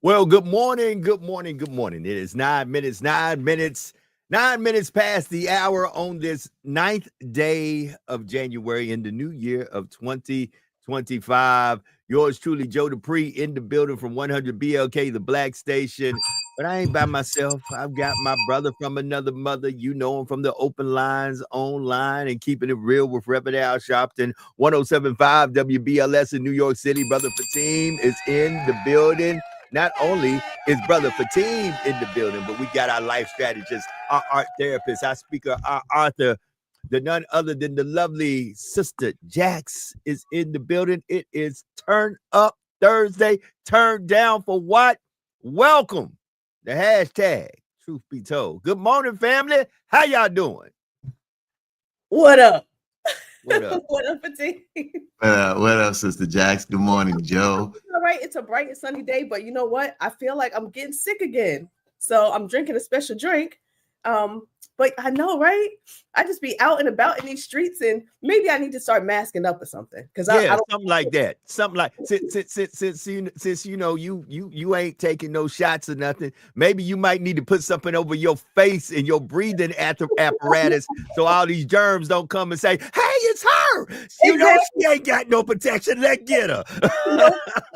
Well, good morning, good morning, good morning. It is 9 minutes, 9 minutes, 9 minutes past the hour on this ninth day of January in the new year of 2025. Yours truly, Joe Dupree, in the building from 100 BLK, the Black Station. But I ain't by myself. I've got my brother from another mother. You know him from the open lines online and keeping it real with Reverend Al Sharpton, 1075 WBLS in New York City. Brother Fatim is in the building. Not only is Brother Fatim in the building, but we got our life strategist, our art therapist, our speaker, our author, the none other than the lovely Sister Jax is in the building. It is Turn Up Thursday. Turn down for what? Welcome. The hashtag, truth be told. Good morning, family. How y'all doing? What up? What up? What up, Fatim? What up, Sister Jax? Good morning, Joe. All right, it's a bright and sunny day, but you know what? I feel like I'm getting sick again. So I'm drinking a special drink. But I know, right? I just be out and about in these streets, and maybe I need to start masking up or something. Because I don't something like that. Something like since you know you ain't taking no shots or nothing. Maybe you might need to put something over your face and your breathing apparatus so all these germs don't come and say, "Hey, it's her." You know she ain't got no protection. Let's get her.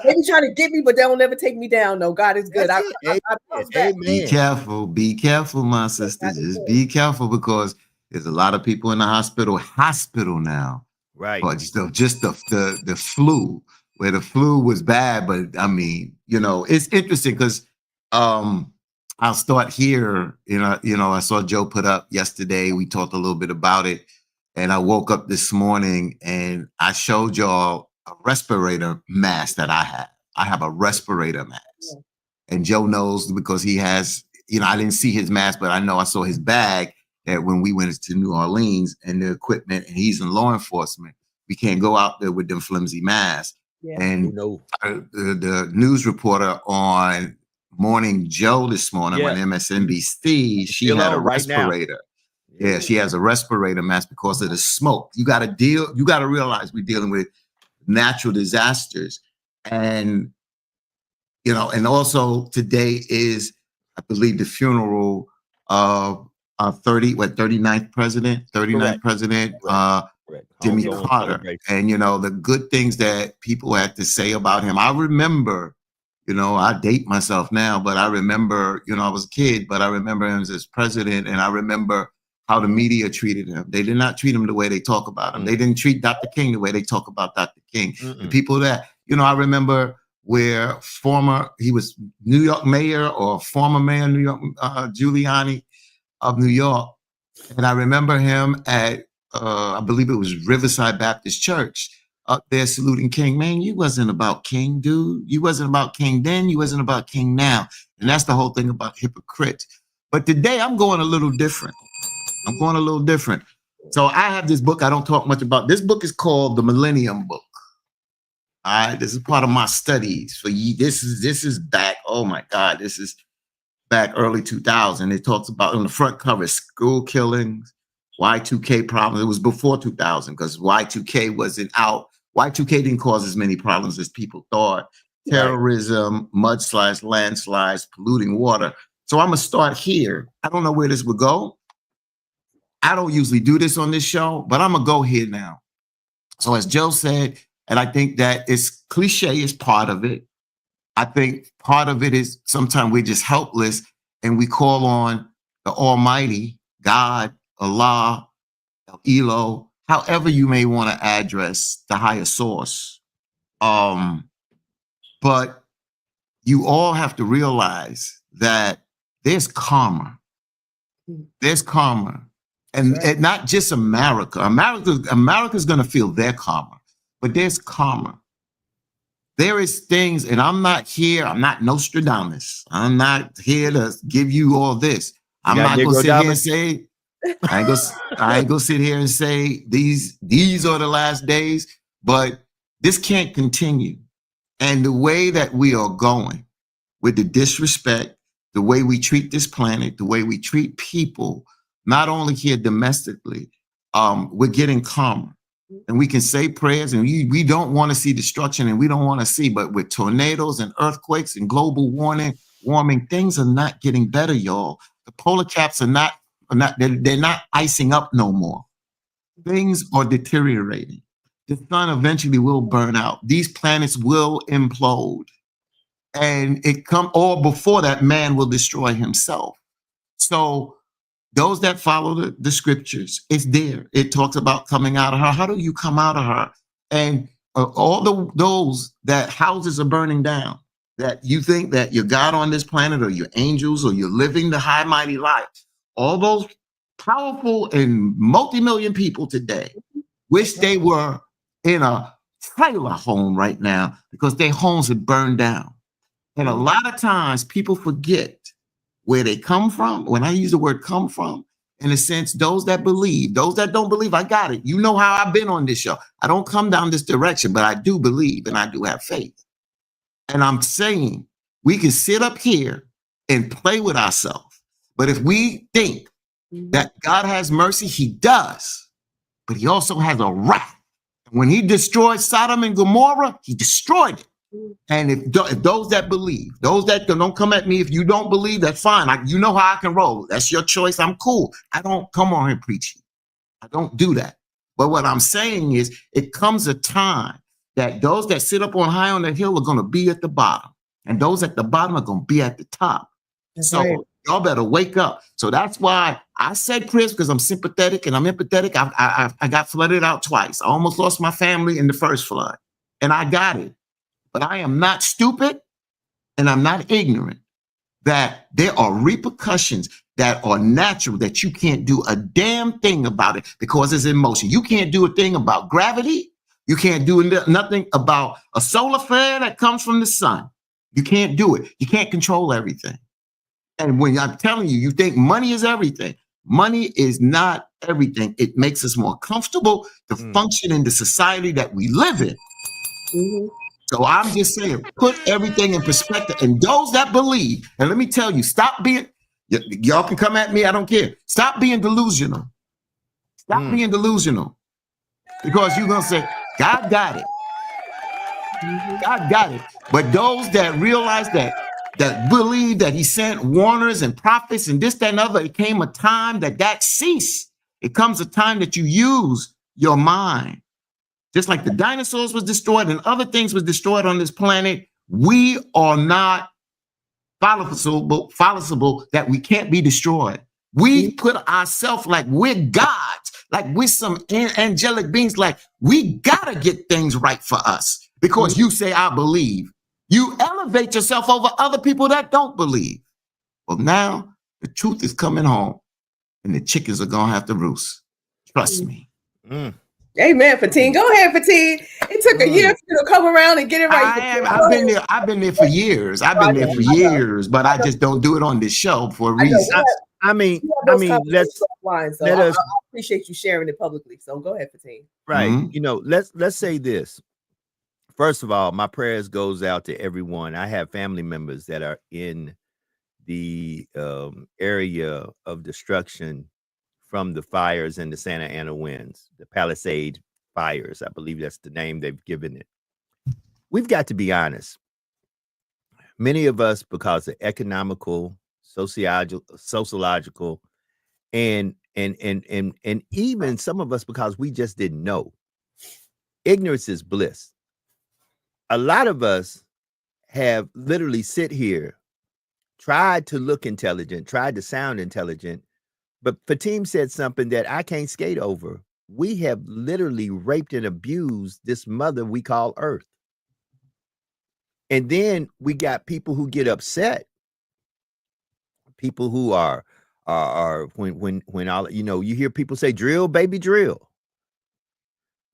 They be trying to get me, but they'll never take me down. No, God is good. I Amen. Be careful, my sister. Just be careful because there's a lot of people in the hospital now. Right. But just the flu, where the flu was bad, but I mean, it's interesting because I'll start here. I saw Joe put up yesterday. We talked a little bit about it, and I woke up this morning and I showed y'all a respirator mask that I have. I have a respirator mask. Yeah. And Joe knows because he has, I didn't see his mask, but I know I saw his bag that when we went to New Orleans and the equipment, and he's in law enforcement, we can't go out there with them flimsy masks. Yeah. And the news reporter on Morning Joe this morning on MSNBC, she had a respirator. Yeah, she has a respirator mask because of the smoke. You got to realize we're dealing with natural disasters. And and also today is, I believe, the funeral of our 39th president, Jimmy Carter. And, the good things that people had to say about him. I remember, I date myself now, but I remember, I was a kid, but I remember him as president, and I remember how the media treated him. They did not treat him the way they talk about him. They didn't treat Dr. King the way they talk about Dr. King. The people that, I remember where he was New York mayor or former mayor New York, Giuliani of New York. And I remember him at, I believe it was Riverside Baptist Church, up there saluting King. Man, you wasn't about King, dude. You wasn't about King then. You wasn't about King now. And that's the whole thing about hypocrites. But today I'm going a little different. So I have this book I don't talk much about. This book is called The Millennium Book. All right, this is part of my studies for you. This is back. Oh my God, this is back early 2000. It talks about on the front cover school killings, Y2K problems. It was before 2000 because Y2K wasn't out. Y2K didn't cause as many problems as people thought. Terrorism, mudslides, landslides, polluting water. So I'm gonna start here. I don't know where this would go. I don't usually do this on this show, but I'm gonna go here now. So as Joe said, and I think that it's cliche is part of it. I think part of it is sometimes we're just helpless and we call on the Almighty, God, Allah, Elo, however you may want to address the higher source. But you all have to realize that there's karma. There's karma. And not just America. America's going to feel their karma. But there's karma. There is things, and I'm not Nostradamus. I'm not here to give you all this. I'm not going to sit here and say, I ain't gonna sit here and say these are the last days, but this can't continue. And the way that we are going with the disrespect, the way we treat this planet, the way we treat people, not only here domestically, we're getting karma. and we can say prayers, and we don't want to see destruction, and we don't want to see, but with tornadoes and earthquakes and global warming, things are not getting better, y'all. The polar caps are not they're not icing up no more. Things are deteriorating. The sun eventually will burn out. These planets will implode. And or before that, man will destroy himself. So those that follow the scriptures, it's there. It talks about coming out of her. How do you come out of her? And those that houses are burning down, that you think that you're God on this planet, or your angels, or you're living the high mighty life. All those powerful and multi-million people today wish they were in a trailer home right now, because their homes have burned down. And a lot of times people forget where they come from. When I use the word come from, in a sense, those that believe, those that don't believe, I got it. You know how I've been on this show. I don't come down this direction, but I do believe and I do have faith. And I'm saying we can sit up here and play with ourselves. But if we think that God has mercy, he does. But he also has a wrath. When he destroyed Sodom and Gomorrah, he destroyed it. And if those that believe, those that don't come at me, if you don't believe, that's fine. You know how I can roll. That's your choice. I'm cool. I don't come on here preaching. I don't do that. But what I'm saying is, it comes a time that those that sit up on high on the hill are going to be at the bottom, and those at the bottom are going to be at the top. That's so right. Y'all better wake up. So that's why I said Chris, because I'm sympathetic and I'm empathetic. I got flooded out twice. I almost lost my family in the first flood, and I got it. But I am not stupid, and I'm not ignorant that there are repercussions that are natural, that you can't do a damn thing about it because it's in motion. You can't do a thing about gravity. You can't do nothing about a solar flare that comes from the sun. You can't do it. You can't control everything. And when I'm telling you, you think money is everything. Money is not everything. It makes us more comfortable to function in the society that we live in. Mm-hmm. So I'm just saying, put everything in perspective. And those that believe, and let me tell you, stop being, y'all can come at me, I don't care. Stop being delusional. Stop being delusional. Because you're going to say, God got it. God got it. But those that realize that believe that he sent warners and prophets and this, that, and other, it came a time that ceased. It comes a time that you use your mind. Just like the dinosaurs was destroyed and other things was destroyed on this planet, we are not fallible that we can't be destroyed. We put ourselves like we're gods, like we're some angelic beings, like we gotta get things right for us because you say, I believe. You elevate yourself over other people that don't believe. Well, now the truth is coming home and the chickens are gonna have to roost. Trust me. Amen, Fatine. Go ahead, Fatine. It took a year for you to come around and get it right. I've been there for years. But I just don't do it on this show for a reason. I mean, let's I appreciate you sharing it publicly. So go ahead, Fatine. Right. Mm-hmm. You know, let's say this. First of all, my prayers goes out to everyone. I have family members that are in the area of destruction from the fires and the Santa Ana winds, the Palisades fires. I believe that's the name they've given it. We've got to be honest. Many of us, because of economical, sociological, and even some of us because we just didn't know. Ignorance is bliss. A lot of us have literally sit here, tried to look intelligent, tried to sound intelligent, but Fatim said something that I can't skate over. We have literally raped and abused this mother we call Earth. And then we got people who get upset. People who are when all, you know, you hear people say, drill, baby, drill.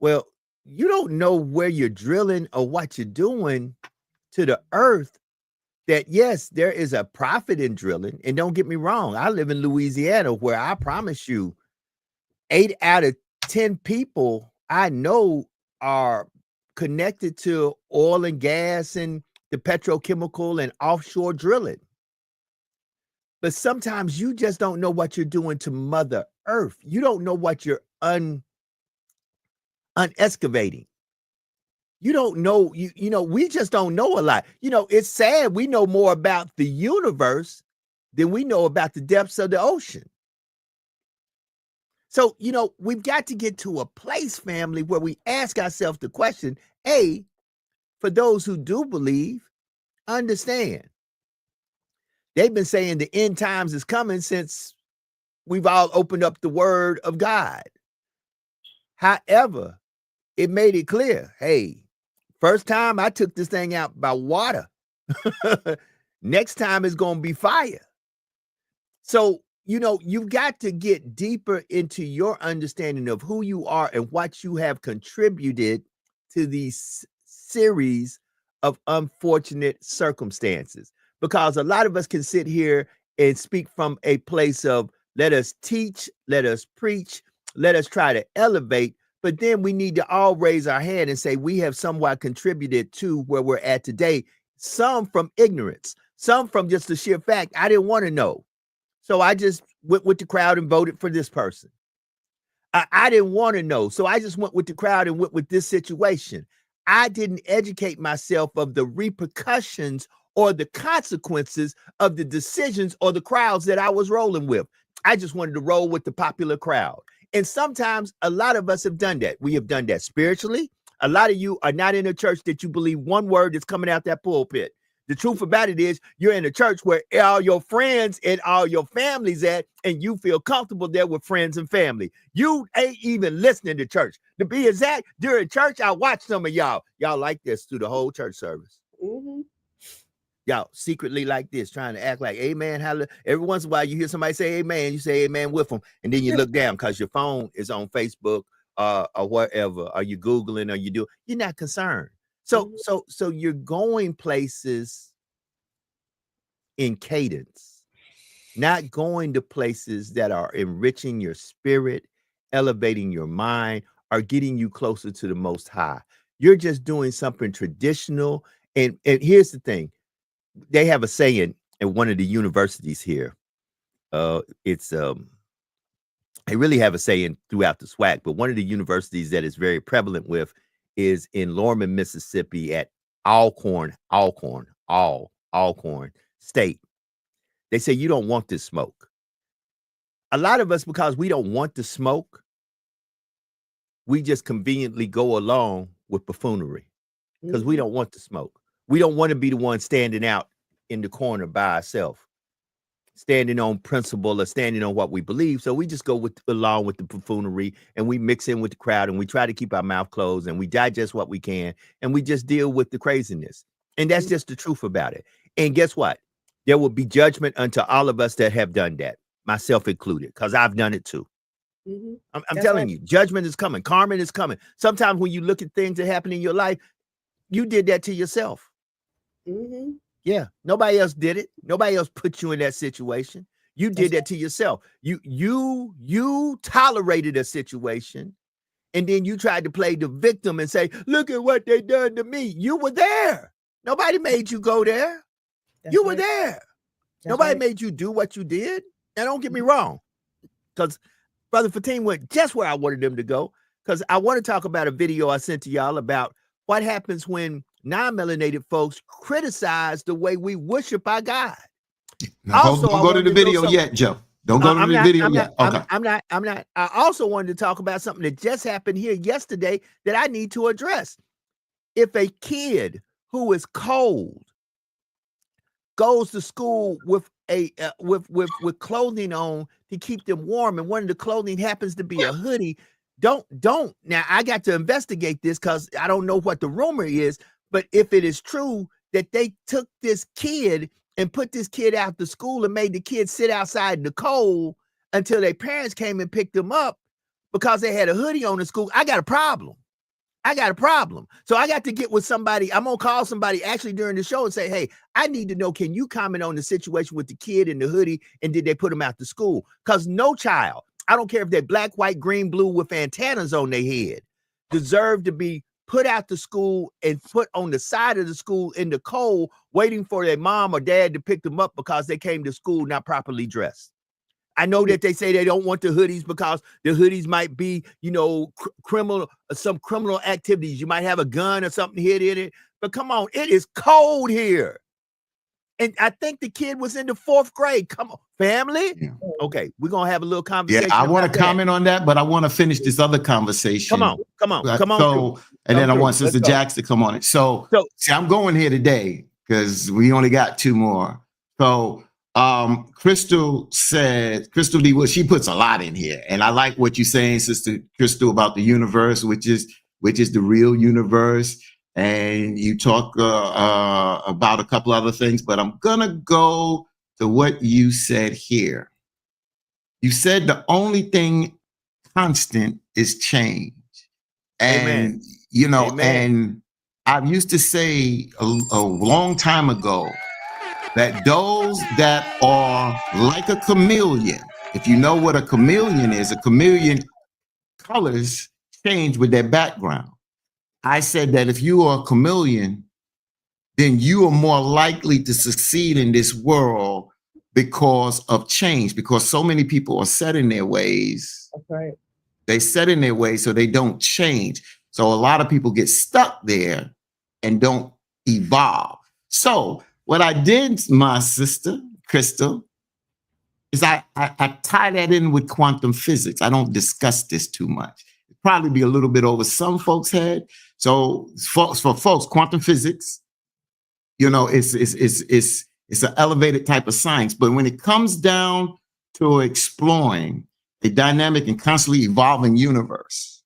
Well, you don't know where you're drilling or what you're doing to the earth. That yes, there is a profit in drilling. And don't get me wrong, I live in Louisiana where I promise you 8 out of 10 people I know are connected to oil and gas and the petrochemical and offshore drilling. But sometimes you just don't know what you're doing to Mother Earth. You don't know what you're unexcavating. You don't know, you know, we just don't know a lot. You know, it's sad we know more about the universe than we know about the depths of the ocean. So, you know, we've got to get to a place, family, where we ask ourselves the question, A, for those who do believe, understand. They've been saying the end times is coming since we've all opened up the word of God. However, it made it clear, hey, first time I took this thing out by water. Next time it's going to be fire. So, you know, you've got to get deeper into your understanding of who you are and what you have contributed to these series of unfortunate circumstances. Because a lot of us can sit here and speak from a place of let us teach, let us preach, let us try to elevate. But then we need to all raise our hand and say we have somewhat contributed to where we're at today. Some from ignorance, some from just the sheer fact I didn't want to know. So I just went with the crowd and voted for this person. I didn't want to know. So I just went with the crowd and went with this situation. I didn't educate myself of the repercussions or the consequences of the decisions or the crowds that I was rolling with. I just wanted to roll with the popular crowd. And sometimes a lot of us have done that. We have done that spiritually. A lot of you are not in a church that you believe one word is coming out that pulpit. The truth about it is you're in a church where all your friends and all your families at, and you feel comfortable there with friends and family. You ain't even listening to church. To be exact, during church, I watched some of y'all. Y'all like this through the whole church service. Mm-hmm. Y'all secretly like this, trying to act like amen. Hallelujah. Every once in a while, you hear somebody say amen. You say amen with them. And then you look down because your phone is on Facebook or whatever. Are you Googling? Or you're not concerned. So you're going places in cadence, not going to places that are enriching your spirit, elevating your mind, or getting you closer to the Most High. You're just doing something traditional. And here's the thing. They have a saying at one of the universities here. They really have a saying throughout the SWAC, but one of the universities that is very prevalent with is in Lorman, Mississippi at Alcorn State. They say you don't want this smoke. A lot of us, because we don't want the smoke, we just conveniently go along with buffoonery because we don't want the smoke. We don't want to be the one standing out in the corner by ourselves, standing on principle or standing on what we believe. So we just go along with the buffoonery and we mix in with the crowd and we try to keep our mouth closed and we digest what we can and we just deal with the craziness. And that's just the truth about it. And guess what? There will be judgment unto all of us that have done that, myself included, because I've done it too. I'm telling you, judgment is coming. Karma is coming. Sometimes when you look at things that happen in your life, you did that to yourself. Yeah, nobody else did it. Nobody else put you in that situation. You did that to yourself. You tolerated a situation, and then you tried to play the victim and say, "Look at what they done to me." You were there. Nobody made you go there. You were there. Nobody made you do what you did. Now, don't get me wrong, because Brother Fatim went just where I wanted them to go, because I want to talk about a video I sent to y'all about what happens when non-melanated folks criticize the way we worship our God. Now, also, don't go to the video yet, Joe. Don't go to the video yet. Okay. I'm not. I also wanted to talk about something that just happened here yesterday that I need to address. If a kid who is cold goes to school with with clothing on to keep them warm, and one of the clothing happens to be a hoodie, don't. Now, I got to investigate this because I don't know what the rumor is, but if it is true that they took this kid and put this kid out to school and made the kid sit outside in the cold until their parents came and picked them up because they had a hoodie on in school, I got a problem. So I got to get with somebody. I'm going to call somebody actually during the show and say, hey, I need to know, can you comment on the situation with the kid in the hoodie, and did they put him out to school? Because no child, I don't care if they're black, white, green, blue with antennas on their head, deserve to be put out to school and put on the side of the school in the cold, waiting for their mom or dad to pick them up because they came to school not properly dressed. I know that they say they don't want the hoodies because the hoodies might be, criminal, some criminal activities. You might have a gun or something hid in it. But come on, it is cold here. And I think the kid was in the 4th grade. Come on, family. Yeah. Okay, we're going to have a little conversation. Yeah, I want to comment on that, but I want to finish this other conversation. Come on. So, and then I want Sister Jax to come on it. So see, I'm going here today because we only got 2 more. So Crystal D, well, she puts a lot in here. And I like what you're saying, Sister Crystal, about the universe, which is the real universe. And you talk about a couple other things, but I'm going to go to what you said here. You said the only thing constant is change. And, Amen. And I used to say a long time ago that those that are like a chameleon, if you know what a chameleon is, a chameleon colors change with their background. I said that if you are a chameleon, then you are more likely to succeed in this world because of change, because so many people are set in their ways. That's right. They set in their ways so they don't change. So a lot of people get stuck there and don't evolve. So what I did, my sister, Crystal, is I tie that in with quantum physics. I don't discuss this too much. It'd probably be a little bit over some folks' head. So for folks, quantum physics, it's an elevated type of science. But when it comes down to exploring a dynamic and constantly evolving universe,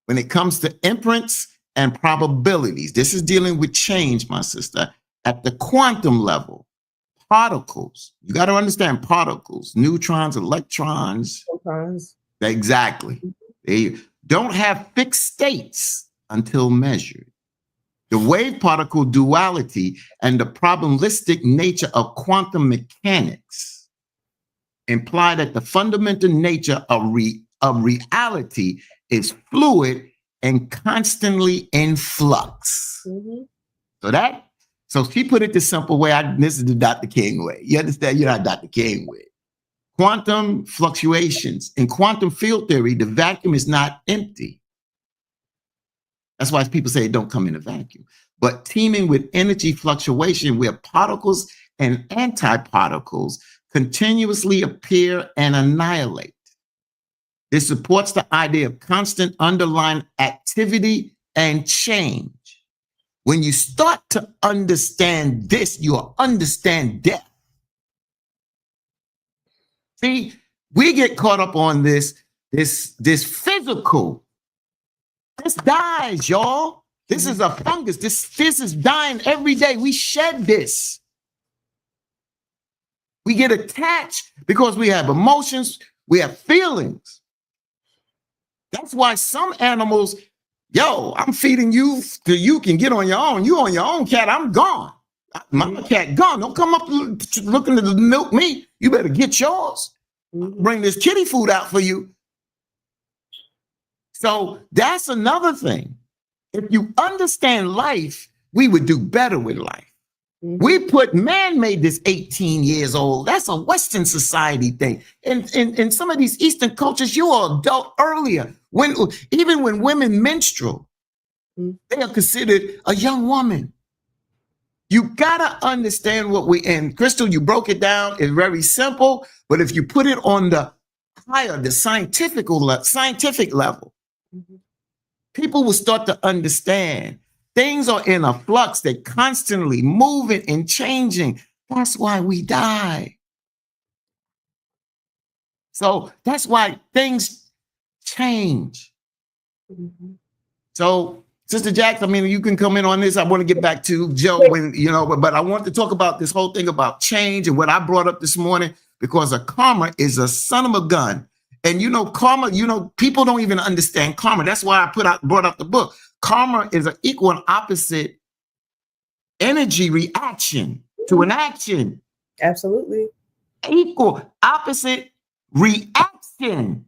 when it comes to imprints and probabilities, this is dealing with change, my sister, at the quantum level. Particles, you got to understand particles, neutrons, electrons. Sometimes. Exactly. They don't have fixed states until measured. The wave particle duality and the probabilistic nature of quantum mechanics imply that the fundamental nature of reality is fluid and constantly in flux. Mm-hmm. So she put it the simple way. This is the Dr. King way. You understand? You're not Dr. King way. Quantum fluctuations. In quantum field theory, the vacuum is not empty. That's why people say it don't come in a vacuum. But teeming with energy fluctuation where particles and antiparticles continuously appear and annihilate. This supports the idea of constant underlying activity and change. When you start to understand this, you'll understand death. See, we get caught up on this physical. This dies, y'all. This is a fungus. This is dying every day. We shed this. We get attached because we have emotions, we have feelings. That's why some animals, I'm feeding you so you can get on your own. You on your own, cat. I'm gone. My cat gone. Don't come up looking to milk me. You better get yours. Bring this kitty food out for you. So that's another thing. If you understand life, we would do better with life. Man made this 18 years old. That's a Western society thing. In some of these Eastern cultures, you are adult earlier. Even when women menstruate, they are considered a young woman. You gotta understand and Crystal, you broke it down. It's very simple, but if you put it on the higher, the scientific level, people will start to understand things are in a flux. They're constantly moving and changing. That's why we die. So that's why things change. So, Sister Jax, you can come in on this. I want to get back to Joe but I want to talk about this whole thing about change and what I brought up this morning, because a karma is a son of a gun. And karma, people don't even understand karma. That's why I brought up the book. Karma is an equal and opposite energy reaction to an action. Absolutely. Equal opposite reaction.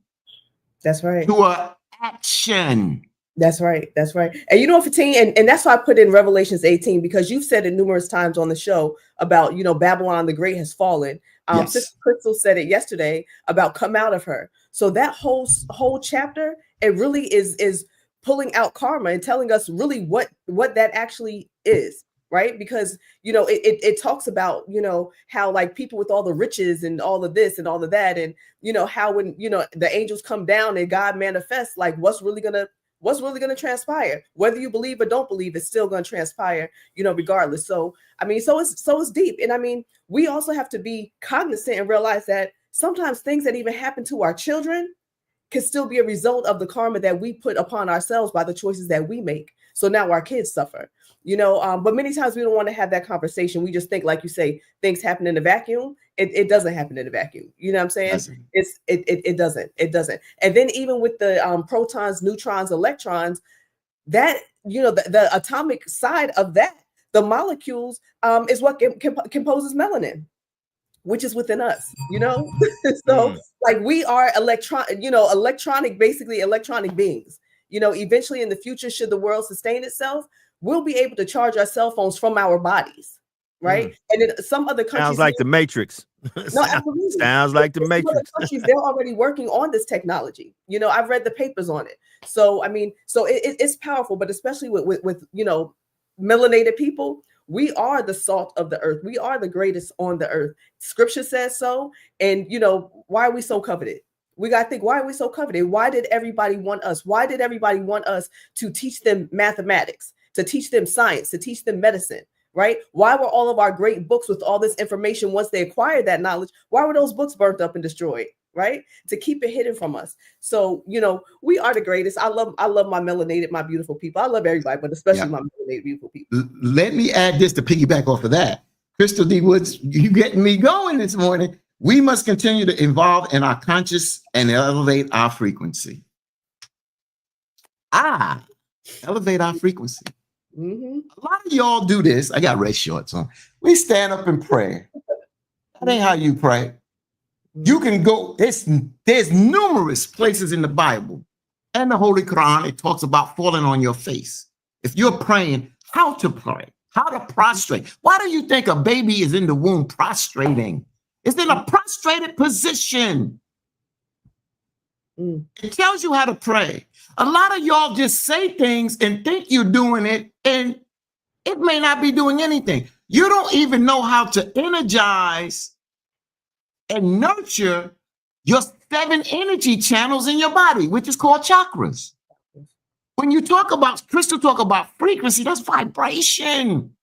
That's right. To an action. That's right. That's right. And you know, 15, and that's why I put in Revelations 18, because you've said it numerous times on the show about, you know, Babylon the Great has fallen. Yes. Sister Crystal said it yesterday about come out of her. So that whole chapter, it really is pulling out karma and telling us really what that actually is, right? Because, you know, it talks about, you know, how like people with all the riches and all of this and all of that, and you know how when, you know, the angels come down and God manifests, like what's really gonna transpire, whether you believe or don't believe, it's still going to transpire, you know, regardless. So I mean, so it's deep. And I mean, we also have to be cognizant and realize that sometimes things that even happen to our children can still be a result of the karma that we put upon ourselves by the choices that we make. So now our kids suffer, you know, but many times we don't want to have that conversation. We just think, like you say, things happen in a vacuum. It doesn't happen in a vacuum. You know what I'm saying? It doesn't. And then even with the protons, neutrons, electrons, that, you know, the atomic side of that, the molecules is what composes melanin, which is within us, you know. So like we are electronic, basically electronic beings. You know, eventually in the future, should the world sustain itself, we'll be able to charge our cell phones from our bodies, right? And in some other countries, sounds like the Matrix. No, absolutely. Sounds like the Matrix. Countries, they're already working on this technology. You know, I've read the papers on it. So I mean, so it's powerful, but especially with you know, melanated people, we are the salt of the earth. We are the greatest on the earth. Scripture says so. And you know, why are we so coveted? We got to think, why are we so coveted? Why did everybody want us? Why did everybody want us to teach them mathematics, to teach them science, to teach them medicine, right? Why were all of our great books with all this information, once they acquired that knowledge, why were those books burnt up and destroyed, right? To keep it hidden from us. So, you know, we are the greatest. I love my melanated, my beautiful people. I love everybody, but especially my melanated, beautiful people. Let me add this to piggyback off of that. Crystal D. Woods, you getting me going this morning. We must continue to evolve in our conscious and elevate our frequency. Elevate our frequency. A lot of y'all do this. I got red shorts on. We stand up and pray. That ain't how you pray. You can go, there's numerous places in the Bible and the Holy Quran, it talks about falling on your face. If you're praying, how to pray, how to prostrate. Why do you think a baby is in the womb prostrating? It's in a prostrated position. It tells you how to pray. A lot of y'all just say things and think you're doing it, and it may not be doing anything. You don't even know how to energize and nurture your 7 energy channels in your body, which is called chakras. When you talk about, Crystal talk about frequency, that's vibration.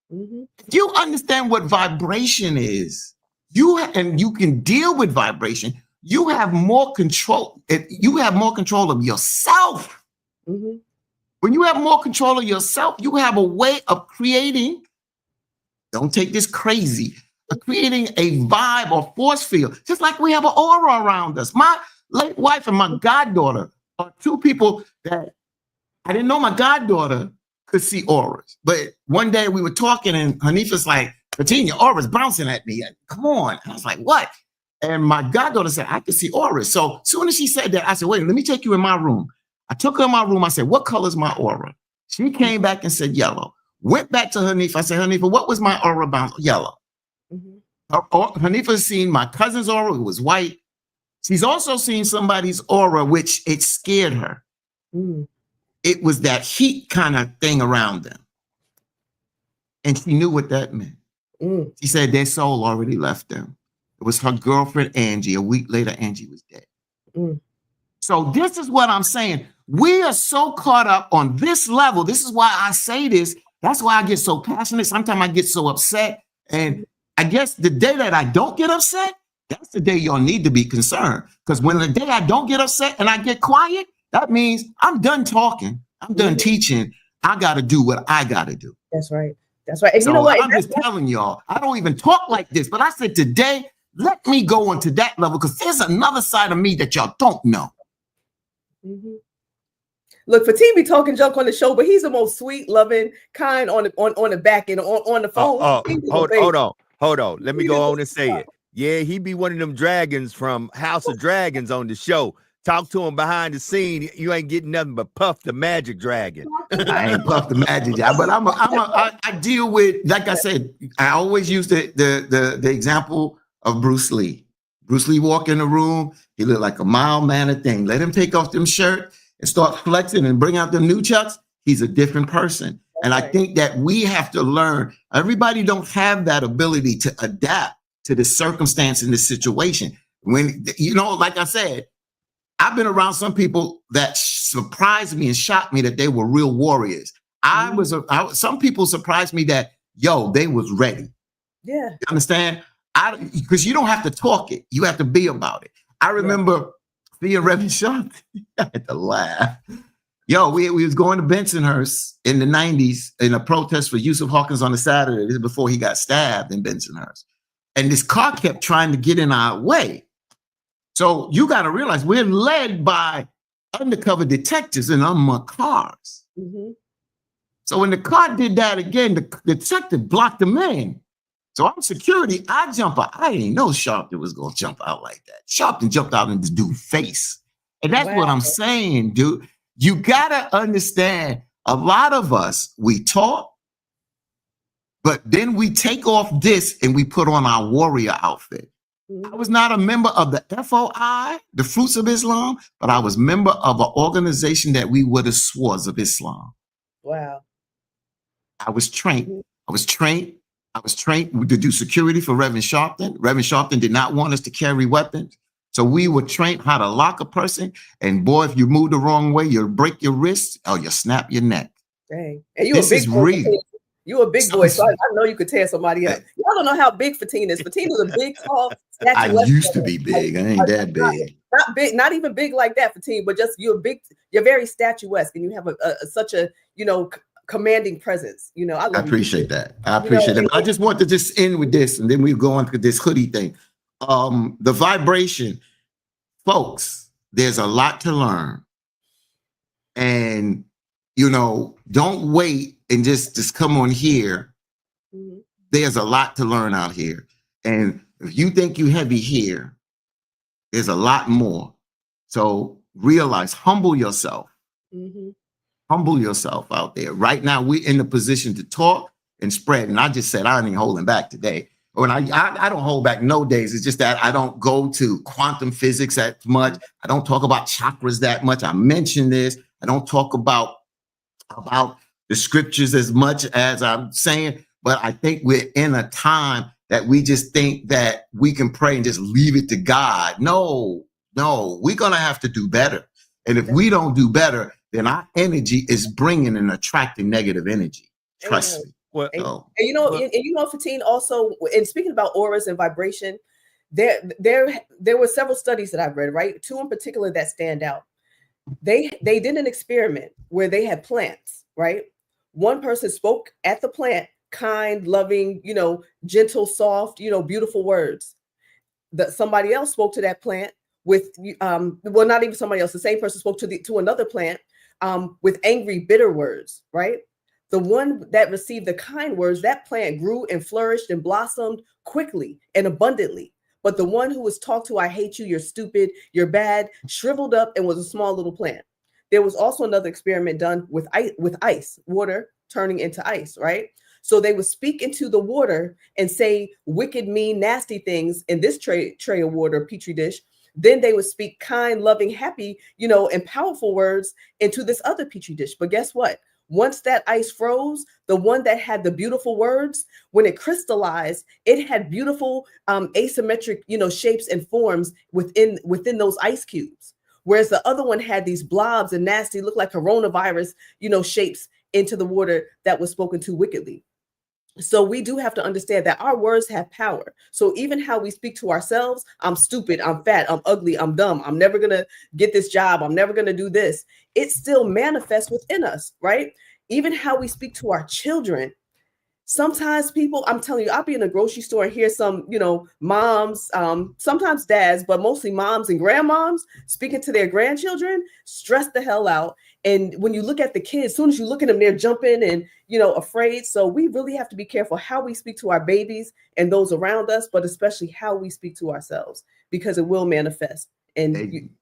If you understand what vibration is, and you can deal with vibration, you have more control. You have more control of yourself. When you have more control of yourself, you have a way of creating, don't take this crazy, creating a vibe or force field, just like we have an aura around us. My late wife and my goddaughter are 2 people that I didn't know my goddaughter could see auras. But one day we were talking and Hanifa's like, Fatin, your aura's bouncing at me. Come on. And I was like, what? And my goddaughter said, I could see auras. So as soon as she said that, I said, wait, let me take you in my room. I took her in my room. I said, what color is my aura? She came back and said, yellow. Went back to Hanifa. I said, Hanifa, what was my aura bounce? Yellow. Hanifa's seen my cousin's aura. It was white. She's also seen somebody's aura, which it scared her. It was that heat kind of thing around them. And she knew what that meant. She said their soul already left them. It was her girlfriend, Angie. A week later, Angie was dead. So this is what I'm saying. We are so caught up on this level. This is why I say this. That's why I get so passionate. Sometimes I get so upset. And I guess the day that I don't get upset, that's the day y'all need to be concerned. Because when the day I don't get upset and I get quiet, that means I'm done talking. I'm done teaching. I got to do what I got to do. That's right. That's right. And so you know what? I'm just telling y'all, I don't even talk like this, but I said today, let me go into that level because there's another side of me that y'all don't know. Look, Fatin be talking junk on the show, but he's the most sweet, loving, kind on the back end, on the phone. Hold on. Let me go on and say it. Yeah, he be one of them dragons from House of Dragons on the show. talk to him behind the scene. You ain't getting nothing but Puff the Magic Dragon. I ain't Puff the Magic Guy, but I deal with, like I said, I always use the example of Bruce Lee. Bruce Lee walk in the room, he look like a mild-mannered thing. Let him take off them shirt and start flexing and bring out them new chucks. He's a different person. And I think that we have to learn. Everybody don't have that ability to adapt to the circumstance and the situation. When, you know, like I said, I've been around some people that surprised me and shocked me that they were real warriors. Some people surprised me that, they was ready. Yeah. You understand? Because you don't have to talk it. You have to be about it. I remember seeing Reverend Sharpton. I had to laugh. We was going to Bensonhurst in the 90s in a protest for Yusuf Hawkins on a Saturday. This is before he got stabbed in Bensonhurst. And this car kept trying to get in our way. So you got to realize we're led by undercover detectives in unmarked cars. Mm-hmm. So when the car did that again, the detective blocked them in. So I'm security. I jump out. I didn't know Sharpton was going to jump out like that. Sharpton jumped out in this dude's face. And that's what I'm saying, dude. You got to understand, a lot of us, we talk, but then we take off this and we put on our warrior outfit. I was not a member of the FOI, the Fruits of Islam, but I was a member of an organization that we were the Swords of Islam. Wow. I was trained. I was trained to do security for Reverend Sharpton. Reverend Sharpton did not want us to carry weapons. So we were trained how to lock a person. And boy, if you move the wrong way, you'll break your wrist or you'll snap your neck. Dang. And you This a is big boy. real. You a big boy, so I know you could tear somebody up. Y'all don't know how big Fatin is. Fatin is a big, tall, I used to be big. I ain't that big. Not big, not even big like that, Fatin, but just you're very statuesque, and you have such a commanding presence. I appreciate that. I appreciate that. But I just want to just end with this, and then we go on to this hoodie thing. The vibration, folks. There's a lot to learn, and don't wait and just come on here. Mm-hmm. There's a lot to learn out here, and if you think you heavy here, there's a lot more. So realize, humble yourself. Mm-hmm. Humble yourself out there. Right now, we're in the position to talk and spread. And I just said, I ain't holding back today. When I don't hold back no days. It's just that I don't go to quantum physics that much. I don't talk about chakras that much. I mention this. I don't talk about the scriptures as much as I'm saying. But I think we're in a time that we just think that we can pray and just leave it to God. No, we're going to have to do better. And if we don't do better, then our energy is bringing and attracting negative energy. Trust me. Well, Fatin, also, and speaking about auras and vibration, there were several studies that I've read, right? Two in particular that stand out. They did an experiment where they had plants, right? One person spoke at the plant, kind, loving, gentle, soft, beautiful words. Somebody else spoke to that plant with, not even somebody else, the same person spoke to another plant with angry, bitter words, right? The one that received the kind words, that plant grew and flourished and blossomed quickly and abundantly. But the one who was talked to, I hate you, you're stupid, you're bad, shriveled up and was a small little plant. There was also another experiment done with ice, water turning into ice, right? So they would speak into the water and say wicked, mean, nasty things in this tray of water, petri dish. Then they would speak kind, loving, happy, and powerful words into this other petri dish. But guess what? Once that ice froze, the one that had the beautiful words, when it crystallized, it had beautiful asymmetric, shapes and forms within those ice cubes. Whereas the other one had these blobs and nasty, look like coronavirus, shapes into the water that was spoken to wickedly. So we do have to understand that our words have power. So even how we speak to ourselves, I'm stupid, I'm fat, I'm ugly, I'm dumb, I'm never going to get this job, I'm never going to do this. It still manifests within us, right? Even how we speak to our children. Sometimes people, I'm telling you, I'll be in a grocery store and hear some, moms, sometimes dads, but mostly moms and grandmoms speaking to their grandchildren, stressed the hell out. And when you look at the kids, as soon as you look at them, they're jumping and, afraid. So we really have to be careful how we speak to our babies and those around us, but especially how we speak to ourselves, because it will manifest and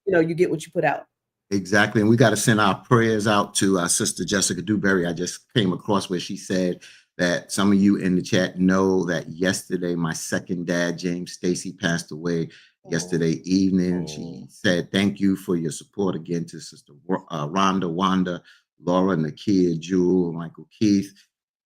you get what you put out. Exactly. And we got to send our prayers out to our sister Jessica Dewberry. I just came across where she said that some of you in the chat know that yesterday my second dad, James Stacy, passed away yesterday evening. She said, thank you for your support again to Sister Rhonda, Wanda, Laura, Nakia, Jewel, Michael Keith.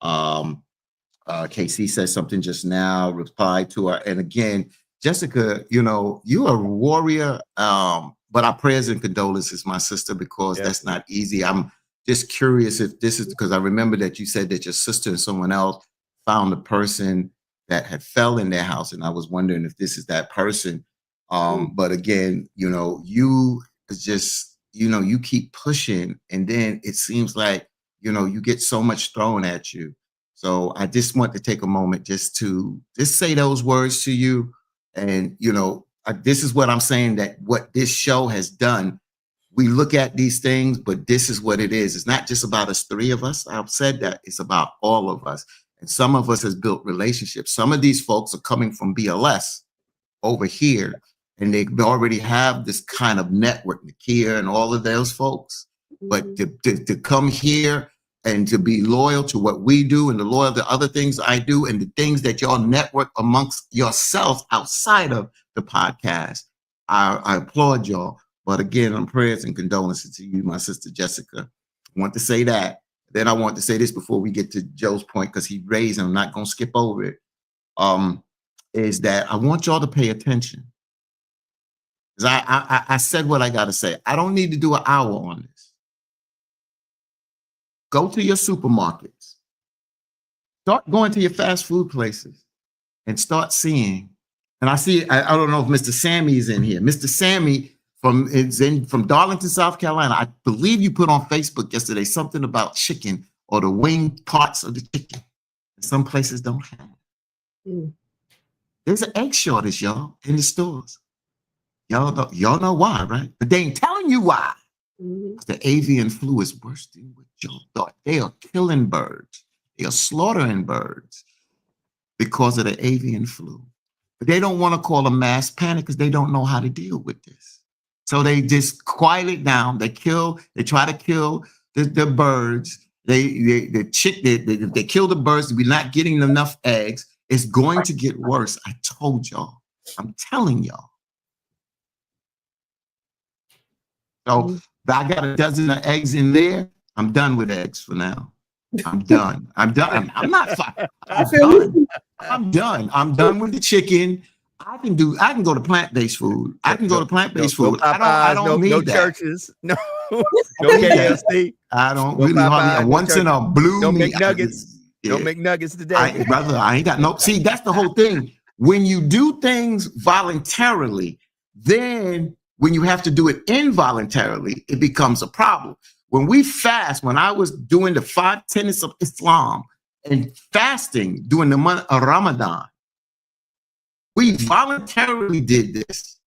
KC said something just now, replied to her. And again, Jessica, you're a warrior. But our prayers and condolences, my sister, because that's not easy. I'm just curious if this is because I remember that you said that your sister and someone else found a person that had fell in their house. And I was wondering if this is that person. But again, you just, you keep pushing, and then it seems like, you get so much thrown at you. So I just want to take a moment just to say those words to you. And, this is what I'm saying, that what this show has done, we look at these things, but this is what it is. It's not just about us, three of us. I've said that. It's about all of us. And some of us has built relationships. Some of these folks are coming from BLS over here, and they already have this kind of network, Nakia and all of those folks. But to come here and to be loyal to what we do and the loyal to other things I do and the things that y'all network amongst yourselves outside of the podcast, I applaud y'all. But again, on prayers and condolences to you, my sister Jessica. I want to say that. Then I want to say this before we get to Joe's point, because he raised, and I'm not going to skip over it, is that I want y'all to pay attention. Because I said what I got to say. I don't need to do an hour on this. Go to your supermarkets. Start going to your fast food places and start seeing. And I don't know if Mr. Sammy is in here. Mr. Sammy from Darlington, South Carolina. I believe you put on Facebook yesterday something about chicken or the wing parts of the chicken. Some places don't have it. There's an egg shortage, y'all, in the stores. Y'all know why, right? But they ain't telling you why. The avian flu is worse than what y'all thought. They are killing birds. They are slaughtering birds because of the avian flu. But they don't want to call a mass panic because they don't know how to deal with this. So they just quiet it down. They try to kill the birds. They kill the birds. We're not getting enough eggs. It's going to get worse. I told y'all. I'm telling y'all. So I got a dozen of eggs in there. I'm done with eggs for now. I'm done. I'm not fine. I'm done with the chicken. I can go to plant-based food. I don't need that. Churches. No KFC. I don't really hardly. Once in a blue. Don't make nuggets. Don't make nuggets today. Brother, I ain't got no. See, that's the whole thing. When you do things voluntarily, then when you have to do it involuntarily, it becomes a problem. When we fast, when I was doing the 5 tenets of Islam and fasting during the month of Ramadan, we voluntarily did this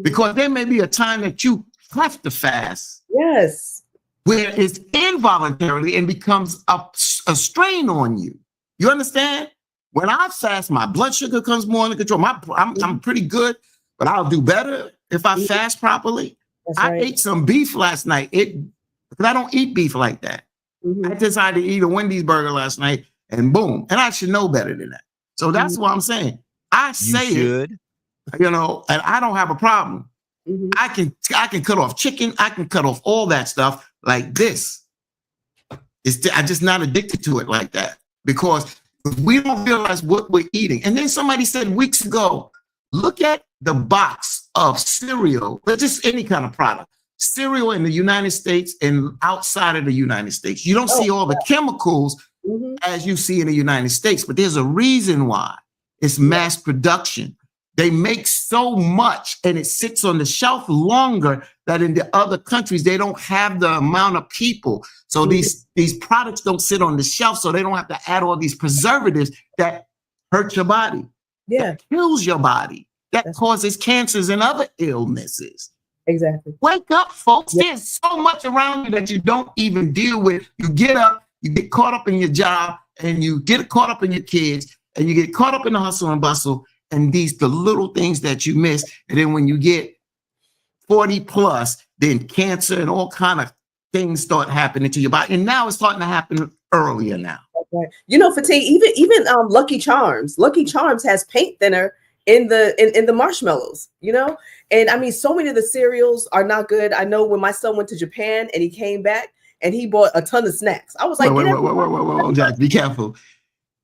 because there may be a time that you have to fast. Yes. Where it's involuntarily and becomes a strain on you. You understand? When I fast, my blood sugar comes more under control. I'm pretty good, but I'll do better if I fast properly. I ate some beef last night. Because I don't eat beef like that. I decided to eat a Wendy's burger last night, and boom. And I should know better than that. So that's what I'm saying. I say it, and I don't have a problem. I can cut off chicken. I can cut off all that stuff like this. I'm just not addicted to it like that because we don't realize what we're eating. And then somebody said weeks ago, look at the box of cereal, but just any kind of product. Cereal in the United States and outside of the United States. You don't see all the chemicals as you see in the United States, but there's a reason why. It's mass production. They make so much and it sits on the shelf longer than in the other countries. They don't have the amount of people. So these products don't sit on the shelf, so they don't have to add all these preservatives that hurt your body. That kills your body. That causes cancers and other illnesses. Exactly. Wake up, folks. There's so much around you that you don't even deal with. You get up, you get caught up in your job, and you get caught up in your kids, and you get caught up in the hustle and bustle, and the little things that you miss. And then when you get 40 plus, then cancer and all kind of things start happening to your body. And now it's starting to happen earlier now. Okay. You know, Fatih, even Lucky Charms. Lucky Charms has paint thinner in the marshmallows, you know? And I mean, so many of the cereals are not good. I know when my son went to Japan and he came back and he bought a ton of snacks. I was like, wait, Jack, be careful.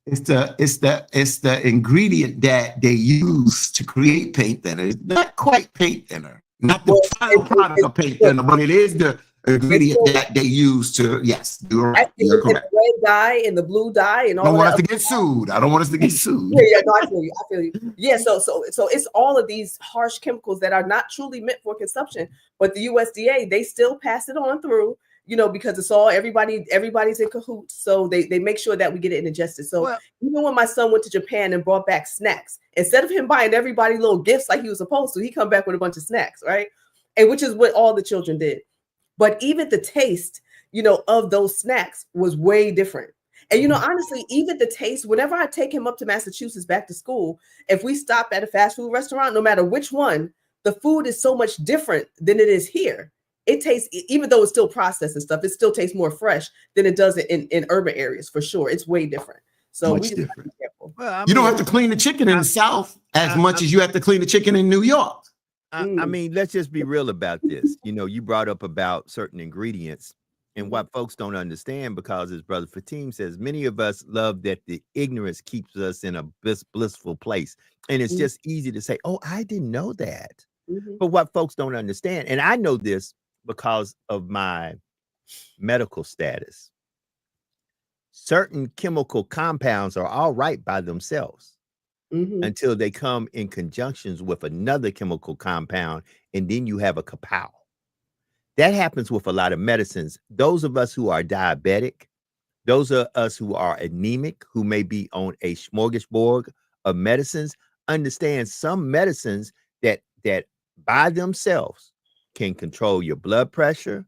It's the ingredient that they use to create paint thinner. It's not quite paint thinner, not the final product of paint thinner, but it is the ingredient that they use to. Yes, you're right. You're correct. The red dye and the blue dye and all. I don't want us to get sued. I don't want us to get sued. Yeah, no, I feel you. I feel you. Yeah, so it's all of these harsh chemicals that are not truly meant for consumption, but the USDA, they still pass it on through. You know, because it's all everybody's in cahoots. So they make sure that we get it ingested. So even when my son went to Japan and brought back snacks, instead of him buying everybody little gifts like he was supposed to, he come back with a bunch of snacks, right? And which is what all the children did. But even the taste, you know, of those snacks was way different. And, you know, honestly, even the taste, whenever I take him up to Massachusetts back to school, if we stop at a fast food restaurant, no matter which one, the food is so much different than it is here. It tastes, even though it's still processed and stuff, it still tastes more fresh than it does in urban areas for sure. It's way different. So much different. Well, you don't have to clean the chicken in the South as much as you have to clean the chicken in New York. I mean, let's just be real about this. You know, you brought up about certain ingredients and what folks don't understand, because as Brother Fatim says, many of us love that the ignorance keeps us in a blissful place. And it's just easy to say, oh, I didn't know that. But what folks don't understand, and I know this because of my medical status, certain chemical compounds are all right by themselves until they come in conjunctions with another chemical compound, and then you have a kapow. That happens with a lot of medicines. Those of us who are diabetic, those of us who are anemic, who may be on a smorgasbord of medicines, understand some medicines that by themselves can control your blood pressure,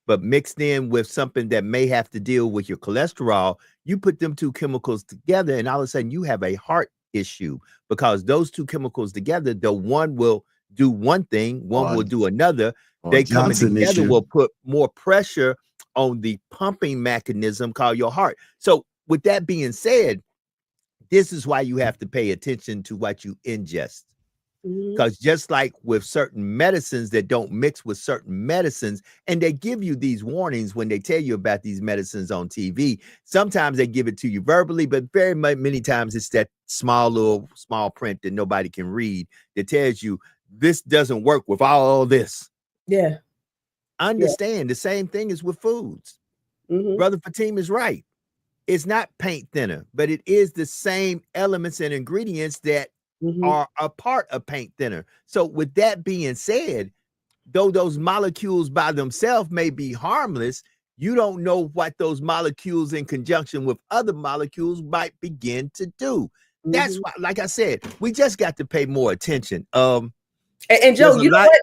but mixed in with something that may have to deal with your cholesterol, you put them two chemicals together and all of a sudden you have a heart issue, because those two chemicals together, the one will do one thing, one will do another. They coming together will put more pressure on the pumping mechanism called your heart. So with that being said, this is why you have to pay attention to what you ingest. Because just like with certain medicines that don't mix with certain medicines, and they give you these warnings when they tell you about these medicines on TV, sometimes they give it to you verbally, but very many times it's that small print that nobody can read that tells you this doesn't work with all this. Yeah. Understand the same thing is with foods. Brother Fatim is right. It's not paint thinner, but it is the same elements and ingredients that are a part of paint thinner. So with that being said, though those molecules by themselves may be harmless, you don't know what those molecules in conjunction with other molecules might begin to do. That's why, like I said, we just got to pay more attention. And Joe, you know what?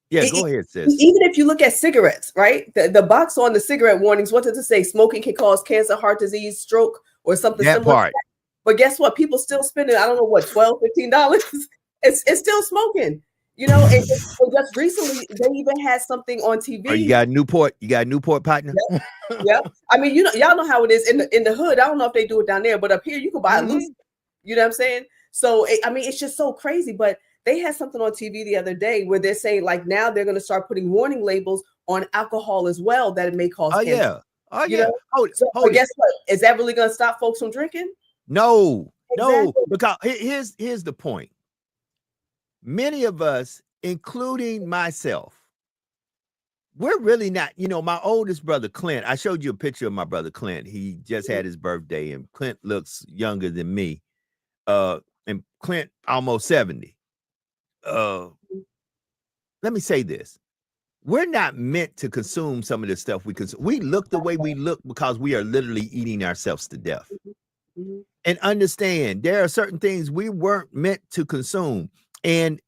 Yeah, go ahead, sis. Even if you look at cigarettes, right? The box on the cigarette warnings, what does it say? Smoking can cause cancer, heart disease, stroke, or something similar. Part. But guess what? People still spending, I don't know what, $12, $15. It's still smoking, you know. And just recently, they even had something on TV. Oh, you got Newport? You got Newport partner? Yeah. I mean, you know, y'all know how it is in the hood. I don't know if they do it down there, but up here you can buy a loose. You know what I'm saying? So I mean, it's just so crazy. But they had something on TV the other day where they're saying like now they're going to start putting warning labels on alcohol as well, that it may cause cancer. Yeah. Oh you yeah. But guess what? Is that really going to stop folks from drinking? No, Exactly. no, because here's the point. Many of us, including myself, we're really not, you know, my oldest brother, Clint, I showed you a picture of my brother, Clint. He just had his birthday and Clint looks younger than me. And Clint almost 70. Let me say this. We're not meant to consume some of the stuff we consume. We look the way we look because we are literally eating ourselves to death. And understand there are certain things we weren't meant to consume. And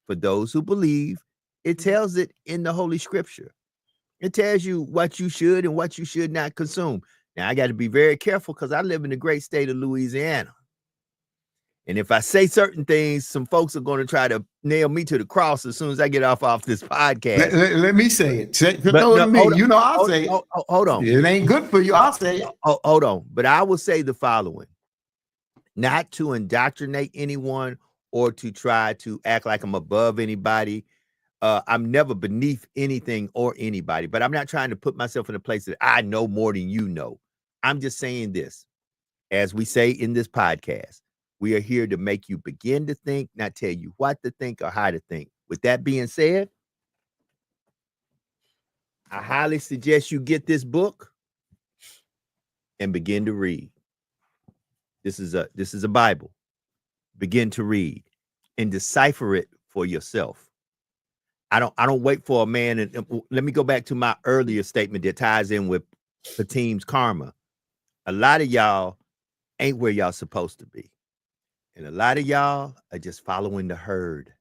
for those who believe, it tells it in the Holy Scripture. It tells you what you should and what you should not consume. Now, I got to be very careful because I live in the great state of Louisiana. And if I say certain things, some folks are going to try to, nail me to the cross as soon as I get off this podcast. Let me say it. But No, no, me. hold on, You know, I'll hold, say it. hold on. It ain't good for you. I'll say it. Hold on. But I will say the following: not to indoctrinate anyone or to try to act like I'm above anybody. I'm never beneath anything or anybody, but I'm not trying to put myself in a place that I know more than you know. I'm just saying this, as we say in this podcast, we are here to make you begin to think, not tell you what to think or how to think. With that being said, I highly suggest you get this book and begin to read. This is a Bible. Begin to read and decipher it for yourself. I don't wait for a man. And let me go back to my earlier statement that ties in with Fatim's karma. A lot of y'all ain't where y'all supposed to be. And a lot of y'all are just following the herd.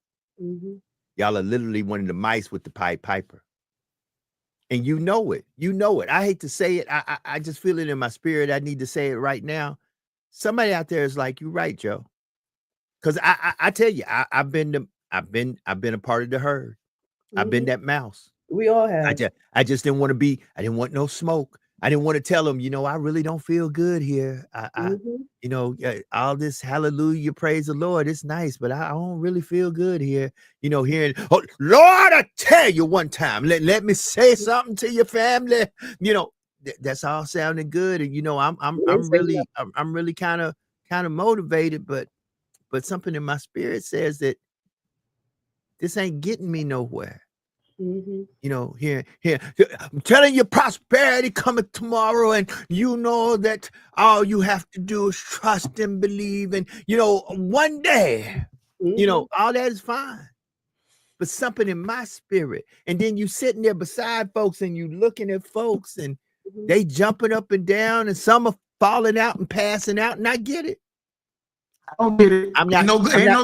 Mhm. Y'all are literally one of the mice with the Pied Piper. And you know it. You know it. I hate to say it. I just feel it in my spirit. I need to say it right now. Somebody out there is like, you're right, Joe. Because I tell you, I've been a part of the herd. I've been that mouse. We all have. I just didn't want to be. I didn't want no smoke. I didn't want to tell them, I really don't feel good here. All this hallelujah, praise the Lord. It's nice, but I don't really feel good here. Hearing, oh Lord, I tell you one time, let me say something to your family. That's all sounding good, and I'm really kind of motivated, but something in my spirit says that this ain't getting me nowhere. Here, I'm telling you, prosperity coming tomorrow, and that all you have to do is trust and believe, and one day, all that is fine. But something in my spirit, and then you sitting there beside folks, and you looking at folks, and they jumping up and down, and some are falling out and passing out, and I get it. I don't get it. Ain't no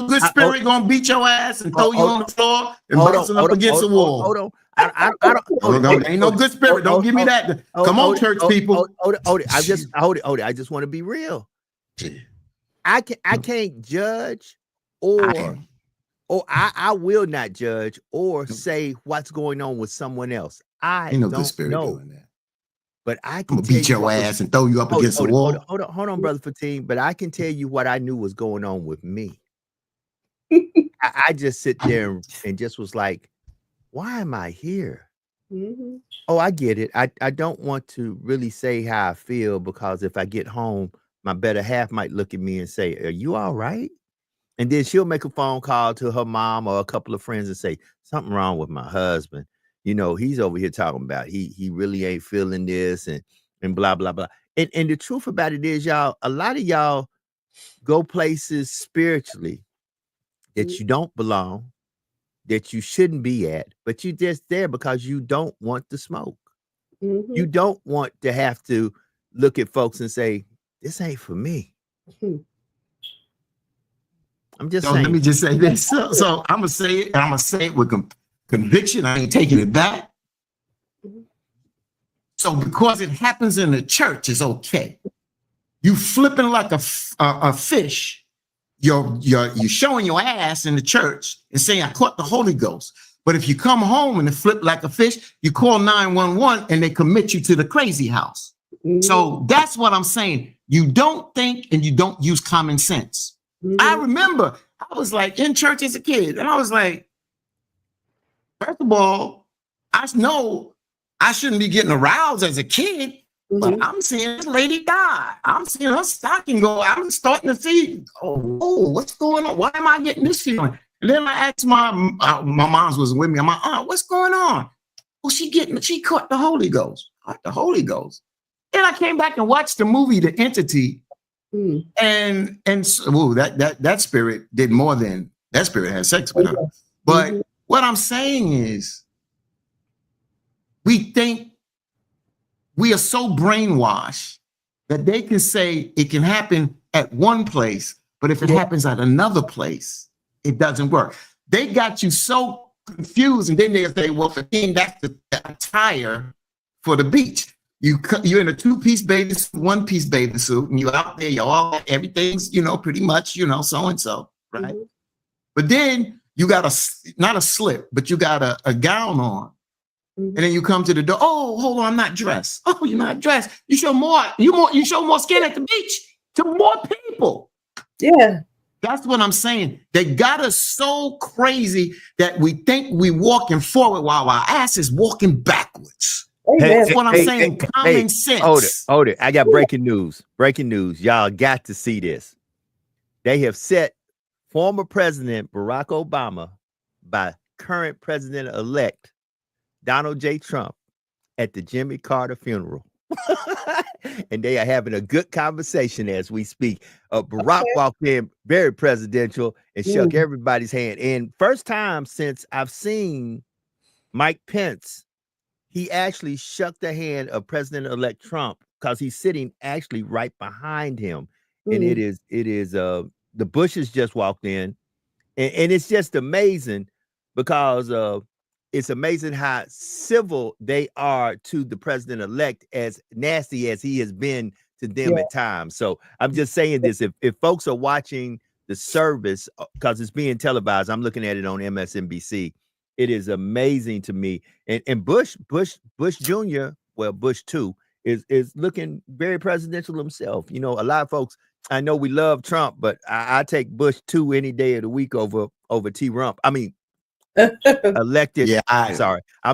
good spirit gonna beat your ass and throw you on the floor and bouncing up against the wall. Hold on. I don't. Ain't no good spirit. Don't give me that. Come on, church people. Hold it. I just want to be real. I can't judge, or I will not judge or say what's going on with someone else. I ain't no don't good spirit know. doing that. But I can I'm gonna beat your ass and throw you up against the wall. Hold on, brother Fatim. But I can tell you what I knew was going on with me. I just sit there and just was like, why am I here? Oh, I get it. I don't want to really say how I feel, because if I get home, my better half might look at me and say, are you all right? And then she'll make a phone call to her mom or a couple of friends and say, something wrong with my husband. He's over here talking about he really ain't feeling this and blah, blah, blah. And the truth about it is, y'all, a lot of y'all go places spiritually that you don't belong, that you shouldn't be at, but you're just there because you don't want the smoke. You don't want to have to look at folks and say, this ain't for me. I'm just saying. Let me just say this. So I'm gonna say it, and I'm gonna say it with conviction. I ain't taking it back. So because it happens in the church, it's okay. You flipping like a fish. You're showing your ass in the church and saying, I caught the Holy Ghost. But if you come home and flip like a fish, you call 911 and they commit you to the crazy house. So that's what I'm saying. You don't think and you don't use common sense. I remember I was like in church as a kid, and I was like, first of all, I know I shouldn't be getting aroused as a kid, but I'm seeing this lady die. I'm seeing her stocking go. I'm starting to see, oh, what's going on? Why am I getting this feeling? And then I asked my mom's was with me. I'm like, aunt, what's going on? Well, she caught the Holy Ghost. Caught the Holy Ghost. Then I came back and watched the movie, The Entity. And so, that spirit did more than that spirit had sex with her. But what I'm saying is, we think we are so brainwashed that they can say it can happen at one place, but if it happens at another place, it doesn't work. They got you so confused, and then they'll say, well, Fatim, that's the attire for the beach. You're in a two-piece bathing suit, one-piece bathing suit, and you're out there, everything's, pretty much, so-and-so, right? But then you got not a slip, but you got a gown on. And then you come to the door. Oh, hold on, I'm not dressed. Oh, you're not dressed. You show more skin at the beach to more people. Yeah. That's what I'm saying. They got us so crazy that we think we walking forward while our ass is walking backwards. That's what I'm saying. Common sense. Hold it. I got breaking news. Breaking news. Y'all got to see this. They have set former President Barack Obama by current President-elect Donald J. Trump at the Jimmy Carter funeral. And they are having a good conversation as we speak. Barack walked in very presidential and shook everybody's hand. And first time since I've seen Mike Pence, he actually shook the hand of President-elect Trump because he's sitting actually right behind him. And it is the Bushes just walked in. And it's just amazing because it's amazing how civil they are to the president-elect, as nasty as he has been to them at times. So I'm just saying this, if folks are watching the service, because it's being televised, I'm looking at it on MSNBC, it is amazing to me. And Bush Jr., well, Bush 2, is looking very presidential himself. You know, a lot of folks, I know we love Trump, but I take Bush 2 any day of the week over T-Rump. I mean, elected. Yeah, I'm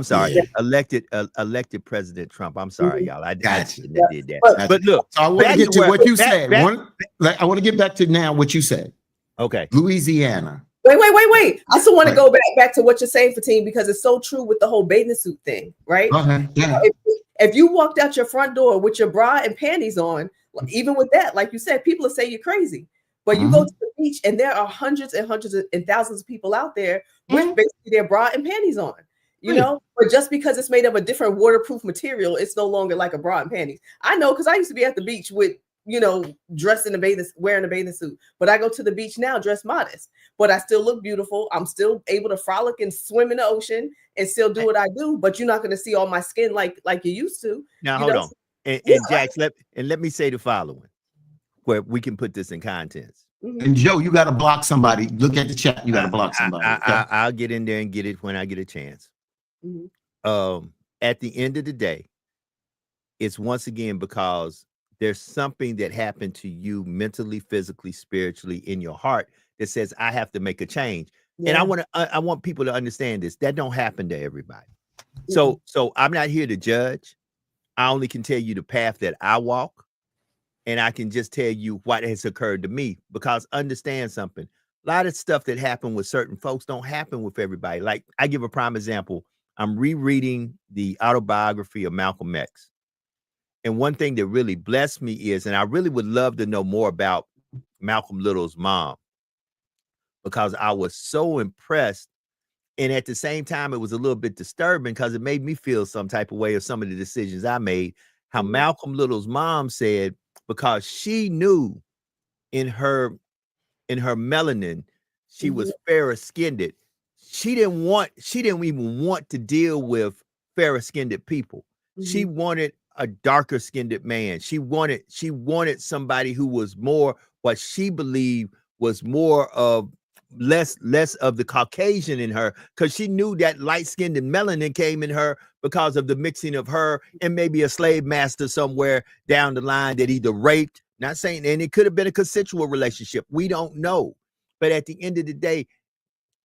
sorry. Yeah. Elected President Trump. I'm sorry, y'all. I did that. But look, so I want to get to what you said. I want to get back to now what you said. Okay. Louisiana. Wait. I still want to go back to what you're saying, Fatim, because it's so true with the whole bathing suit thing, right? Yeah. If you walked out your front door with your bra and panties on, even with that, like you said, people will say you're crazy. But you go to the beach and there are hundreds and thousands of people out there with basically their bra and panties on, you know, but just because it's made of a different waterproof material, it's no longer like a bra and panties. I know, because I used to be at the beach with, you know, wearing a bathing suit, but I go to the beach now dressed modest, but I still look beautiful. I'm still able to frolic and swim in the ocean and still do what I do, but you're not going to see all my skin like you used to. Now, hold on. And Jax, let me say the following, where we can put this in context. And Joe, you got to block somebody. Look at the chat. You got to block somebody. I'll get in there and get it when I get a chance. At the end of the day, it's once again because there's something that happened to you mentally, physically, spiritually in your heart that says, I have to make a change. And I want people to understand this. That don't happen to everybody. So I'm not here to judge. I only can tell you the path that I walk. And I can just tell you what has occurred to me, because understand something. A lot of stuff that happened with certain folks don't happen with everybody. Like, I give a prime example. I'm rereading the autobiography of Malcolm X. And one thing that really blessed me is, and I really would love to know more about Malcolm Little's mom, because I was so impressed. And at the same time, it was a little bit disturbing because it made me feel some type of way of some of the decisions I made. How Malcolm Little's mom said, because she knew in her melanin, she was fairer skinned. She didn't even want to deal with fairer skinned people. She wanted a darker skinned man. She wanted somebody who was more what she believed was more of less of the Caucasian in her, because she knew that light-skinned and melanin came in her because of the mixing of her and maybe a slave master somewhere down the line that either raped, not saying, and it could have been a consensual relationship. We don't know. But at the end of the day,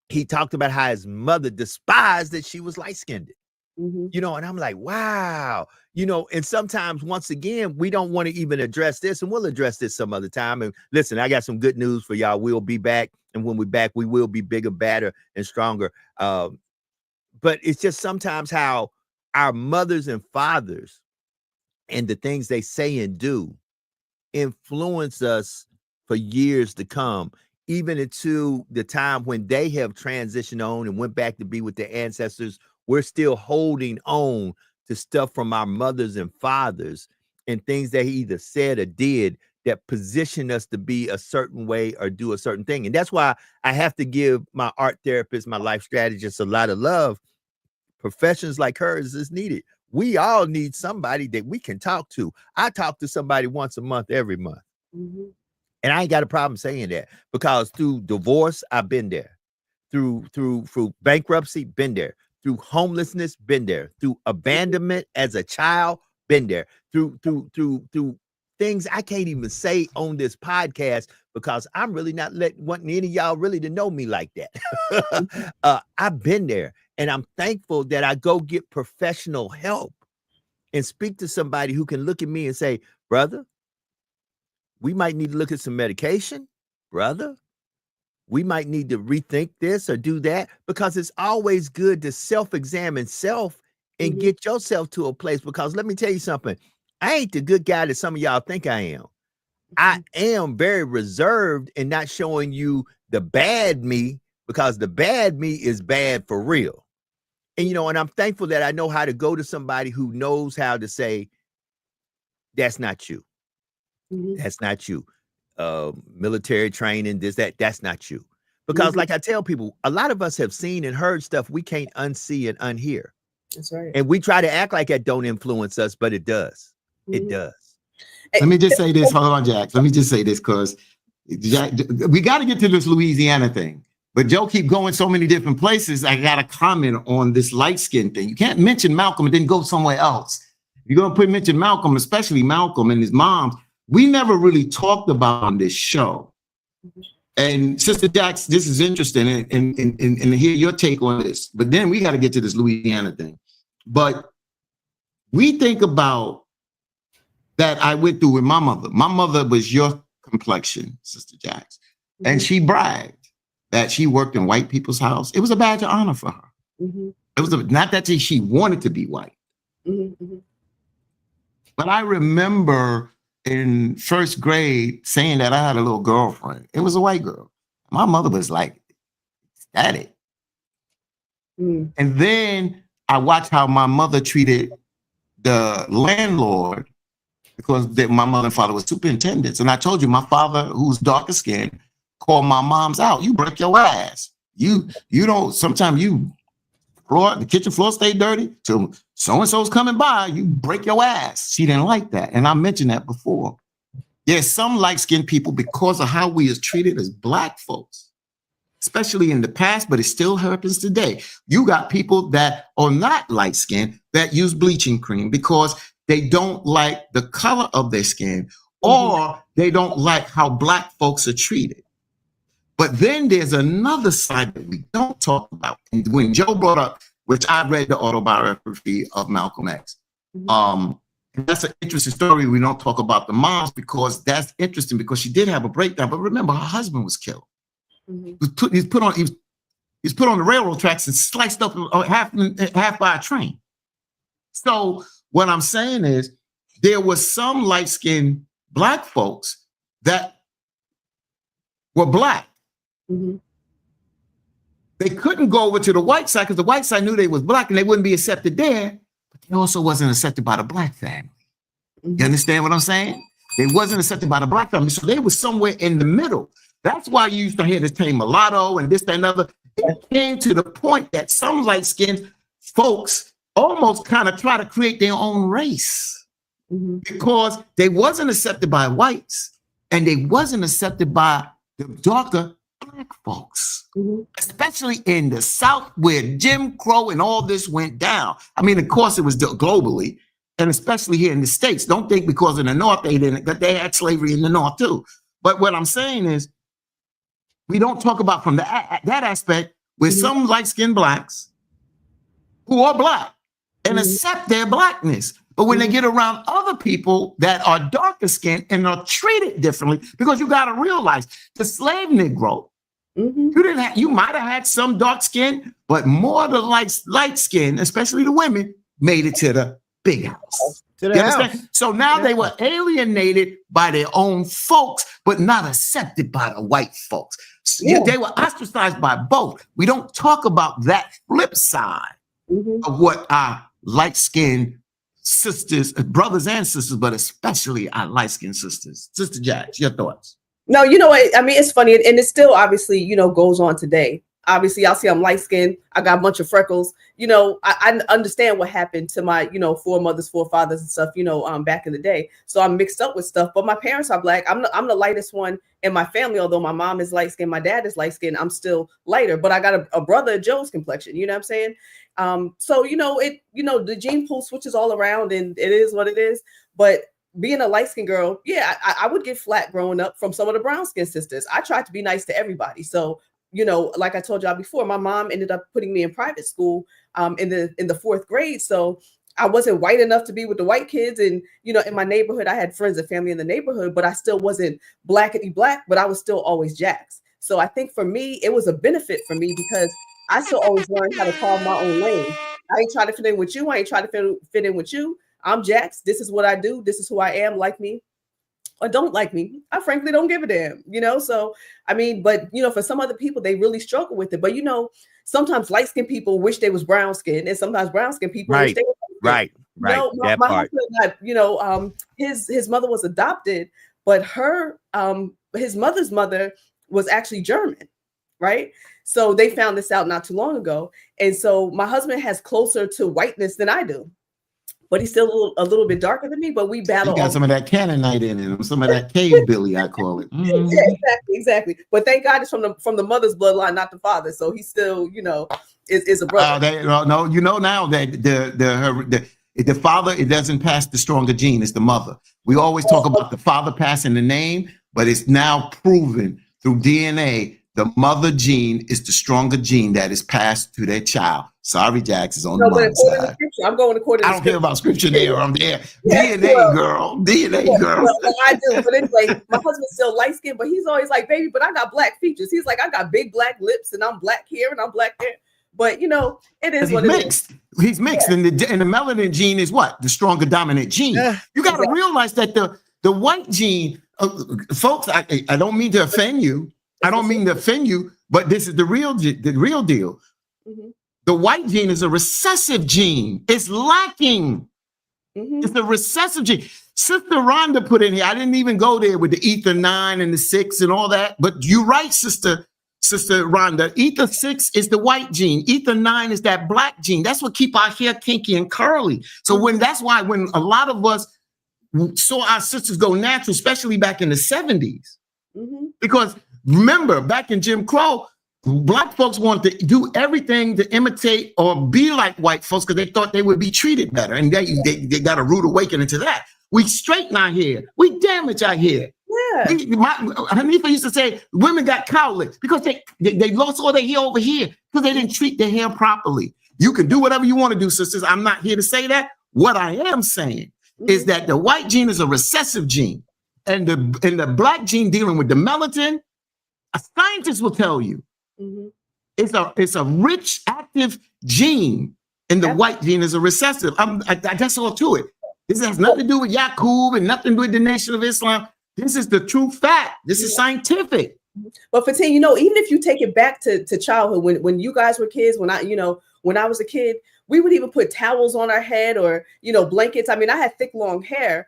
he talked about how his mother despised that she was light-skinned. You know, and I'm like, wow, you know, and sometimes, once again, we don't want to even address this, and we'll address this some other time. And listen, I got some good news for y'all. We'll be back. And when we're back, we will be bigger, badder, and stronger. But it's just sometimes how our mothers and fathers and the things they say and do influence us for years to come, even into the time when they have transitioned on and went back to be with their ancestors. We're still holding on to stuff from our mothers and fathers and things that he either said or did that position us to be a certain way or do a certain thing. And that's why I have to give my art therapist, my life strategist, a lot of love. Professions like hers is needed. We all need somebody that we can talk to. I talk to somebody once a month, every month. And I ain't got a problem saying that, because through divorce, I've been there. through bankruptcy, been there. Through homelessness, been there. Through abandonment as a child, been there. Through things I can't even say on this podcast because I'm really not wanting any of y'all really to know me like that. I've been there, and I'm thankful that I go get professional help and speak to somebody who can look at me and say, brother, we might need to look at some medication, brother. We might need to rethink this or do that, because it's always good to self-examine self and get yourself to a place. Because let me tell you something, I ain't the good guy that some of y'all think I am. I am very reserved and not showing you the bad me, because the bad me is bad for real. And, you know, and I'm thankful that I know how to go to somebody who knows how to say, that's not you. That's not you. Military training, that's not you. Because like I tell people, a lot of us have seen and heard stuff we can't unsee and unhear. That's right. And we try to act like that don't influence us, but it does. It does. Let me just say this. Hold on, Jack. Let me just say this, because we got to get to this Louisiana thing. But Joe keep going so many different places. I got to comment on this light skin thing. You can't mention Malcolm and then go somewhere else. You're going to mention Malcolm, especially Malcolm and his mom. We never really talked about on this show. And Sister Jax, this is interesting, and hear your take on this. But then we got to get to this Louisiana thing. But we think about that I went through with my mother. My mother was your complexion, Sister Jax. And she bragged that she worked in white people's house. It was a badge of honor for her. It was not that she wanted to be white. But I remember in first grade saying that I had a little girlfriend. It was a white girl. My mother was like, ecstatic. And then I watched how my mother treated the landlord, because my mother and father were superintendents. And I told you, my father, who's darker skinned, called my mom's out. You break your ass. You don't, sometimes the kitchen floor stay dirty. So so-and-so's coming by, you break your ass. She didn't like that. And I mentioned that before. There's some light-skinned people, because of how we is treated as Black folks, especially in the past, but it still happens today. You got people that are not light-skinned that use bleaching cream because they don't like the color of their skin, or they don't like how Black folks are treated. But then there's another side that we don't talk about. And when Joe brought up, which I read the autobiography of Malcolm X, that's an interesting story. We don't talk about the moms, because that's interesting, because she did have a breakdown. But remember, her husband was killed. He was put on the railroad tracks and sliced up half by a train. So what I'm saying is, there was some light-skinned Black folks that were Black. They couldn't go over to the white side because the white side knew they was Black and they wouldn't be accepted there, but they also wasn't accepted by the Black family. You understand what I'm saying? They wasn't accepted by the Black family, so they was somewhere in the middle. That's why you used to hear this term mulatto and this, that, and other. It came to the point that some light-skinned folks almost kind of try to create their own race because they wasn't accepted by whites and they wasn't accepted by the darker Black folks, especially in the South where Jim Crow and all this went down. I mean, of course, it was globally, and especially here in the States. Don't think because in the North they didn't, that they had slavery in the North too. But what I'm saying is, we don't talk about from that aspect with some light-skinned Blacks who are Black and accept their Blackness. But when they get around other people that are darker skinned and are treated differently, because you got to realize the slave Negro, you might have had some dark skin, but more of the light skin, especially the women, made it to the big house. You understand? So now they were alienated by their own folks, but not accepted by the white folks. So they were ostracized by both. We don't talk about that flip side of what our light-skinned sisters, brothers and sisters, but especially our light-skinned sisters. Sister Jax, your thoughts? No, you know what? I mean, it's funny, and it still obviously, goes on today. Obviously, y'all see I'm light skinned. I got a bunch of freckles. You know, I understand what happened to my, you know, foremothers, forefathers and stuff, you know, back in the day. So I'm mixed up with stuff, but my parents are black. I'm the lightest one in my family. Although my mom is light skinned, my dad is light skinned. I'm still lighter, but I got a brother, Joe's complexion. You know what I'm saying? So, you know, the gene pool switches all around and it is what it is. But being a light skinned girl, yeah, I would get flat growing up from some of the brown skinned sisters. I tried to be nice to everybody. So, you know, like I told y'all before, my mom ended up putting me in private school in the 4th grade. So I wasn't white enough to be with the white kids. And, you know, in my neighborhood, I had friends and family in the neighborhood, but I still wasn't blackety black, but I was still always Jax. So I think for me, it was a benefit for me because I still always learned how to carve my own lane. I ain't trying to fit in with you. I ain't trying to fit in with you. I'm Jax. This is what I do. This is who I am. Like me or don't like me. I frankly don't give a damn, you know? So, I mean, but, you know, for some other people, they really struggle with it. But, you know, sometimes light-skinned people wish they was brown-skinned, and sometimes brown-skinned people wish they was right. You know, my husband, you know, his mother was adopted, but his mother's mother was actually German, right? So they found this out not too long ago. And so my husband has closer to whiteness than I do. But he's still a little bit darker than me, but we battle. He got some of that Canaanite in him, some of that cave Billy, I call it. Mm-hmm. Yeah, exactly. But thank God it's from the mother's bloodline, not the father. So he still, you know, is a brother. No, you know now that the father, it doesn't pass the stronger gene, it's the mother. We always talk about the father passing the name, but it's now proven through DNA the mother gene is the stronger gene that is passed to their child. Sorry, Jax is on the mother side. I'm going according to I don't care about scripture there. I'm there. Yeah, DNA girl. DNA girl. Well, I do. But anyway, my husband's still light skinned, but he's always like, baby, but I got black features. He's like, I got big black lips and I'm black here and I'm black there. But you know, it is what it is. He's mixed. Yeah. And the melanin gene is what? The stronger dominant gene. Yeah, you got to realize that the white gene, folks, I don't mean to offend you. I don't mean to offend you, but this is the real deal. Mm-hmm. The white gene is a recessive gene. It's lacking. Mm-hmm. It's a recessive gene. Sister Rhonda put in here, I didn't even go there with the ether 9 and the 6 and all that, but you're right, Sister Rhonda. Ether 6 is the white gene. Ether 9 is that black gene. That's what keep our hair kinky and curly. So that's why when a lot of us saw our sisters go natural, especially back in the 70s, mm-hmm. because remember, back in Jim Crow, Black folks wanted to do everything to imitate or be like white folks because they thought they would be treated better. And they got a rude awakening to that. We straighten our hair. We damage our hair. Yeah. Hanifa used to say women got cowlicks because they lost all their hair over here because they didn't treat their hair properly. You can do whatever you want to do, sisters. I'm not here to say that. What I am saying is that the white gene is a recessive gene. And the black gene dealing with the melanin, a scientist will tell you, mm-hmm. it's a rich, active gene, and the white gene is a recessive. That's all to it. This has nothing to do with Yaqub and nothing to do with the Nation of Islam. This is the true fact. This is scientific. But Fatin, you know, even if you take it back to childhood, when you guys were kids, when I was a kid, we would even put towels on our head or, blankets. I mean, I had thick, long hair.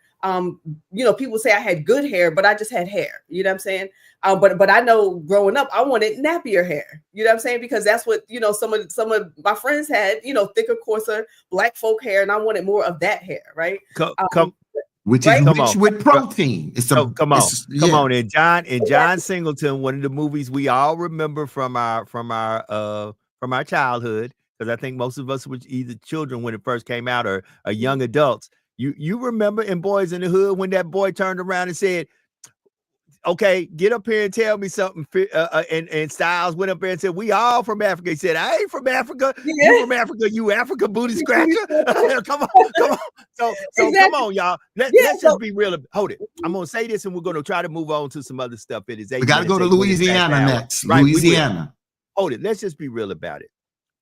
People say I had good hair, but I just had hair. You know what I'm saying? But I know growing up, I wanted nappier hair. You know what I'm saying? Because that's what, some of my friends had, thicker, coarser black folk hair. And I wanted more of that hair. Right. Which is rich with protein. Come on. And John Singleton, one of the movies we all remember from our childhood, because I think most of us were either children when it first came out or young adults. You remember in Boys in the Hood when that boy turned around and said, okay, get up here and tell me something. And Styles went up there and said, we all from Africa. He said, I ain't from Africa. Yeah. You from Africa, you Africa booty scratcher. Come on. So exactly. Come on, y'all. Let's just be real. Hold it. I'm going to say this and we're going to try to move on to some other stuff. It is we got to go to Louisiana next. Right, Louisiana. Hold it. Let's just be real about it.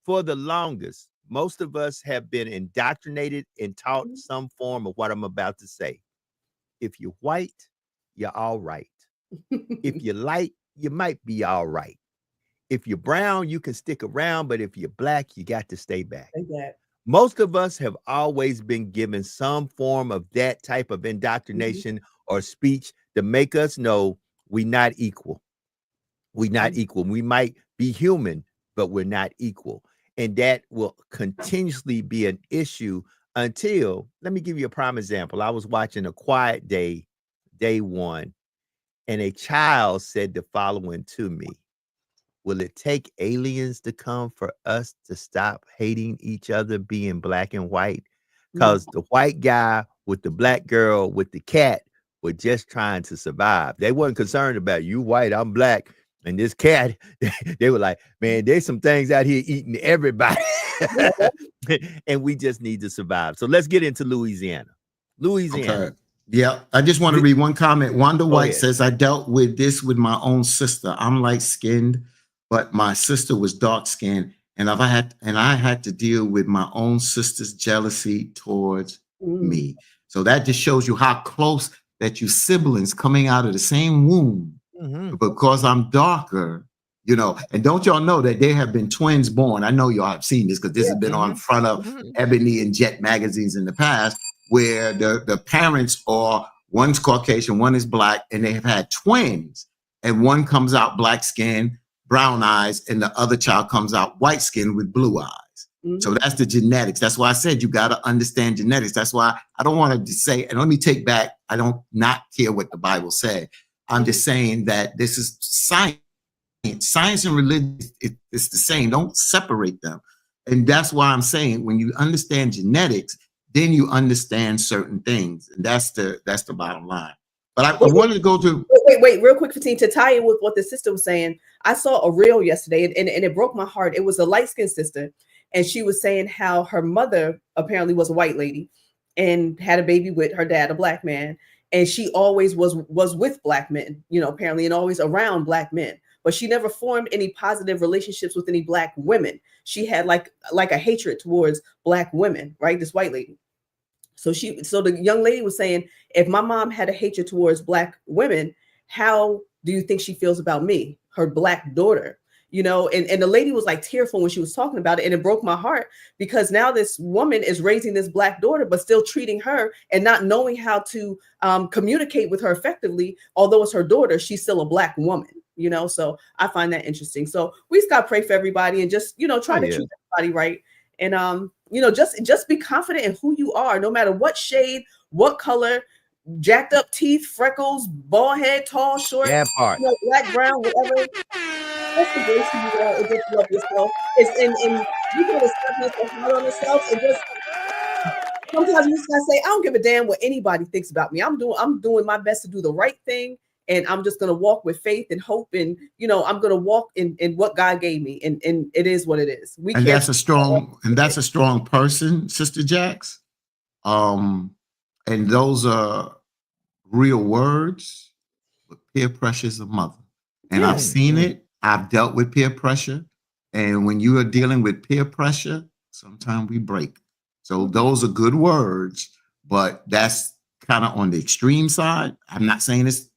For the longest, most of us have been indoctrinated and taught some form of what I'm about to say. If you're white, you're all right. If you're light, you might be all right. If you're brown, you can stick around, but if you're black, you got to stay back. Exactly. Most of us have always been given some form of that type of indoctrination or speech to make us know we're not equal. We're not equal. We might be human, but we're not equal. And that will continuously be an issue until, let me give you a prime example. I was watching A Quiet Day, day one, and a child said the following to me: will it take aliens to come for us to stop hating each other, being black and white? Because the white guy with the black girl with the cat were just trying to survive. They weren't concerned about you white, I'm black, and this cat. They were like, man, there's some things out here eating everybody. And we just need to survive. So let's get into Louisiana. Louisiana. Okay. Yeah, I just want to read one comment. Wanda White ahead. says, I dealt with this with my own sister. I'm light skinned, but my sister was dark skinned. And I had to deal with my own sister's jealousy towards me. So that just shows you how close that you siblings coming out of the same womb. Because I'm darker, you know, and don't y'all know that there have been twins born? I know y'all have seen this because this has been on front of Ebony and Jet magazines in the past, where the parents are, one's Caucasian, one is black, and they have had twins, and one comes out black skin, brown eyes, and the other child comes out white skin with blue eyes. So that's the genetics. That's why I said you got to understand genetics. That's why I don't want to say, and let me take back, I don't not care what the Bible said. I'm just saying that this is science. Science and religion, it's the same. Don't separate them. And that's why I'm saying when you understand genetics, then you understand certain things. And that's the bottom line. But I wanted to go to wait, real quick, Fatin, to tie in with what the sister was saying. I saw a reel yesterday and it broke my heart. It was a light-skinned sister, and she was saying how her mother apparently was a white lady and had a baby with her dad, a black man. And she always was with black men, you know, apparently, and always around black men. But she never formed any positive relationships with any black women. She had like a hatred towards black women, right? This white lady. So the young lady was saying, if my mom had a hatred towards black women, how do you think she feels about me, her black daughter? You know, and the lady was like tearful when she was talking about it. And it broke my heart because now this woman is raising this black daughter, but still treating her and not knowing how to communicate with her effectively. Although it's her daughter, she's still a black woman, you know? So I find that interesting. So we just got to pray for everybody and just, you know, try to treat everybody right. And, you know, just be confident in who you are, no matter what shade, what color, jacked up teeth, freckles, bald head, tall, short, you know, black, brown, whatever. That's the grace who you are and just love yourself. And you can accept yourself hard on yourself and just sometimes you just gotta say, I don't give a damn what anybody thinks about me. I'm doing my best to do the right thing, and I'm just gonna walk with faith and hope, and you know, I'm gonna walk in what God gave me, and it is what it is. That's a strong person, Sister Jax. And those are real words, but peer pressure is a mother. And I've seen it. I've dealt with peer pressure. And when you are dealing with peer pressure, sometimes we break. So those are good words, but that's kind of on the extreme side. I'm not saying it's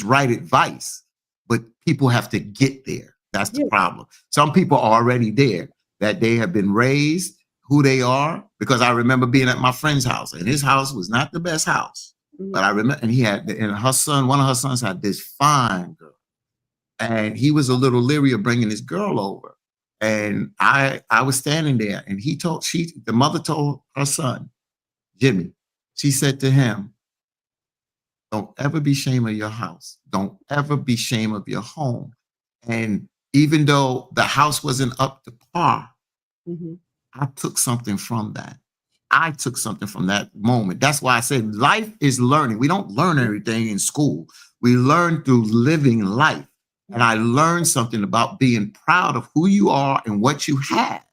right advice, but people have to get there. That's the problem. Some people are already there, that they have been raised who they are, because I remember being at my friend's house, and his house was not the best house. But I remember, and one of her sons had this fine girl, and he was a little leery of bringing his girl over. And I was standing there, and the mother told her son, Jimmy, she said to him, don't ever be ashamed of your house. Don't ever be ashamed of your home. And even though the house wasn't up to par, I took something from that. I took something from that moment. That's why I said life is learning. We don't learn everything in school. We learn through living life. And I learned something about being proud of who you are and what you have.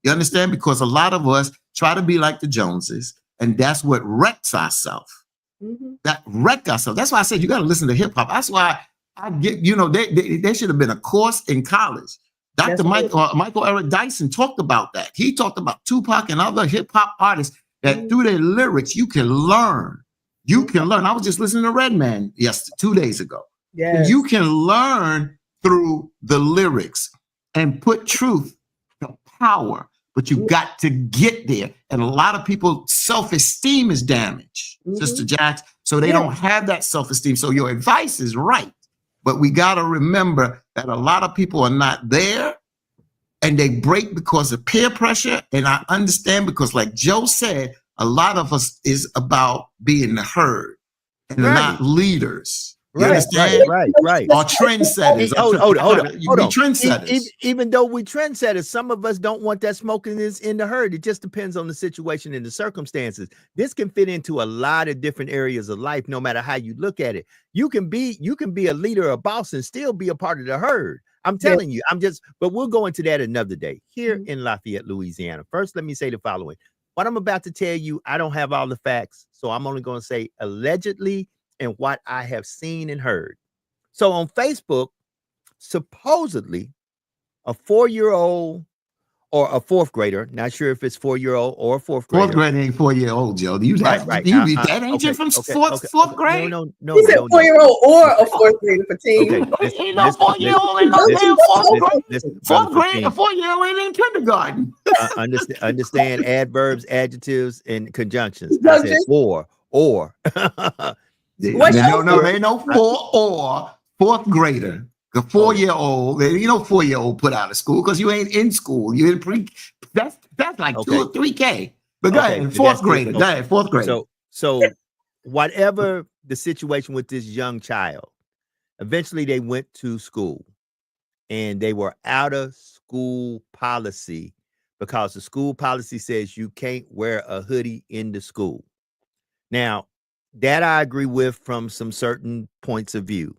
You understand? Because a lot of us try to be like the Joneses, and that's what wrecks ourselves. That wreck ourselves. That's why I said you got to listen to hip hop. That's why I get, you know, there should have been a course in college. Dr. Michael Eric Dyson talked about that. He talked about Tupac and other hip hop artists that through their lyrics, you can learn. You can learn. I was just listening to Redman 2 days ago. You can learn through the lyrics and put truth to power, but you got to get there. And a lot of people's self-esteem is damaged, Sister Jax. So they don't have that self-esteem. So your advice is right, But we got to remember that a lot of people are not there and they break because of peer pressure. And I understand because like Joe said, a lot of us is about being the herd and not leaders. You understand? Right. Or trendsetters. Hold on. You be trendsetters. Even though we trendsetters, some of us don't want that smoking in the herd. It just depends on the situation and the circumstances. This can fit into a lot of different areas of life, no matter how you look at it. You can be a leader, a boss, and still be a part of the herd. I'm telling you, but we'll go into that another day here in Lafayette, Louisiana. First, let me say the following. What I'm about to tell you, I don't have all the facts, so I'm only going to say allegedly and what I have seen and heard. So on Facebook, supposedly a 4-year-old or a fourth grader, not sure if it's 4-year-old or a fourth grader. Fourth grade ain't 4-year-old, Joe. That ain't you from fourth grade? No. He said 4-year-old or a fourth grader for teen. Ain't no 4-year-old in no fourth grade. Fourth grade, a 4-year-old ain't in kindergarten. Understand adverbs, adjectives, and conjunctions. I said or. No, there ain't no fourth grader. The 4-year-old, you know, 4-year-old put out of school because you ain't in school. You in pre. That's like 2 or 3K. But go ahead, fourth grader. Go ahead, fourth grader. So whatever the situation with this young child, eventually they went to school, and they were out of school policy because the school policy says you can't wear a hoodie in the school. Now, that I agree with from some certain points of view.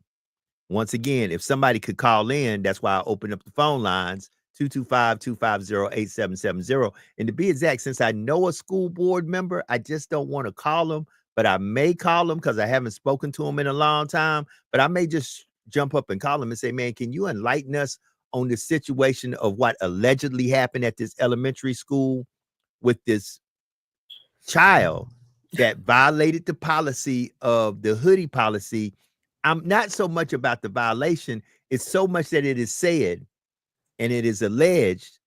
Once again, if somebody could call in, that's why I opened up the phone lines, 225-250-8770. And to be exact, since I know a school board member, I just don't want to call them, but I may call them because I haven't spoken to them in a long time. But I may just jump up and call them and say, man, can you enlighten us on the situation of what allegedly happened at this elementary school with this child that violated the policy of the hoodie policy? I'm not so much about the violation. It's so much that it is said and it is alleged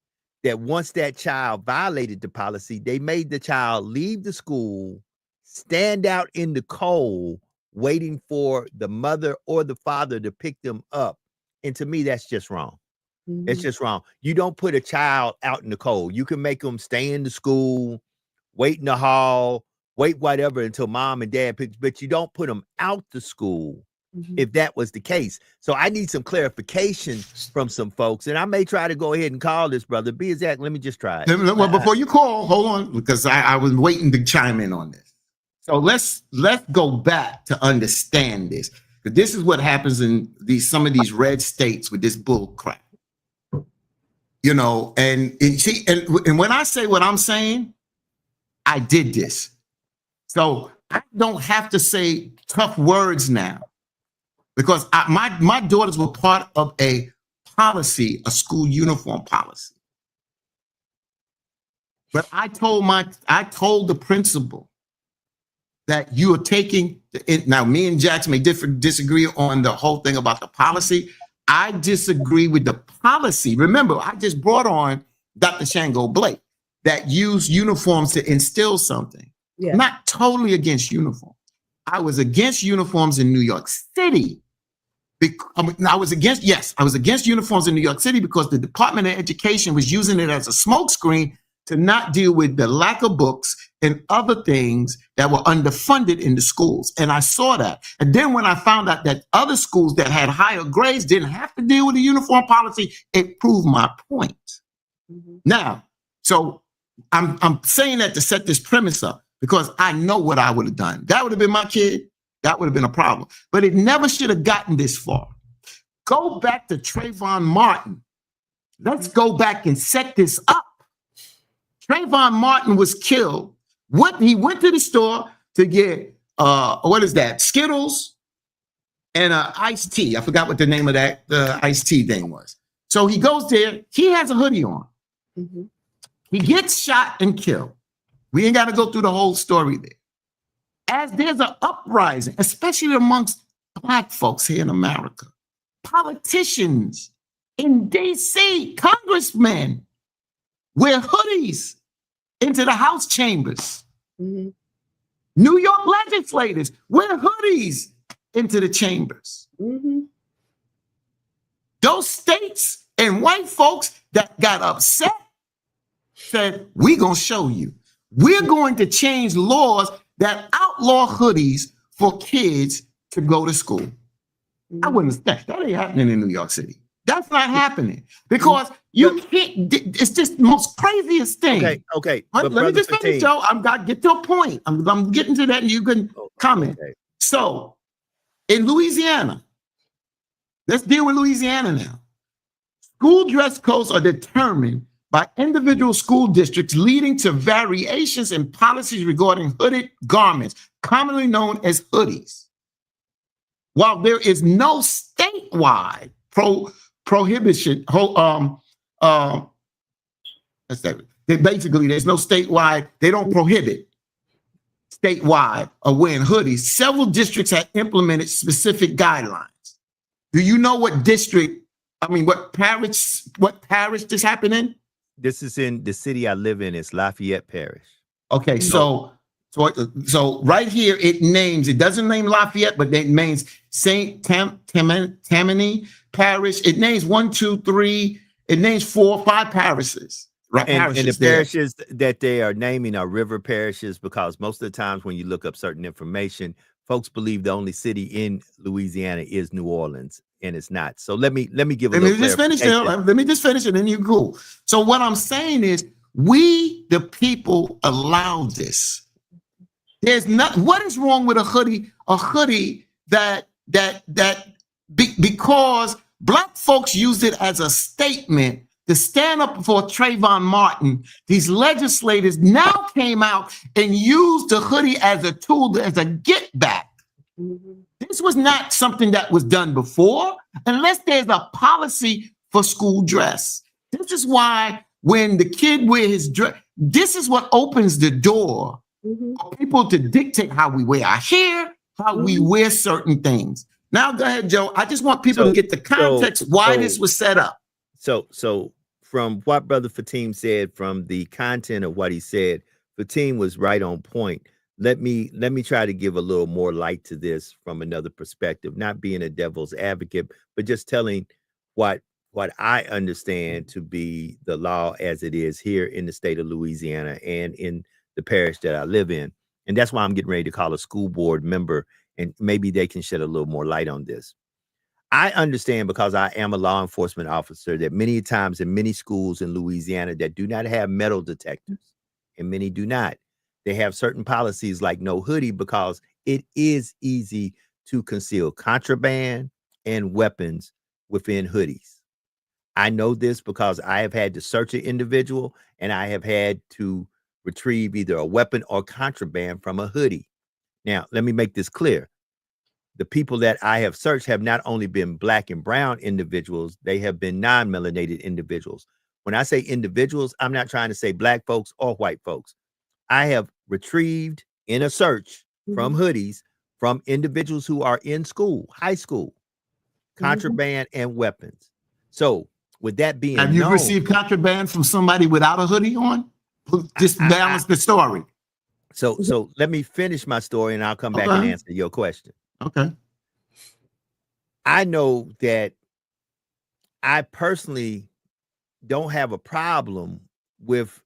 that once that child violated the policy, they made the child leave the school, stand out in the cold, waiting for the mother or the father to pick them up. And to me, that's just wrong. It's just wrong. You don't put a child out in the cold. You can make them stay in the school, wait in the hall, wait whatever until mom and dad pick, but you don't put them out the school. If that was the case. So I need some clarification from some folks, and I may try to go ahead and call this brother. Be exact. Let me just try it. Well, before you call, hold on, because I was waiting to chime in on this. So let's go back to understand this, because this is what happens in some of these red states with this bull crap. You know, and see, and when I say what I'm saying, I did this. So I don't have to say tough words now. Because my daughters were part of a policy, a school uniform policy. But I told the principal that you are taking now. Me and Jackson may disagree on the whole thing about the policy. I disagree with the policy. Remember, I just brought on Dr. Shango Blake that used uniforms to instill something. Yeah. Not totally against uniforms. I was against uniforms in New York City. I was against uniforms in New York City because the Department of Education was using it as a smokescreen to not deal with the lack of books and other things that were underfunded in the schools. And I saw that. And then when I found out that other schools that had higher grades didn't have to deal with the uniform policy, it proved my point. Now, so I'm saying that to set this premise up, because I know what I would have done. That would have been my kid. That would have been a problem. But it never should have gotten this far. Go back to Trayvon Martin. Let's go back and set this up. Trayvon Martin was killed. He went to the store to get, Skittles and iced tea. I forgot what the name of that iced tea thing was. So he goes there. He has a hoodie on. He gets shot and killed. We ain't got to go through the whole story there. As there's an uprising, especially amongst Black folks here in America, politicians in DC, congressmen wear hoodies into the House chambers. New York legislators wear hoodies into the chambers. Those states and white folks that got upset said, we're going to show you. We're going to change laws that outlaw hoodies for kids to go to school. I wouldn't, that ain't happening in New York City. That's not happening because you can't, it's just the most craziest thing. Okay. Let me just finish, Joe. I'm got to get to a point. I'm getting to that and you can comment. Okay. So in Louisiana, let's deal with Louisiana now. School dress codes are determined by individual school districts, leading to variations in policies regarding hooded garments, commonly known as hoodies. While there is no statewide prohibition, basically there's no statewide, they don't prohibit statewide of wearing hoodies. Several districts have implemented specific guidelines. Do you know what district, what parish this happened in? This is in the city I live in. It's Lafayette Parish. Okay, so right here it doesn't name Lafayette, but it names St. Tammany Parish. It names 1, 2, 3. It names 4, 5 parishes. Right, and the parishes that they are naming are river parishes because most of the times when you look up certain information, folks believe the only city in Louisiana is New Orleans, and it's not. So let me give a little clarification. Let me just finish and then you go. So what I'm saying is, we the people allow this. There's not. What is wrong with a hoodie? A hoodie because Black folks used it as a statement to stand up for Trayvon Martin. These legislators now came out and used the hoodie as a tool, as a get back. This was not something that was done before, unless there's a policy for school dress. This is why when the kid wears his dress, this is what opens the door for people to dictate how we wear our hair, how we wear certain things. Now, go ahead, Joe. I just want people to get the context why this was set up. So from what Brother Fatim said, from the content of what he said, Fatim was right on point. Let me try to give a little more light to this from another perspective, not being a devil's advocate, but just telling what I understand to be the law as it is here in the state of Louisiana and in the parish that I live in. And that's why I'm getting ready to call a school board member, and maybe they can shed a little more light on this. I understand, because I am a law enforcement officer, that many times in many schools in Louisiana that do not have metal detectors, and many do not, they have certain policies like no hoodie because it is easy to conceal contraband and weapons within hoodies. I know this because I have had to search an individual and I have had to retrieve either a weapon or contraband from a hoodie. Now, let me make this clear. The people that I have searched have not only been Black and brown individuals, they have been non-melanated individuals. When I say individuals, I'm not trying to say Black folks or white folks. I have retrieved in a search from hoodies from individuals who are in school, high school, contraband and weapons. So with that being known, have you received contraband from somebody without a hoodie on? Just balance the story. So let me finish my story and I'll come back and answer your question. Okay. I know that I personally don't have a problem with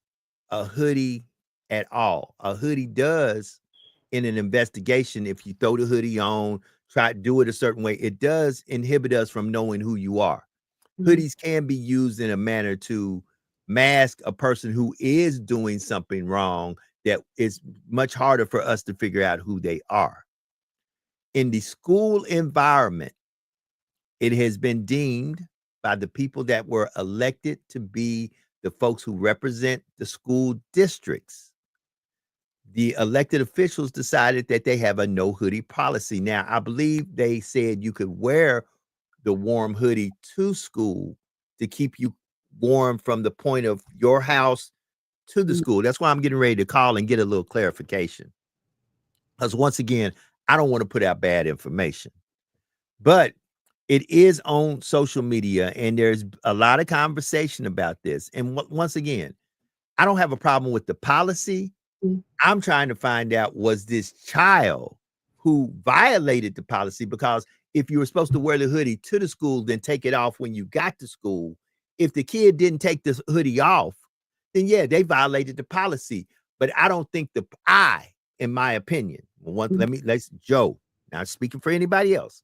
a hoodie at all. A hoodie does, in an investigation, if you throw the hoodie on, try to do it a certain way, it does inhibit us from knowing who you are. Hoodies can be used in a manner to mask a person who is doing something wrong that is much harder for us to figure out who they are. In the school environment, it has been deemed by the people that were elected to be the folks who represent the school districts. The elected officials decided that they have a no hoodie policy. Now, I believe they said you could wear the warm hoodie to school to keep you warm from the point of your house to the school. That's why I'm getting ready to call and get a little clarification. Because once again, I don't want to put out bad information, but it is on social media and there's a lot of conversation about this. And once again, I don't have a problem with the policy. I'm trying to find out, was this child who violated the policy? Because if you were supposed to wear the hoodie to the school, then take it off when you got to school. If the kid didn't take the hoodie off, then yeah, they violated the policy. But I don't think in my opinion, let's Joe, not speaking for anybody else.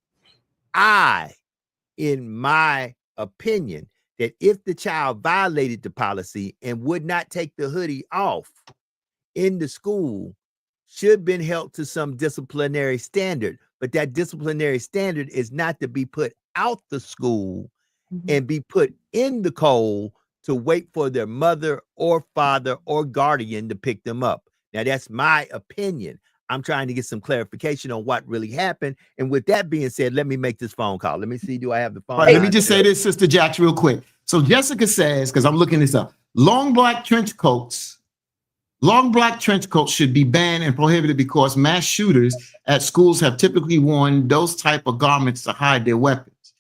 In my opinion, that if the child violated the policy and would not take the hoodie off in the school, should been held to some disciplinary standard. But that disciplinary standard is not to be put out the school and be put in the cold to wait for their mother or father or guardian to pick them up. Now, that's my opinion. I'm trying to get some clarification on what really happened. And with that being said, let me make this phone call. Let me see, do I have the phone? All right, let me just say this, Sister Jax, real quick. So Jessica says, because I'm looking this up, long black trench coats should be banned and prohibited because mass shooters at schools have typically worn those type of garments to hide their weapons.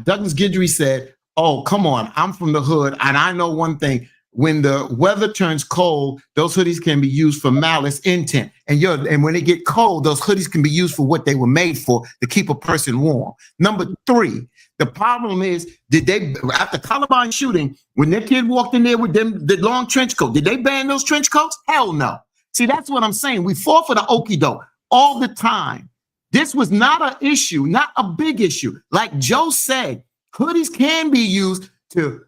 Douglas Guidry said, oh, come on, I'm from the hood, and I know one thing. When the weather turns cold, those hoodies can be used for malice intent. And when they get cold, those hoodies can be used for what they were made for, to keep a person warm. Number 3, the problem is, after Columbine shooting, when that kid walked in there with the long trench coat, did they ban those trench coats? Hell no. See, that's what I'm saying. We fall for the okie doke all the time. This was not an issue, not a big issue. Like Joe said, hoodies can be used to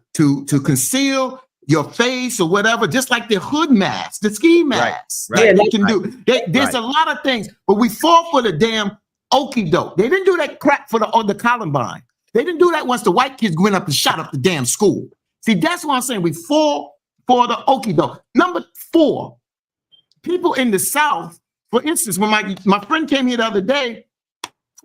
conceal your face or whatever, just like the hood mask, the ski mask. Right. Yeah, they can do. There's a lot of things, but we fall for the damn okie doke. They didn't do that crap for the Columbine. They didn't do that once the white kids went up and shot up the damn school. See, that's what I'm saying. We fall for the okie doke. Number 4, people in the South, for instance, when my friend came here the other day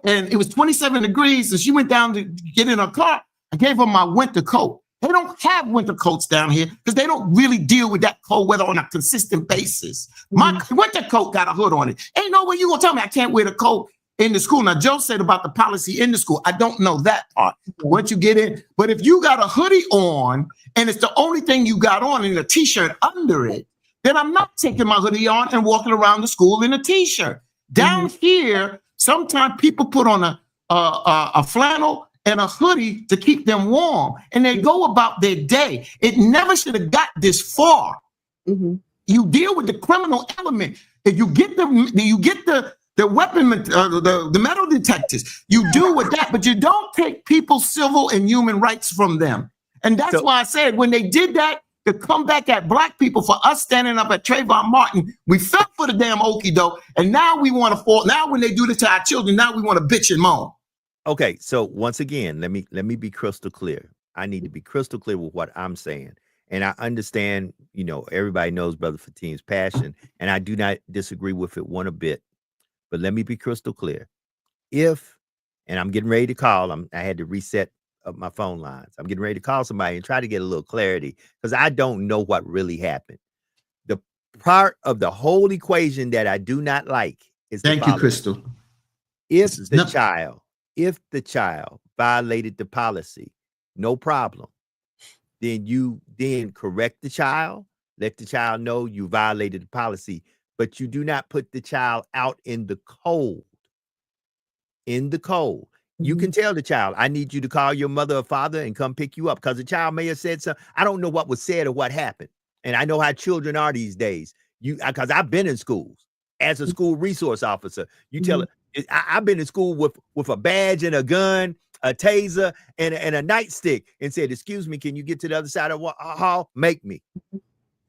and it was 27 degrees and she went down to get in her car, I gave her my winter coat. They don't have winter coats down here because they don't really deal with that cold weather on a consistent basis. My winter coat got a hood on it. Ain't no way you gonna tell me I can't wear the coat in the school. Now, Joe said about the policy in the school. I don't know that part. Once you get in, but if you got a hoodie on and it's the only thing you got on and a t-shirt under it, then I'm not taking my hoodie on and walking around the school in a t-shirt. Down here, sometimes people put on a flannel and a hoodie to keep them warm, and they go about their day. It never should have got this far. You deal with the criminal element. If you get the weapon, the metal detectors, you deal with that, but you don't take people's civil and human rights from them. And that's why I said when they did that, to come back at black people for us standing up at Trayvon Martin, we fell for the damn okie doke, and now we want to fall. Now when they do this to our children, now we want to bitch and moan. Okay, so once again, let me be crystal clear. I need to be crystal clear with what I'm saying. And I understand, everybody knows Brother Fatim's passion, and I do not disagree with it one bit. But let me be crystal clear. And I'm getting ready to call, I had to reset up my phone lines. I'm getting ready to call somebody and try to get a little clarity because I don't know what really happened. The part of the whole equation that I do not like is Thank you, Crystal. If the child violated the policy, no problem. Then correct the child, let the child know you violated the policy, but you do not put the child out in the cold. You can tell the child, I need you to call your mother or father and come pick you up, because the child may have said something. I don't know what was said or what happened. And I know how children are these days. Because I've been in schools as a school resource officer. You tell it. I've been in school with a badge and a gun, a taser, and a nightstick, and said, "Excuse me, can you get to the other side of the hall? Make me."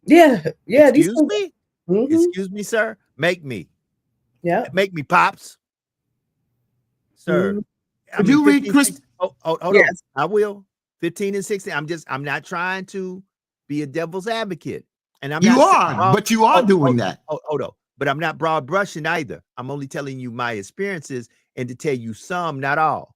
Yeah. Excuse me. Excuse me, sir. Make me. Yeah. Make me, pops. Sir. Could you read Chris? Hold on. I will. 15 and 16. I'm not trying to be a devil's advocate, and but you are doing that. Hold on. But I'm not broad brushing either. I'm only telling you my experiences and to tell you some, not all.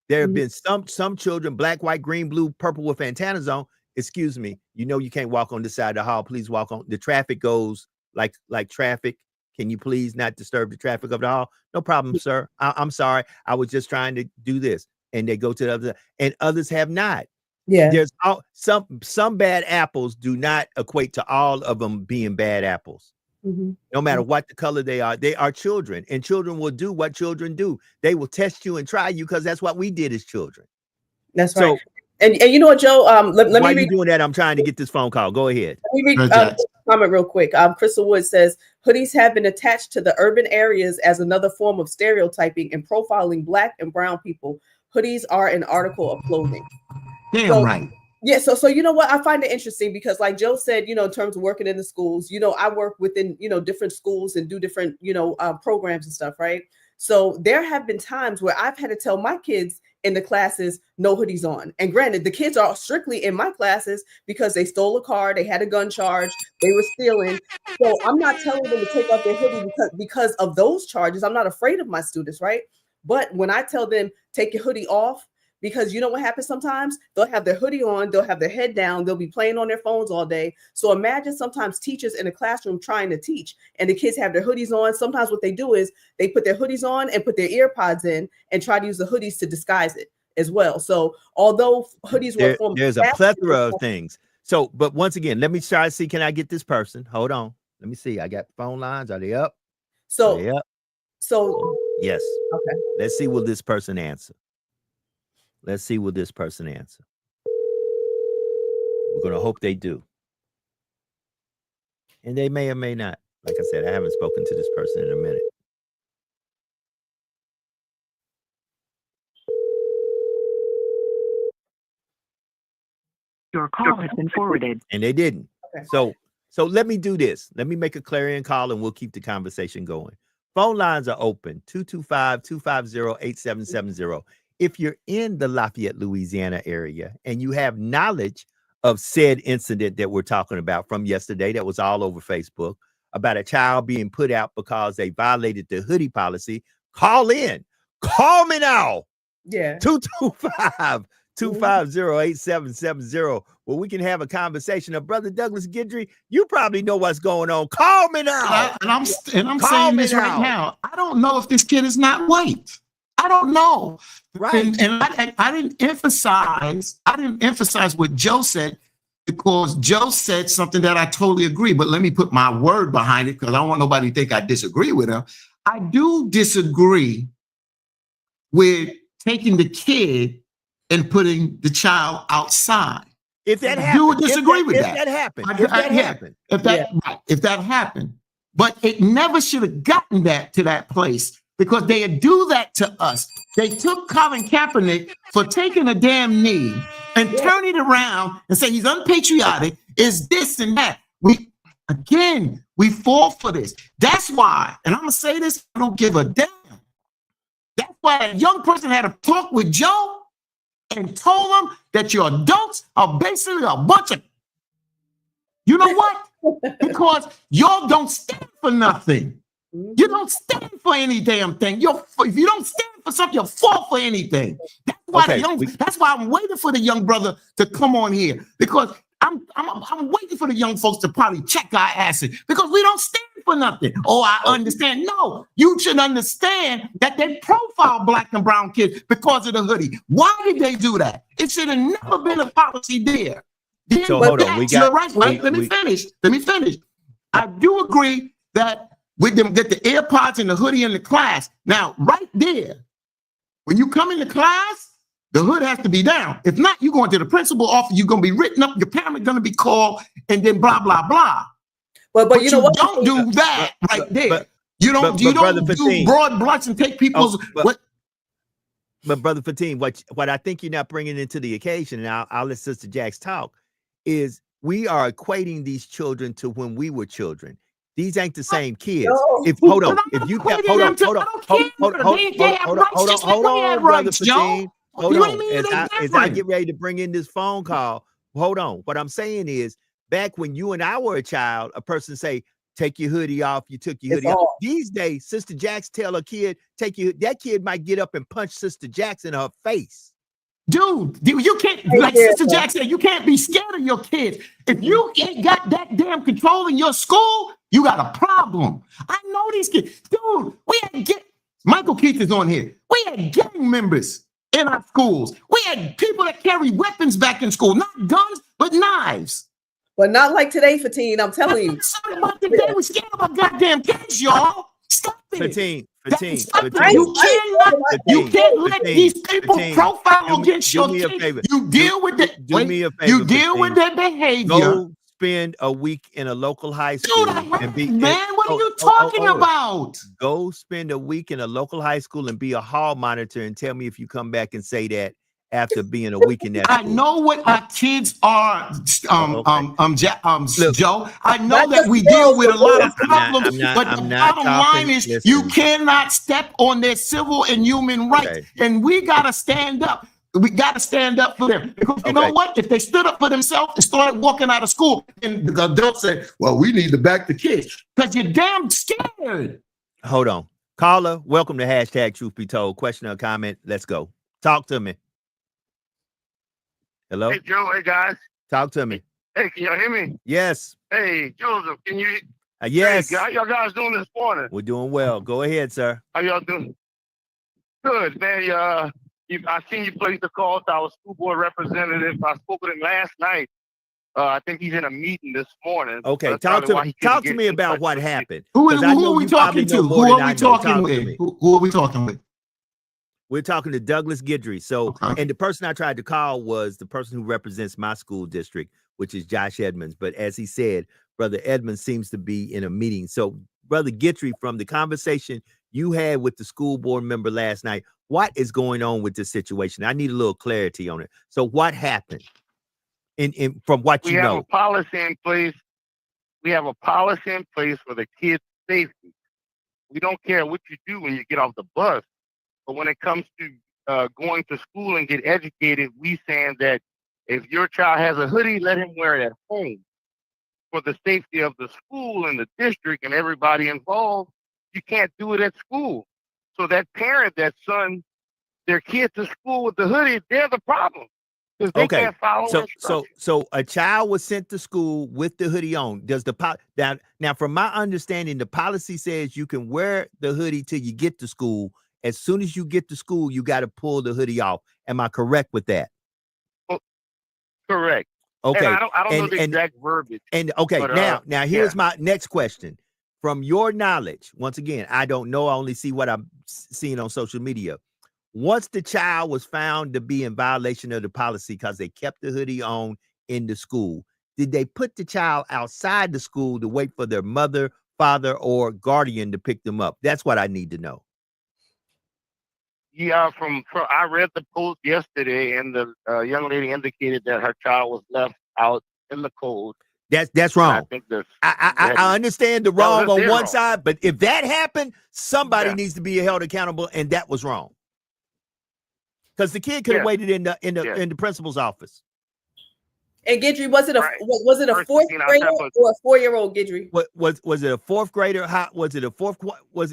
There have been some children, black, white, green, blue, purple with antennas on. Excuse me, you can't walk on this side of the hall. Please walk on. The traffic goes like traffic. Can you please not disturb the traffic of the hall? No problem, sir. I'm sorry. I was just trying to do this. And they go to the other, and others have not. Yeah. There's some bad apples do not equate to all of them being bad apples. Mhm. No matter what the color they are children, and children will do what children do. They will test you and try you because that's what we did as children. That's So, right. And you know what, Joe? Let while me you doing that, I'm trying to get this phone call. Go ahead. let me read Jax. comment real quick. Crystal Wood says hoodies have been attached to the urban areas as another form of stereotyping and profiling Black and brown people. Hoodies are an article of clothing. Damn So, right. yeah, so you know what, I find it interesting because like Joe said, you know, in terms of working in the schools, you know, I work within, you know, different schools and do different, you know, programs and stuff, right? So there have been times where I've had to tell my kids in the classes no hoodies on. And granted, the kids are strictly in my classes because they stole a car, they had a gun charge, they were stealing. So I'm not telling them to take off their hoodie because of those charges. I'm not afraid of my students, right? But when I tell them take your hoodie off, because you know what happens sometimes? They'll have their hoodie on, they'll have their head down, they'll be playing on their phones all day. So imagine sometimes teachers in a classroom trying to teach and the kids have their hoodies on. Sometimes what they do is they put their hoodies on and put their ear pods in and try to use the hoodies to disguise it as well. So although hoodies were a form there's a plethora of things. So, but once again, let me try to see, can I get this person? Hold on. Let me see. I got phone lines. Are they up? So, are they up? So yes. Okay. Let's see will this person answer. Let's see will this person answer. We're going to hope they do. And they may or may not. Like I said, I haven't spoken to this person in a minute. Your call has been forwarded. And they didn't. Okay. So let me do this. Let me make a clarion call and we'll keep the conversation going. Phone lines are open, 225-250-8770. If you're in the Lafayette, Louisiana area and you have knowledge of said incident that we're talking about from yesterday that was all over Facebook about a child being put out because they violated the hoodie policy, call in. Call me now. Yeah. 225-250-8770 where we can have a conversation. Now, Brother Douglas Guidry, you probably know what's going on. Call me now. And I'm saying this right now. I don't know if this kid is not white. I don't know. Right. And I didn't emphasize what Joe said because Joe said something that I totally agree. But let me put my word behind it because I don't want nobody to think I disagree with him. I do disagree with taking the kid and putting the child outside. If that happened, you would disagree with that. If that happened, if that happened, but it never should have gotten to that place because they would do that to us. They took Colin Kaepernick for taking a damn knee and turn it around and say he's unpatriotic, is this and that. We fall for this. That's why, and I'm gonna say this, I don't give a damn. That's why a young person had a talk with Joe and told him that your adults are basically a bunch of, you know what? Because y'all don't stand for nothing. You don't stand for any damn thing. If you don't stand for something, you'll fall for anything. That's why that's why I'm waiting for the young brother to come on here because I'm waiting for the young folks to probably check our asses because we don't stand for nothing. Oh, I understand. No, you should understand that they profile Black and brown kids because of the hoodie. Why did they do that? It should have never been a policy there. So hold on, Let me finish. I do agree that with them get the AirPods and the hoodie in the class. Now, right there, when you come into class, the hood has to be down. If not, you're going to the principal office, you're going to be written up, your parent going to be called, and then blah, blah, blah. But you know what? Don't do that right there. You don't do Fatim, broad blunts and take people's... But Brother Fatim, what I think you're not bringing into the occasion, and I'll let Sister Jax talk, is we are equating these children to when we were children. These ain't the same kids. No. Hold on, brother Fatim. Hold on. As I get ready to bring in this phone call, hold on. What I'm saying is, back when you and I were a child, a person say, take your hoodie off. You took your hoodie off. These days, Sister Jax tell a kid, that kid might get up and punch Sister Jax in her face. Dude, you can't, like Sister Jax said, you can't be scared of your kids. If you ain't got that damn control in your school, you got a problem. I know these kids. Dude, Michael Keith is on here. We had gang members in our schools. We had people that carry weapons back in school, not guns, but knives. But not like today, Fatine. I'm telling you. Something about the day we scared about goddamn kids, y'all. Stop it. Fatine, You can't let these people profile against your do me a kids. favor. You deal with that. Do me a favor. You deal with that behavior. Go spend a week in a local high school and be man, what are you talking about? Go spend a week in a local high school and be a hall monitor and tell me if you come back and say that after being a week in that school. I know what our kids are, Joe. I know that we deal with a lot of problems, but the bottom line is you cannot step on their civil and human rights, and we gotta stand up. We got to stand up for them, because you know what? If they stood up for themselves and started walking out of school, and the adults say, well, we need to back the kids because you're damn scared. Hold on. Caller, welcome to hashtag Truth Be Told. Question or comment? Let's go. Talk to me. Hello? Hey, Joe. Hey, guys. Talk to me. Hey, can y'all hear me? Yes. Hey, Joseph, can you? Yes. Hey, how y'all guys doing this morning? We're doing well. Go ahead, sir. How y'all doing? Good, man. I seen you place the call to our school board representative. I spoke with him last night. I think he's in a meeting this morning. Okay, talk to me about what happened. Who are we talking to? Who are we talking with? Who are we talking with? We're talking to Douglas Guidry. So, and the person I tried to call was the person who represents my school district, which is Josh Edmonds. But as he said, Brother Edmonds seems to be in a meeting. So, Brother Guidry, from the conversation you had with the school board member last night, what is going on with this situation? I need a little clarity on it. So what happened in from what you know? We have a policy in place. We have a policy in place for the kids' safety. We don't care what you do when you get off the bus. But when it comes to going to school and get educated, we saying that if your child has a hoodie, let him wear it at home for the safety of the school and the district and everybody involved. You can't do it at school. So that parent that sent their kid to school with the hoodie, they're the problem. Because they can't follow instructions. So a child was sent to school with the hoodie on. Does the now from my understanding, the policy says you can wear the hoodie till you get to school. As soon as you get to school, you got to pull the hoodie off. Am I correct with that? Well, correct. Okay. And I don't know the exact verbiage. And okay, but, now here's my next question. From your knowledge, once again, I don't know. I only see what I'm seeing on social media. Once the child was found to be in violation of the policy because they kept the hoodie on in the school, did they put the child outside the school to wait for their mother, father, or guardian to pick them up? That's what I need to know. Yeah, from I read the post yesterday, and the young lady indicated that her child was left out in the cold. That's wrong. I understand the wrong on one side, but if that happened, somebody needs to be held accountable, and that was wrong. Because the kid could have waited in the principal's office. And Guidry, was it a fourth grader or a 4-year-old Guidry? Was it a fourth grader? Was it a fourth?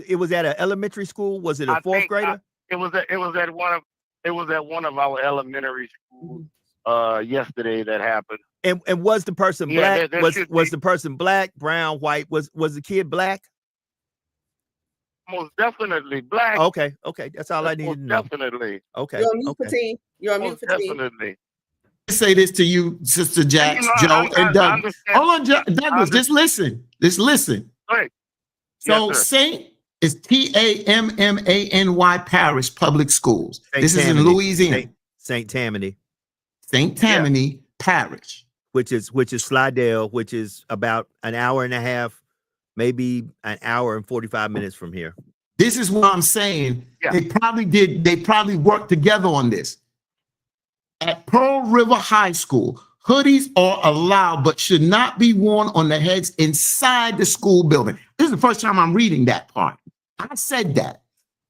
It was at an elementary school? Was it a fourth grader? It was at one of our elementary schools yesterday that happened. And was the person black? Was the person black, brown, white? Was the kid black? Most definitely black. Okay. That's all I needed to know. Definitely. Okay. You're on mute, Fatine. You're on mute, Fatine. Definitely. Say this to you, Sister Jax, Joe, and Douglas. Hold on, Douglas. Just listen. Just listen. Right. So Saint is Tammany Parish Public Schools. This is in Louisiana. Saint Tammany. Saint Tammany Parish. Which is Slidell, which is about an hour and a half, maybe an hour and 45 minutes from here. This is what I'm saying. Yeah. They probably worked together on this. At Pearl River High School, hoodies are allowed but should not be worn on the heads inside the school building. This is the first time I'm reading that part. I said that.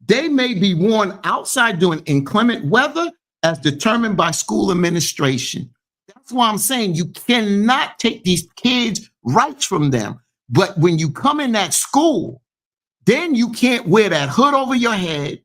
They may be worn outside during inclement weather as determined by school administration. That's why I'm saying you cannot take these kids' rights from them. But when you come in that school, then you can't wear that hood over your head.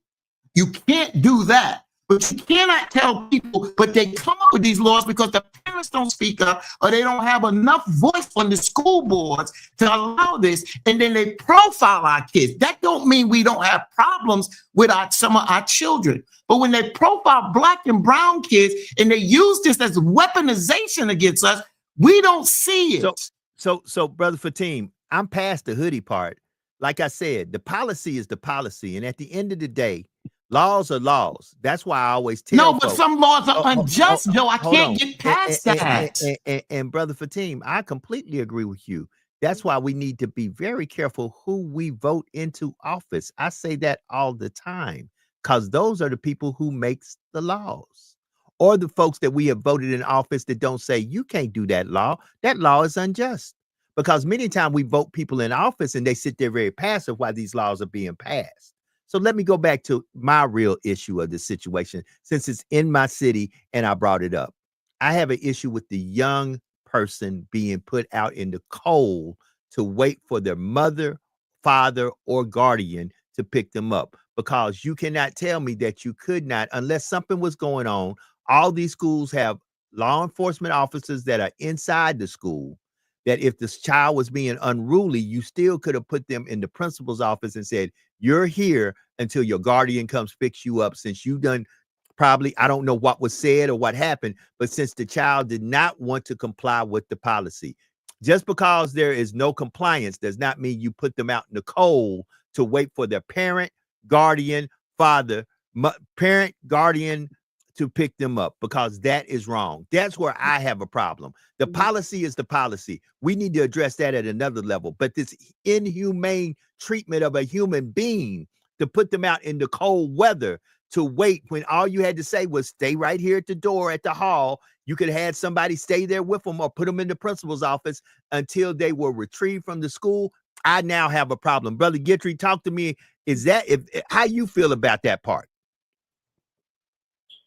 You can't do that. But you cannot tell people, but they come up with these laws because the parents don't speak up or they don't have enough voice on the school boards to allow this. And then they profile our kids. That don't mean we don't have problems with some of our children. But when they profile black and brown kids and they use this as weaponization against us, We don't see it. So brother Fatim, I'm past the hoodie part. Like I said, the policy is the policy, and at the end of the day, laws are laws. That's why I always tell No, but folks, some laws are unjust, Joe. I hold can't on. get past that. And brother Fatim, I completely agree with you. That's why we need to be very careful who we vote into office. I say that all the time because those are the people who makes the laws, or the folks that we have voted in office that don't say you can't do that law. That law is unjust, because many times we vote people in office and they sit there very passive while these laws are being passed. So let me go back to my real issue of this situation, since it's in my city and I brought it up. I have an issue with the young person being put out in the cold to wait for their mother, father, or guardian to pick them up, because you cannot tell me that you could not, unless something was going on. All these schools have law enforcement officers that are inside the school, that if this child was being unruly, you still could have put them in the principal's office and said, you're here until your guardian comes fix you up, since you done probably, I don't know what was said or what happened, but since the child did not want to comply with the policy. Just because there is no compliance does not mean you put them out in the cold to wait for their parent, guardian, father, parent, guardian to pick them up, because that is wrong. That's where I have a problem. The policy is the policy. We need to address that at another level. But this inhumane treatment of a human being, to put them out in the cold weather to wait, when all you had to say was stay right here at the door at the hall. You could have had somebody stay there with them or put them in the principal's office until they were retrieved from the school. I now have a problem. Brother Gitry, talk to me. Is that how you feel about that part?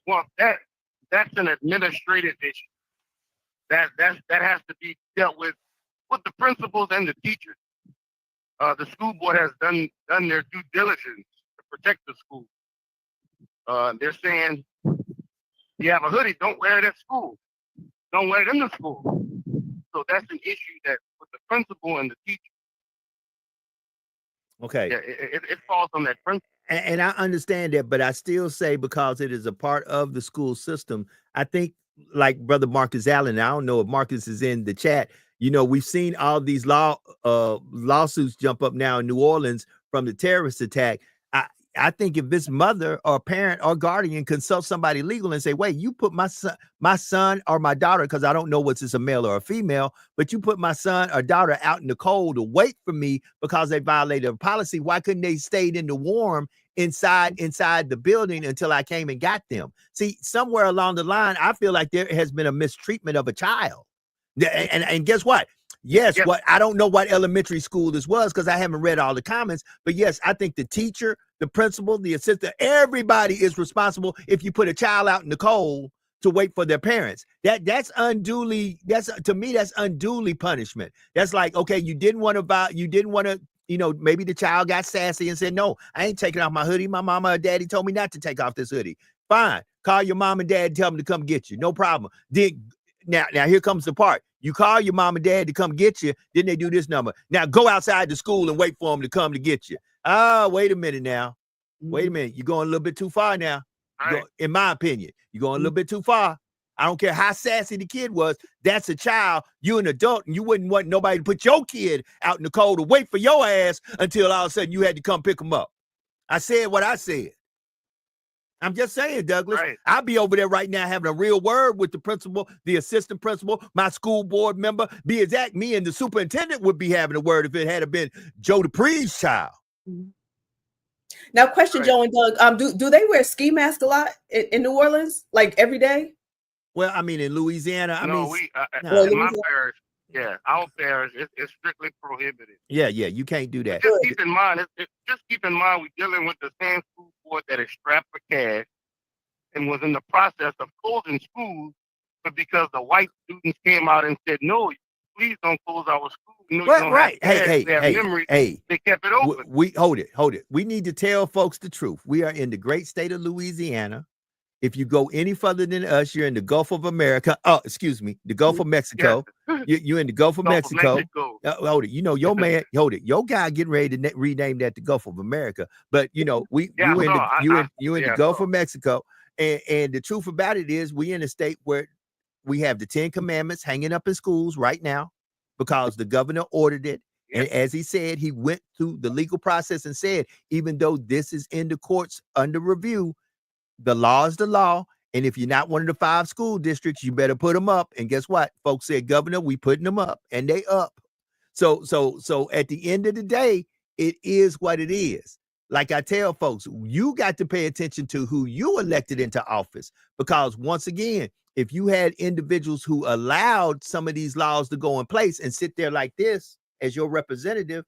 Well, that's an administrative issue. That has to be dealt with the principals and the teachers. The school board has done their due diligence to protect the school. They're saying, you have a hoodie, don't wear it at school. Don't wear it in the school. So that's an issue that with the principal and the teacher. Okay. Yeah, it falls on that principal. And I understand that, but I still say, because it is a part of the school system, I think, like Brother Marcus Allen, I don't know if Marcus is in the chat, we've seen all these lawsuits jump up now in New Orleans from the terrorist attack. I think if this mother or parent or guardian consult somebody legal and say, wait, you put my son or my daughter, because I don't know what's this, a male or a female, but you put my son or daughter out in the cold to wait for me because they violated a policy. Why couldn't they stayed in the warm inside the building until I came and got them? See, somewhere along the line, I feel like there has been a mistreatment of a child. And guess what? Yes, yep. What I don't know what elementary school this was, because I haven't read all the comments, but yes, I think the teacher, the principal, the assistant, everybody is responsible if you put a child out in the cold to wait for their parents. That's unduly punishment. That's like, okay, you didn't want to, maybe the child got sassy and said, no, I ain't taking off my hoodie. My mama or daddy told me not to take off this hoodie. Fine. Call your mom and dad and tell them to come get you. No problem. Now here comes the part. You call your mom and dad to come get you, then they do this number. Now go outside the school and wait for them to come to get you. Oh, wait a minute now. Wait a minute. You're going a little bit too far now. In my opinion, you're going a little bit too far. I don't care how sassy the kid was. That's a child. You're an adult, and you wouldn't want nobody to put your kid out in the cold to wait for your ass until all of a sudden you had to come pick them up. I said what I said. I'm just saying, Douglas, right. I'll be over there right now having a real word with the principal, the assistant principal, my school board member. Be exact, me and the superintendent would be having a word if it had been Joe Dupree's child. Now, question, right. Joe and Doug, do they wear ski masks a lot in New Orleans, like every day? Well, I mean, in Louisiana, in my parish, yeah, our parish, it's strictly prohibited. Yeah, you can't do that. Just keep in mind, we're dealing with the same school board that is strapped for cash and was in the process of closing schools, but because the white students came out and said, no, please don't close our school. Right. Hey, they kept it open. We hold it. We need to tell folks the truth. We are in the great state of Louisiana. If you go any further than us, you're in the Gulf of America. Oh, excuse me, the Gulf of Mexico. Yeah. You're in the Gulf of Mexico. Hold it. Your man, hold it. Your guy getting ready to rename that the Gulf of America. But you in the Gulf of Mexico. And the truth about it is, we in a state where we have the 10 commandments hanging up in schools right now because the governor ordered it. And as he said, he went through the legal process and said, even though this is in the courts under review, the law is the law. And if you're not one of the 5 school districts, you better put them up. And guess what? Folks said, Governor, we putting them up, and they up. So at the end of the day, it is what it is. Like I tell folks, you got to pay attention to who you elected into office, because once again, if you had individuals who allowed some of these laws to go in place and sit there like this as your representative,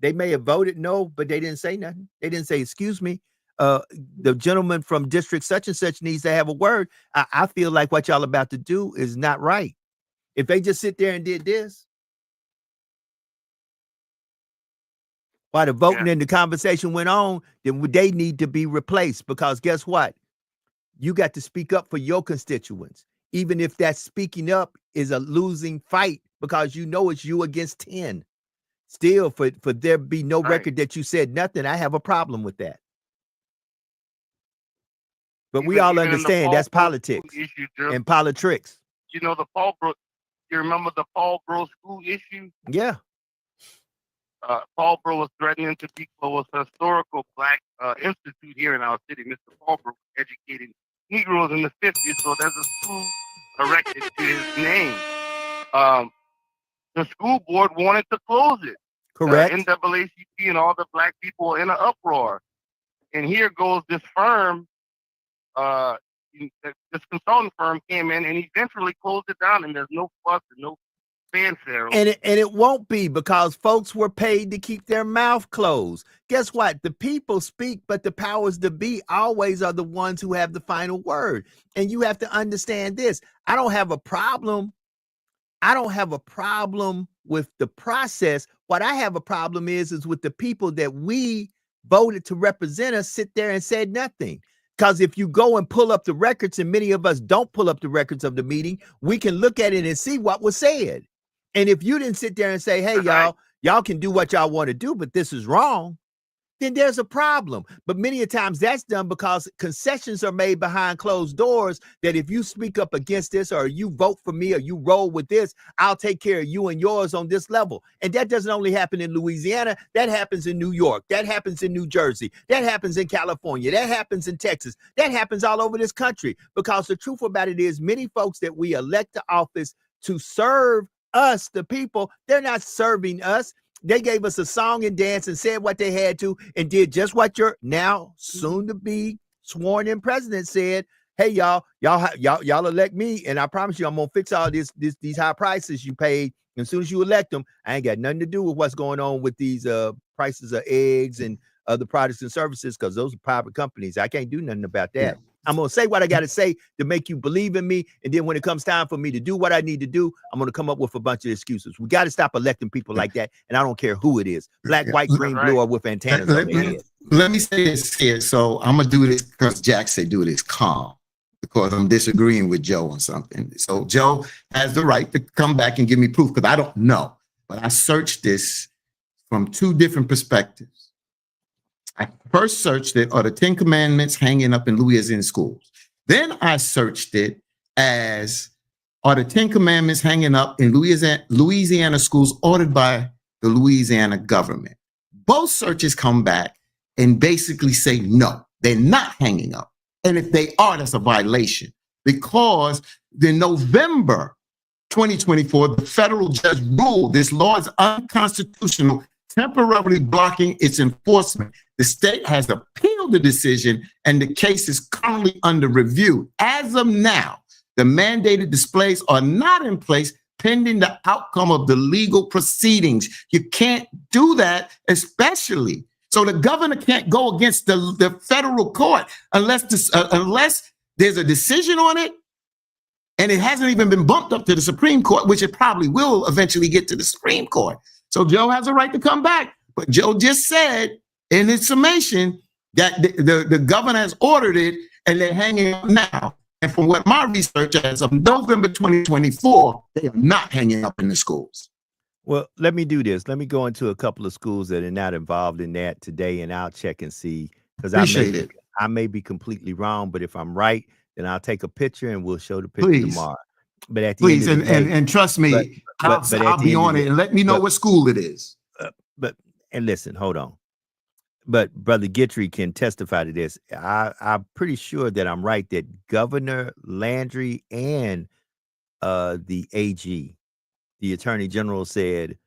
they may have voted no, but they didn't say nothing. They didn't say, excuse me, the gentleman from district such and such needs to have a word. I feel like what y'all about to do is not right. If they just sit there and did this, while the voting and the conversation went on, then they need to be replaced, because guess what? You got to speak up for your constituents, even if that speaking up is a losing fight, because you know it's you against 10. Still, for there be no record that you said nothing, I have a problem with that. But we all understand that's politics and politics. You know, the you remember the Fallbrook school issue? Yeah. Fallbrook was threatening to close a historical Black institute here in our city. Mr. Fallbrook educated Negroes in the 50s, so there's a school erected to his name. The school board wanted to close it. Correct. NAACP and all the Black people were in an uproar. And here goes this firm, this consulting firm came in and eventually closed it down, and there's no fuss and no fanfare. And it won't be, because folks were paid to keep their mouth closed. Guess what? The people speak, but the powers that be always are the ones who have the final word. And you have to understand this. I don't have a problem with the process. What I have a problem is with the people that we voted to represent us sit there and said nothing. Because if you go and pull up the records, and many of us don't pull up the records of the meeting, we can look at it and see what was said. And if you didn't sit there and say, hey, y'all can do what y'all want to do, but this is wrong, then there's a problem. But many a times that's done because concessions are made behind closed doors, that if you speak up against this, or you vote for me, or you roll with this, I'll take care of you and yours on this level. And that doesn't only happen in Louisiana. That happens in New York. That happens in New Jersey. That happens in California. That happens in Texas. That happens all over this country. Because the truth about it is, many folks that we elect to office to serve us, the people, they're not serving us. They gave us a song and dance and said what they had to, and did just what your now soon to be sworn in president said. Hey, y'all elect me, and I promise you I'm gonna fix all these high prices you paid. And as soon as you elect them, I ain't got nothing to do with what's going on with these prices of eggs and other products and services, because those are private companies. I can't do nothing about that. Yeah. I'm going to say what I got to say to make you believe in me. And then when it comes time for me to do what I need to do, I'm going to come up with a bunch of excuses. We got to stop electing people like that. And I don't care who it is. Black, white, green, blue, or with antennas on their head. Let me say this here. So I'm going to do this because Jack said do this calm, because I'm disagreeing with Joe on something. So Joe has the right to come back and give me proof, because I don't know. But I searched this from 2 different perspectives. I first searched it, are the 10 commandments hanging up in Louisiana schools? Then I searched it as, are the 10 commandments hanging up in Louisiana schools ordered by the Louisiana government? Both searches come back and basically say, no, they're not hanging up. And if they are, that's a violation, because in November 2024, the federal judge ruled this law is unconstitutional, temporarily blocking its enforcement. The state has appealed the decision, and the case is currently under review. As of now, the mandated displays are not in place pending the outcome of the legal proceedings. You can't do that, especially. So the governor can't go against the federal court unless there's a decision on it, and it hasn't even been bumped up to the Supreme Court, which it probably will eventually get to the Supreme Court. So Joe has a right to come back. But Joe just said in his summation that the governor has ordered it, and they're hanging up now. And from what my research, as of November 2024, they are not hanging up in the schools. Well, let me do this. Let me go into a couple of schools that are not involved in that today, and I'll check and see, because I may be completely wrong. But if I'm right, then I'll take a picture and we'll show the picture Please. tomorrow. But at the Please, end of the day, and trust me, but at I'll the be end of on the it and let me know but- what school it is. and listen, hold on. But Brother Guitry can testify to this. I'm pretty sure that I'm right that Governor Landry and the AG, the Attorney General, said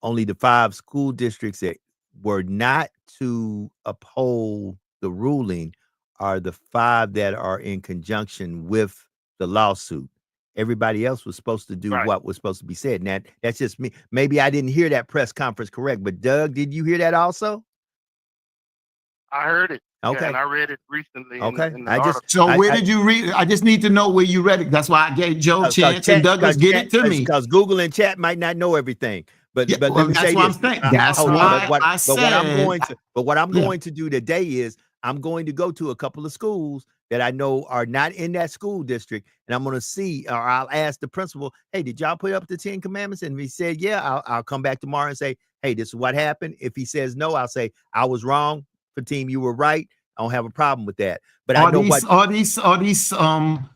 only the 5 school districts that were not to uphold the ruling are the 5 that are in conjunction with the lawsuit. Everybody else was supposed to do Right. what was supposed to be said. And that's just me. Maybe I didn't hear that press conference correct, but Doug, did you hear that also? I heard it. Okay. Yeah, and I read it recently. Okay. In the I just- article. So where did you read it? I just need to know where you read it. That's why I gave Joe a chance and Douglas get it to me. Because Google and chat might not know everything. But Yeah, but well, let me that's say what this. I'm saying. That's hold on, why but I what I'm said- going to but what I'm Yeah. going to do today is I'm going to go to a couple of schools that I know are not in that school district, and I'm going to see, or I'll ask the principal, hey, did y'all put up the 10 commandments? And if he said, yeah, I'll come back tomorrow and say, hey, this is what happened. If he says no, I'll say, I was wrong. Fatim, you were right. I don't have a problem with that. But I know Are these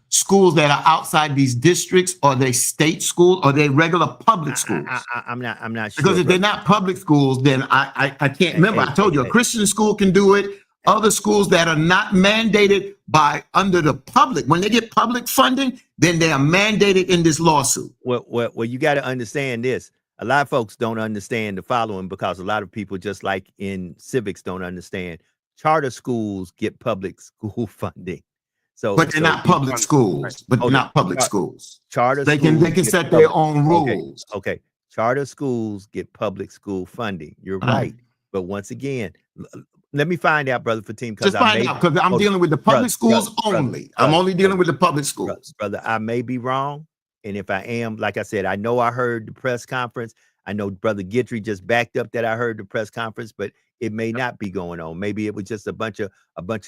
schools that are outside these districts? Are they state schools? Are they regular public schools? I'm not sure. Because if they're brother. not public schools, then I can't remember. I told you a Christian school can do it. Other schools that are not mandated by under the public, when they get public funding, then they are mandated in this lawsuit. Well, you got to understand this. A lot of folks don't understand the following because a lot of people, just like in civics, don't understand. Charter schools get public school funding. So, But they're not public Right. schools. But Hold they're on. not public schools. charter They schools can get set their public- own rules. Okay. Charter schools get public school funding. You're Right. right. But once again, let me find out, Brother Fatim, because Just find out, because I'm hold on. dealing with the public Brother, schools brother, only. I'm brother, only dealing brother. with the public schools. Brother, I may be wrong. And if I am, like I said, I know I heard the press conference. I know Brother Guitry just backed up that I heard the press conference, but it may not be going on. Maybe it was just a bunch of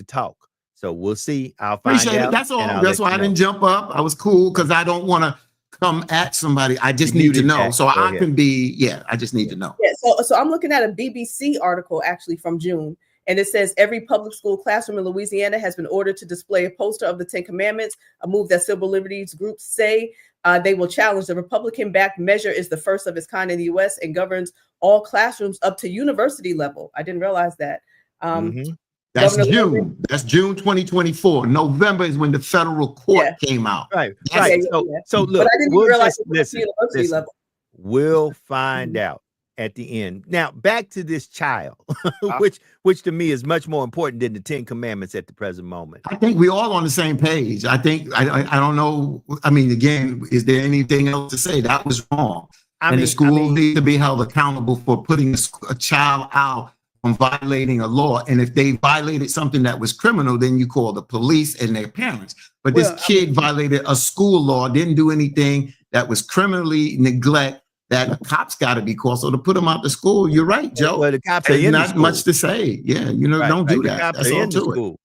talk. So we'll see. I'll find Appreciate out. it. That's all. and I'll That's let why you I know. didn't jump up. I was cool because I don't want to come at somebody. I just You need to muted know. that. So Go I ahead. can be, I just need to know. Yeah, so I'm looking at a BBC article actually from June, and it says every public school classroom in Louisiana has been ordered to display a poster of the 10 Commandments, a move that civil liberties groups say they will challenge. The Republican-backed measure is the first of its kind in the U.S. and governs all classrooms up to university level. I didn't realize that. Mhm. That's Governor June. That's June 2024. November is when the federal court came out. Right. Yes. Right. Yeah. So But look, I didn't we'll even realize just it was at the university listen. level. We'll find out at the end. Now, back to this child, Uh, which to me is much more important than the 10 Commandments at the present moment. I think we're all on the same page. I think, I don't know. I mean, again, is there anything else to say? That was wrong. And the school needs to be held accountable for putting a child out on violating a law. And if they violated something that was criminal, then you call the police and their parents. But Well, this kid violated a school law, didn't do anything that was criminally neglect, that the cops got to be called. So to put him out the school, you're right, Joe. Well, the cops are There's in the not school. much to say. Yeah, don't do The that. cops That's are all in the to it. school.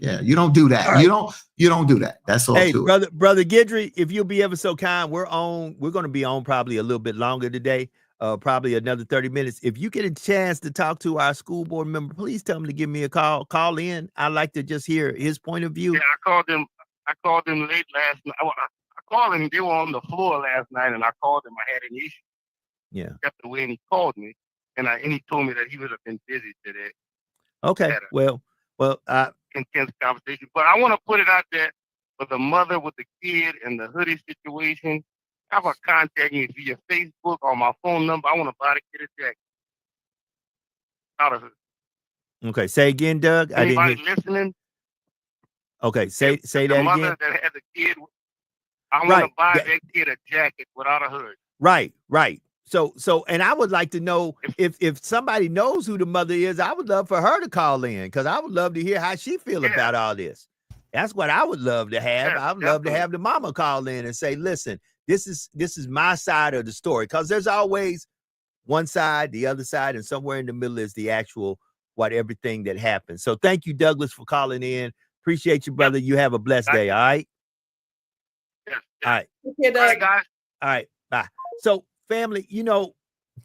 Yeah, you don't do that. All right. You don't do that. That's all Hey, to it. brother Guidry, if you'll be ever so kind, we're going to be on probably a little bit longer today, probably another 30 minutes. If you get a chance to talk to our school board member, please tell him to give me a call in. I'd like to just hear his point of view. Yeah, I called them late last night. I called them. They were on the floor last night, and I called them. I had an issue. Yeah. Kept away, and he called me, and he told me that he would have been busy today. Okay. Better. Well, Intense conversation, but I want to put it out there for the mother with the kid and the hoodie situation. Have a contact me via Facebook or my phone number. I want to buy the kid a jacket. Out of it. okay. Say again, Doug. I Anybody didn't hear. listening? Okay. Say The that mother again. that has a kid. I want Right. to buy Yeah. that kid a jacket without a hood. Right. So, and I would like to know if somebody knows who the mother is, I would love for her to call in because I would love to hear how she feel Yeah. about all this. That's what I would love to have. Yeah, I would love to definitely. have the mama call in and say, listen, this is my side of the story. Because there's always one side, the other side, and somewhere in the middle is the actual everything that happens. So thank you, Douglas, for calling in. Appreciate you, brother. You have a blessed day. All right. Yes. All right. Yeah, All right, guys. All right, bye. So, family,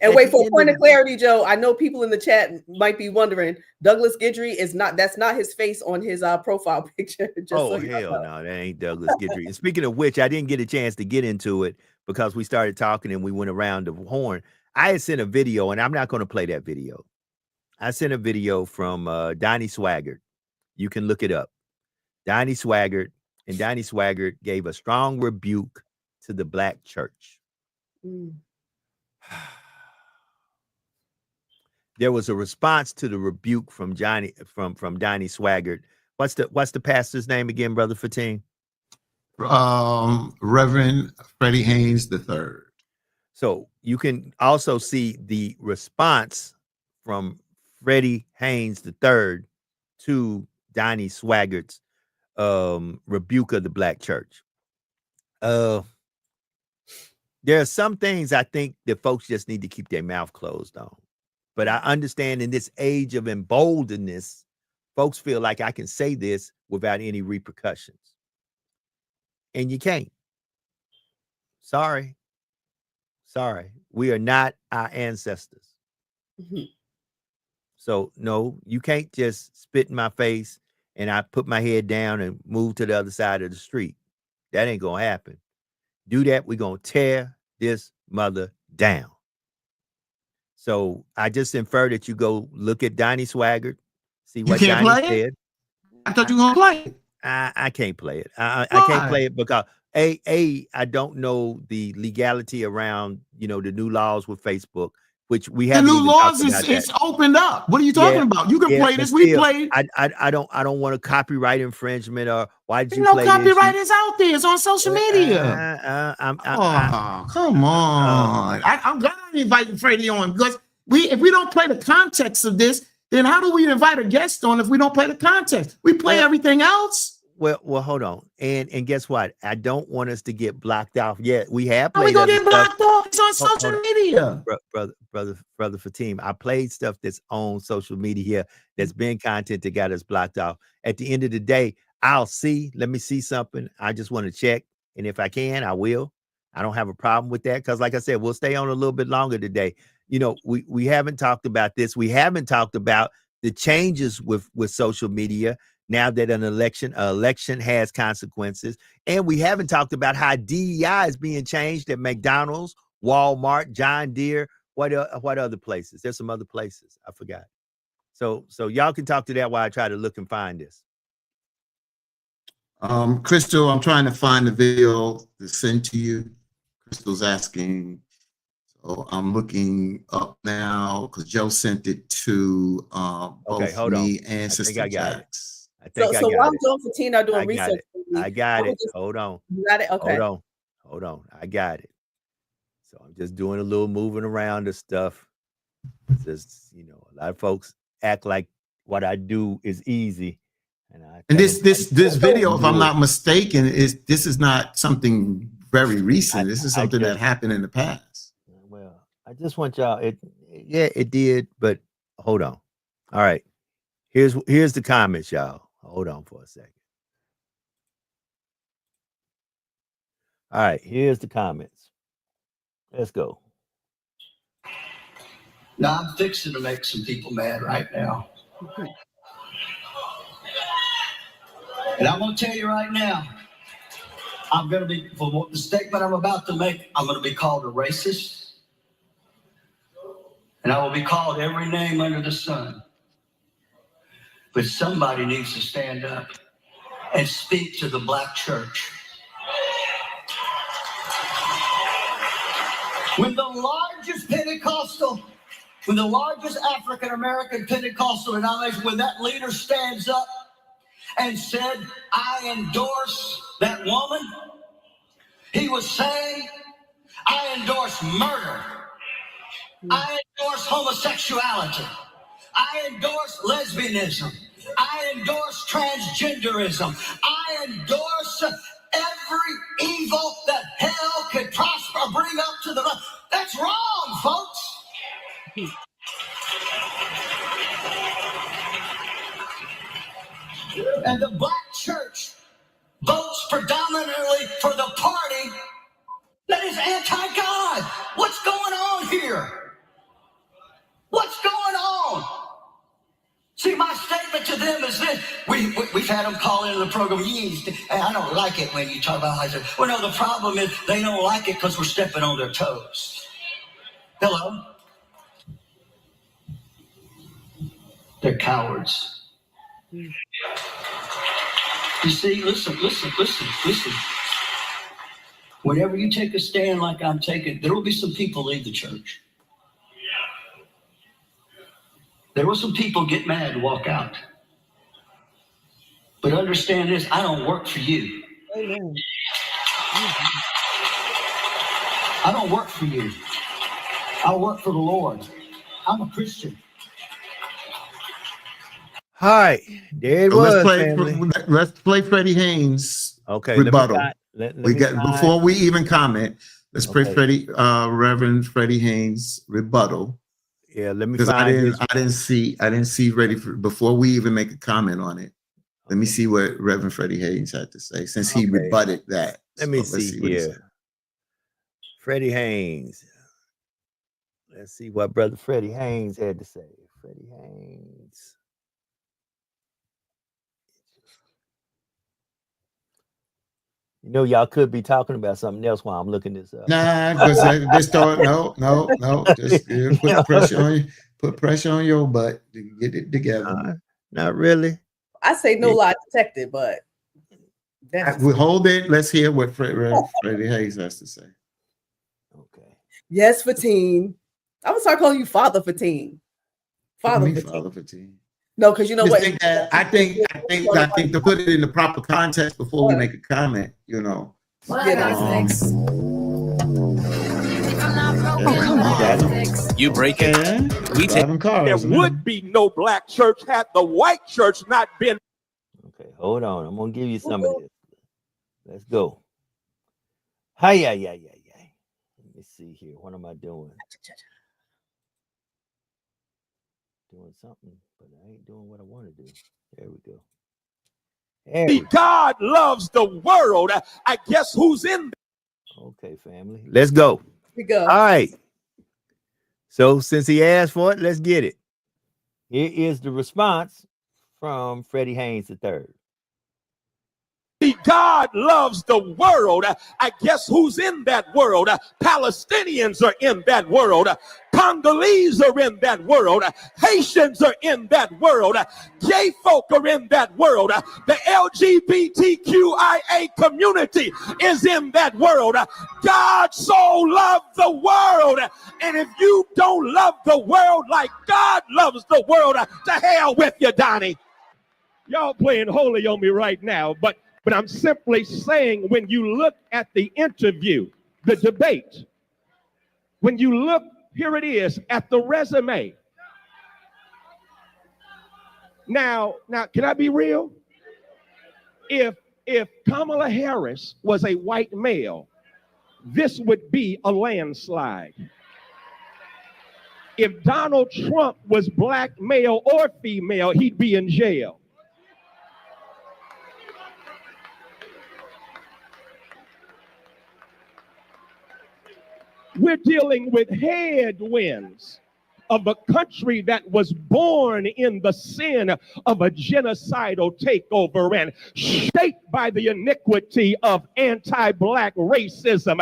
And At wait, the for a end point of of clarity, Joe, I know people in the chat might be wondering, Douglas Guidry is not, that's not his face on his profile picture. Just so Oh, you hell know. no, that ain't Douglas Guidry. And speaking of which, I didn't get a chance to get into it because we started talking and we went around the horn. I had sent a video, and I'm not going to play that video. I sent a video from Donnie Swaggart. You can look it up. Donnie Swaggart, and Donnie Swaggart gave a strong rebuke to the black church. Mm. There was a response to the rebuke from Donnie Swaggart. What's the pastor's name again, Brother Fatim? Reverend Freddie Haynes III. So you can also see the response from Freddie Haynes III to Donnie Swaggart's rebuke of the black church. There are some things I think that folks just need to keep their mouth closed on. But I understand in this age of emboldenedness, folks feel like I can say this without any repercussions. And you can't. Sorry. We are not our ancestors. Mm-hmm. So no, you can't just spit in my face and I put my head down and move to the other side of the street. That ain't gonna happen. Do that, we're gonna tear this mother down. So I just infer that you go look at Donnie Swaggart, see what Donnie said. I thought you were gonna play it. I can't play it. I can't play it because I don't know the legality around the new laws with Facebook, which we have. The new laws is opened up. What are you talking about? You can play this. We played. I don't want a copyright infringement or why did you no play copyright this? is out there. It's on social media. Come on. I'm glad I invited Freddie on because if we don't play the context of this, then how do we invite a guest on if we don't play the context? We play everything else. Well, hold on. And guess what? I don't want us to get blocked off yet. We have played. How we gonna get blocked off? It's on social media. Brother Fatim, I played stuff that's on social media here that's been content that got us blocked off. At the end of the day, let me see something. I just want to check. And if I can, I will. I don't have a problem with that. Because like I said, we'll stay on a little bit longer today. We haven't talked about this. We haven't talked about the changes with social media now that an election has consequences. And we haven't talked about how DEI is being changed at McDonald's, Walmart, John Deere, what other places? There's some other places. I forgot. So y'all can talk to that while I try to look and find this. Crystal, I'm trying to find the video to send to you. Crystal's asking. So I'm looking up now because Joe sent it to both me and Sister Jax. So while Joe and Fatim are doing research, I got it. Hold on. You got it? Okay. Hold on. I got it. So I'm just doing a little moving around the stuff. Just, a lot of folks act like what I do is easy. And this video, if I'm not mistaken, this is not something very recent. This is something that happened in the past. Well, I just want y'all, it did, but hold on. All right. Here's the comments, y'all. Hold on for a second. All right, here's the comments. Let's go. Now I'm fixing to make some people mad right now. And I'm going to tell you right now, I'm going to be, for the statement I'm about to make, I'm going to be called a racist. And I will be called every name under the sun. But somebody needs to stand up and speak to the black church. When the largest African-American Pentecostal denomination, when that leader stands up and said, I endorse that woman, he was saying, I endorse murder. I endorse homosexuality. I endorse lesbianism. I endorse transgenderism. I endorse every evil that hell could prosper or bring up to the... That's wrong, folks. And the black church votes predominantly for the party that is anti-God. What's going on here? them is this. We've had them call into the program. Hey, I don't like it when you talk about how. Well, no, the problem is they don't like it because we're stepping on their toes. Hello? They're cowards. You see, listen. Whenever you take a stand like I'm taking, there will be some people leave the church. There will some people get mad and walk out. But understand this, I don't work for you. Amen. I don't work for you. I work for the Lord. I'm a Christian. All right, there it was. Let's play Freddie Haynes. Okay, rebuttal. Let We me got find- before we even comment. Let's play Okay. Reverend Freddie Haynes rebuttal. Yeah, let me Because find I didn't see ready for before we even make a comment on it. Let me see what Reverend Freddie Haynes had to say since he Okay. rebutted that. Let me So let's see what he said. here. Freddie Haynes. Let's see what Brother Freddie Haynes had to say. Freddie Haynes. You know, y'all could be talking about something else while I'm looking this up. Nah, because this thought no. Just put pressure on your butt to get it together. Not really. I say no lie detected, but that's We hold it. Let's hear what Freddie Haynes has to say. Okay. yes, Fatine. I'm gonna start calling you Father Fatine. Father Me, Fatine. Father Fatine. No, because you know Just what? think that I think to put it in the proper context before we make a comment, you know. You break it. We take. Driving cars. There would be no black church had the white church not been. Okay, hold on. I'm gonna give you some of this. Let's go. Hi, yeah. Let me see here. What am I doing? Doing something, but I ain't doing what I want to do. There we go. There we go. God loves the world. I guess who's in there? Okay, family. Let's go. Here we go. All right. So since he asked for it, let's get it. Here is the response from Freddie Haynes III. God loves the world. I guess who's in that world? Palestinians are in that world. Congolese are in that world. Haitians are in that world. Gay folk are in that world. The LGBTQIA community is in that world. God so loved the world. And if you don't love the world like God loves the world, to hell with you, Donnie. Y'all playing holy on me right now, but I'm simply saying when you look at the interview, the debate, when you look, here it is, at the resume. Now, can I be real? If Kamala Harris was a white male, this would be a landslide. If Donald Trump was black, male, or female, he'd be in jail. We're dealing with headwinds of a country that was born in the sin of a genocidal takeover and shaped by the iniquity of anti-black racism.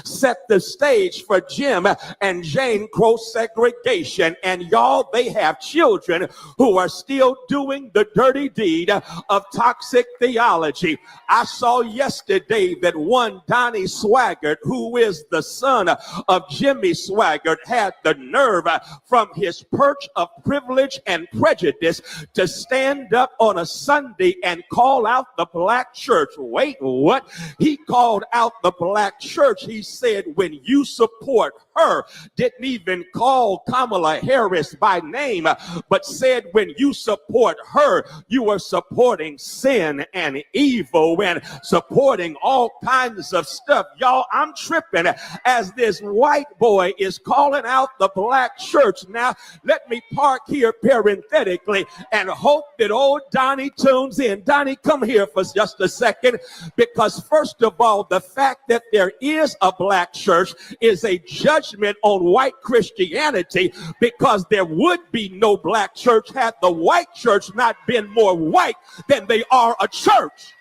Set the stage for Jim and Jane Crow segregation. And y'all, they have children who are still doing the dirty deed of toxic theology. I saw yesterday that one Donnie Swaggart, who is the son of Jimmy Swaggart, had the nerve from his perch of privilege and prejudice to stand up on a Sunday and call out the black church. Wait, what? He called out the black church. He said, when you support her, didn't even call Kamala Harris by name, but said when you support her, you are supporting sin and evil and supporting all kinds of stuff. Y'all, I'm tripping as this white boy is calling out the black church church. Now, let me park here parenthetically and hope that old Donnie tunes in. Donnie, come here for just a second, because first of all, the fact that there is a black church is a judgment on white Christianity, because there would be no black church had the white church not been more white than they are a church.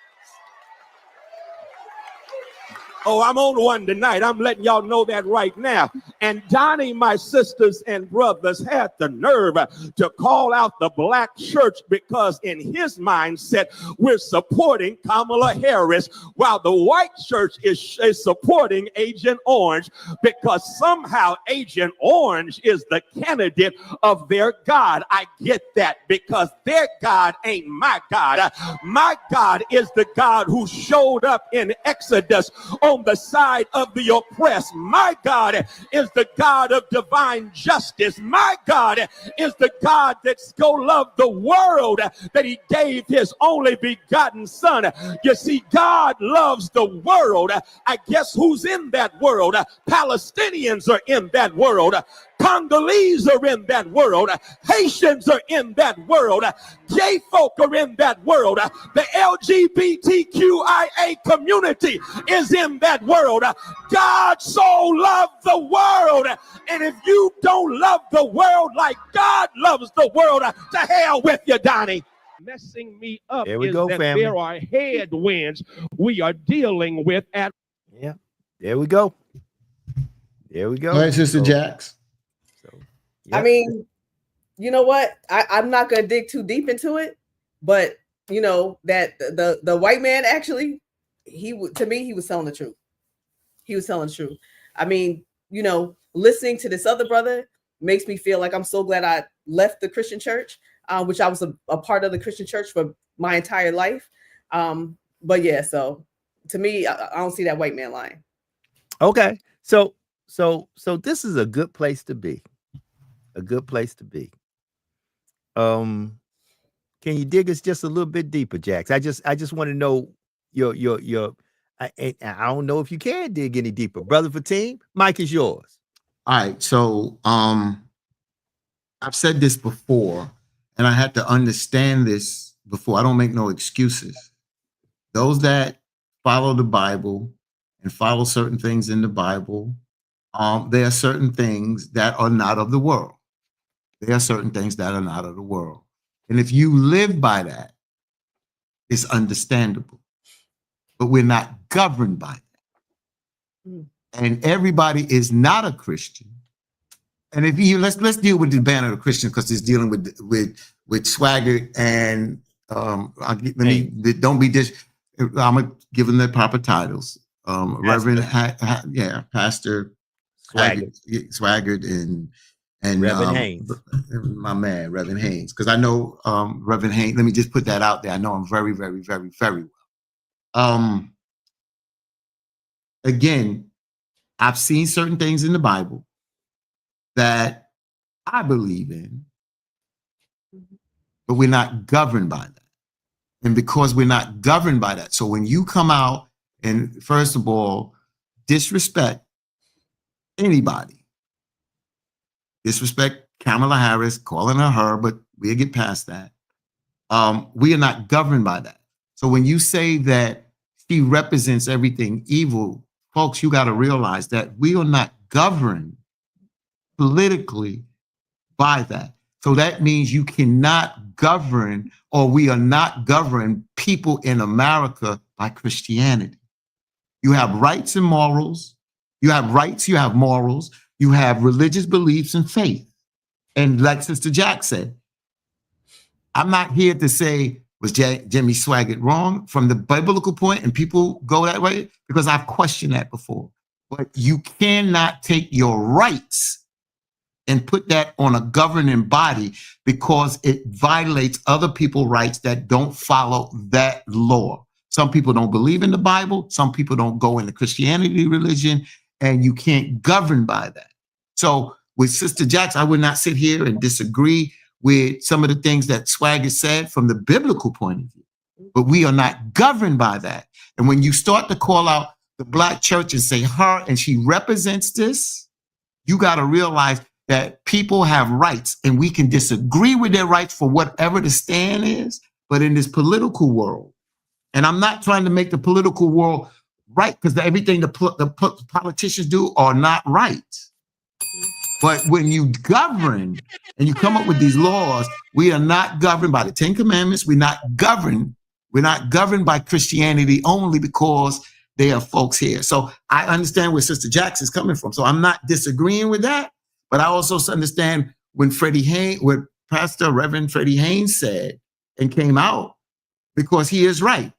Oh, I'm on one tonight. I'm letting y'all know that right now. And Donnie, my sisters and brothers, had the nerve to call out the black church because in his mindset, we're supporting Kamala Harris while the white church is supporting Agent Orange, because somehow Agent Orange is the candidate of their God. I get that, because their God ain't my God. My God is the God who showed up in Exodus on the side of the oppressed. My God is the God of divine justice. My God is the God that so loved the world that he gave his only begotten son. You see, God loves the world. I guess who's in that world? Palestinians are in that world. Congolese are in that world. Haitians are in that world. Gay folk are in that world. The LGBTQIA community is in that world. God so loved the world. And if you don't love the world like God loves the world, to hell with you, Donnie. Messing me up There we is go, that family. there are headwinds we are dealing with at. Yeah, there we go. There we go. All right, Sister Jax. I mean, you know what? I'm not gonna dig too deep into it, but you know that the white man actually, to me, he was telling the truth. He was telling the truth. I mean, you know, listening to this other brother makes me feel like I'm so glad I left the Christian church, which I was a part of the Christian church for my entire life. But yeah, so to me, I don't see that white man lying. Okay, so this is a good place to be. A good place to be. Can you dig us just a little bit deeper, Jax? I just want to know your. I don't know if you can dig any deeper, brother. Fatim, mic is yours. All right, so I've said this before, and I had to understand this before. I don't make no excuses. Those that follow the Bible and follow certain things in the Bible, there are certain things that are not of the world. There are certain things that are not of the world. And if you live by that, it's understandable. But we're not governed by that. Mm. And everybody is not a Christian. And if you let's deal with the banner of Christian, because it's dealing with Swaggart and don't be I'm gonna give them their proper titles. Reverend Pastor Swaggart and Reverend Haynes. My man, Reverend Haynes. Because I know Reverend Haynes, let me just put that out there. I know him very, very, very, very well. Again, I've seen certain things in the Bible that I believe in, but we're not governed by that. And because we're not governed by that, so when you come out and, first of all, disrespect anybody, disrespect Kamala Harris, calling her, but we'll get past that. We are not governed by that. So when you say that she represents everything evil, folks, you got to realize that we are not governed politically by that. So that means you cannot govern, or we are not governed people in America by Christianity. You have rights and morals. You have rights, you have morals, you have religious beliefs and faith. And like Sister Jax said, I'm not here to say, was Jimmy Swaggart wrong from the biblical point, and people go that way, because I've questioned that before. But you cannot take your rights and put that on a governing body, because it violates other people's rights that don't follow that law. Some people don't believe in the Bible. Some people don't go into Christianity religion, and you can't govern by that. So with Sister Jax, I would not sit here and disagree with some of the things that Swaggart said from the biblical point of view, but we are not governed by that. And when you start to call out the black church and say her, and she represents this, you got to realize that people have rights and we can disagree with their rights for whatever the stand is. But in this political world, and I'm not trying to make the political world right, because everything the politicians do are not right. But when you govern and you come up with these laws, we are not governed by the Ten Commandments. We're not governed by Christianity only because there are folks here. So I understand where Sister Jackson's coming from. So I'm not disagreeing with that, but I also understand when what Pastor Reverend Freddie Haynes said and came out, because he is right.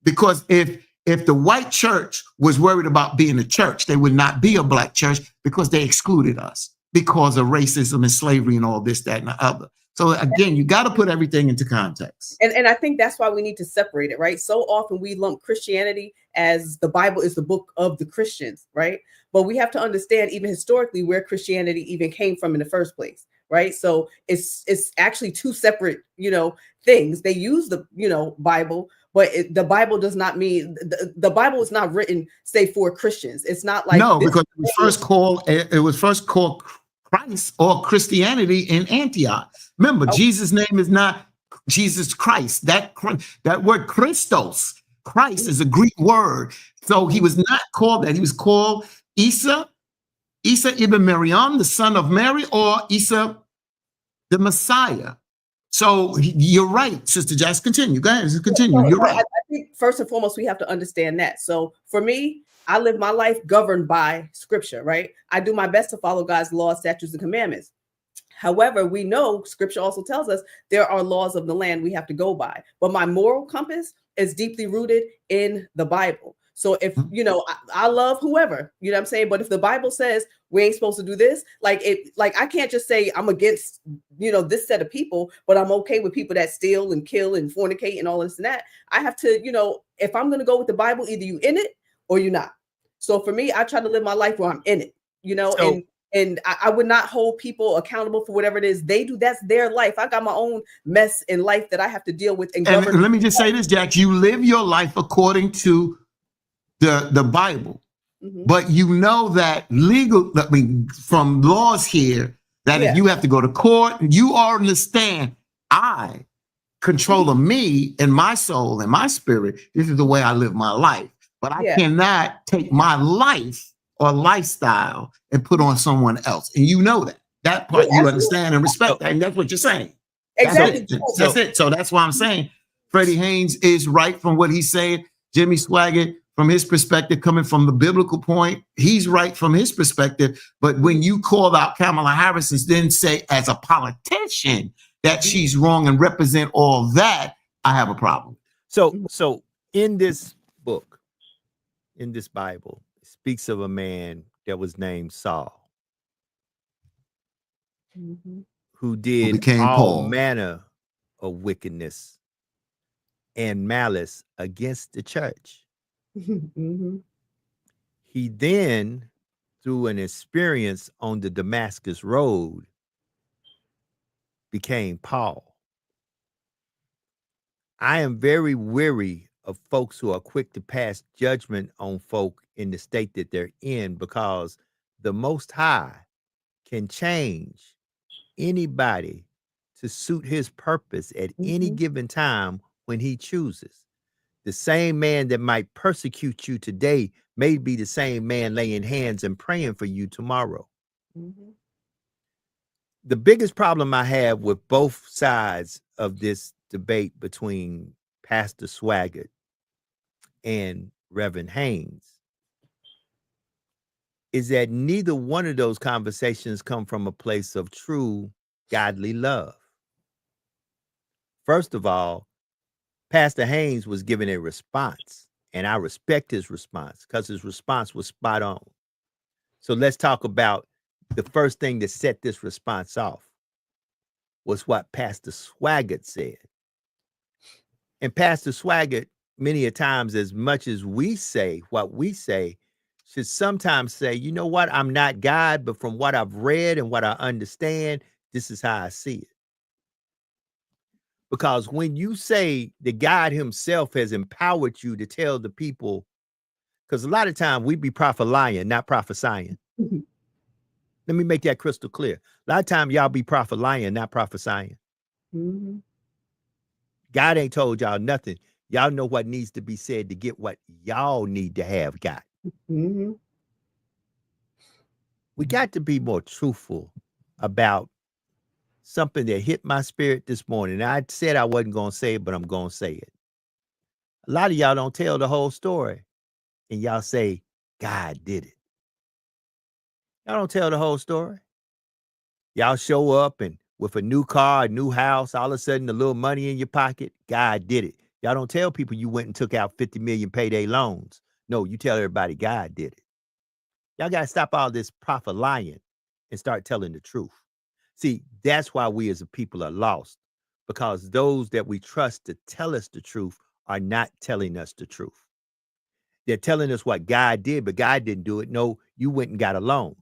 Because if the white church was worried about being a church, they would not be a black church, because they excluded us because of racism and slavery and all this, that, and the other. So again, you got to put everything into context. And I think that's why we need to separate it, right? So often we lump Christianity as the Bible is the book of the Christians, right? But we have to understand even historically where Christianity even came from in the first place, right? So it's actually two separate, things. They use the, Bible, but the Bible does not mean the Bible is not written, say, for Christians. It's not like because it was first called Christ or Christianity in Antioch. Remember, Jesus' name is not Jesus Christ. That word Christos, Christ, is a Greek word. So he was not called that. He was called Isa ibn Maryam, the son of Mary, or Isa, the Messiah. So you're right, Sister Jackson. Continue. Go ahead. Continue. You're right. I think first and foremost, we have to understand that. So for me, I live my life governed by scripture, right? I do my best to follow God's laws, statutes, and commandments. However, we know scripture also tells us there are laws of the land we have to go by. But my moral compass is deeply rooted in the Bible. So if, I love whoever, you know what I'm saying? But if the Bible says we ain't supposed to do this, like I can't just say I'm against, this set of people, but I'm okay with people that steal and kill and fornicate and all this and that. I have to, if I'm going to go with the Bible, either you in it or you're not. So for me, I try to live my life where I'm in it, and I would not hold people accountable for whatever it is they do. That's their life. I got my own mess in life that I have to deal with. And let me just say this, Jack, you live your life according to the Bible, but you know that from laws here, that if you have to go to court, you understand I control of me and my soul and my spirit. This is the way I live my life, but I cannot take my life or lifestyle and put on someone else. And you know that part you understand and respect that. And that's what you're saying. Exactly. That's it. So that's why I'm saying Freddie Haynes is right from what he's saying. Jimmy Swaggart, from his perspective, coming from the biblical point, he's right from his perspective. But when you call out Kamala Harris and then say as a politician that she's wrong and represent all that, I have a problem. So in this book, in this Bible, it speaks of a man that was named Saul, who did all manner of wickedness and malice against the church. He then, through an experience on the Damascus Road, became Paul. I am very weary of folks who are quick to pass judgment on folk in the state that they're in, because the Most High can change anybody to suit his purpose at any given time when he chooses. The same man that might persecute you today may be the same man laying hands and praying for you tomorrow. The biggest problem I have with both sides of this debate between Pastor Swaggart and Reverend Haynes is that neither one of those conversations come from a place of true godly love. First of all, Pastor Haynes was given a response, and I respect his response because his response was spot on. So let's talk about the first thing that set this response off was what Pastor Swaggart said. And Pastor Swaggart, many a times, as much as we say what we say, should sometimes say, you know what, I'm not God, but from what I've read and what I understand, this is how I see it. Because when you say that God himself has empowered you to tell the people, because a lot of times we be prophet-lying, not prophesying. Let me make that crystal clear. A lot of times y'all be prophet lying, not prophesying. Mhm. God ain't told y'all nothing. Y'all know what needs to be said to get what y'all need to have got. Mhm. We got to be more truthful about something that hit my spirit this morning. I said I wasn't going to say it, but I'm going to say it. A lot of y'all don't tell the whole story, and y'all say, God did it. Y'all don't tell the whole story. Y'all show up and with a new car, a new house, all of a sudden a little money in your pocket, God did it. Y'all don't tell people you went and took out 50 million payday loans. No, you tell everybody God did it. Y'all got to stop all this prophet lying and start telling the truth. See, that's why we as a people are lost, because those that we trust to tell us the truth are not telling us the truth. They're telling us what God did, but God didn't do it. No, you went and got a loan.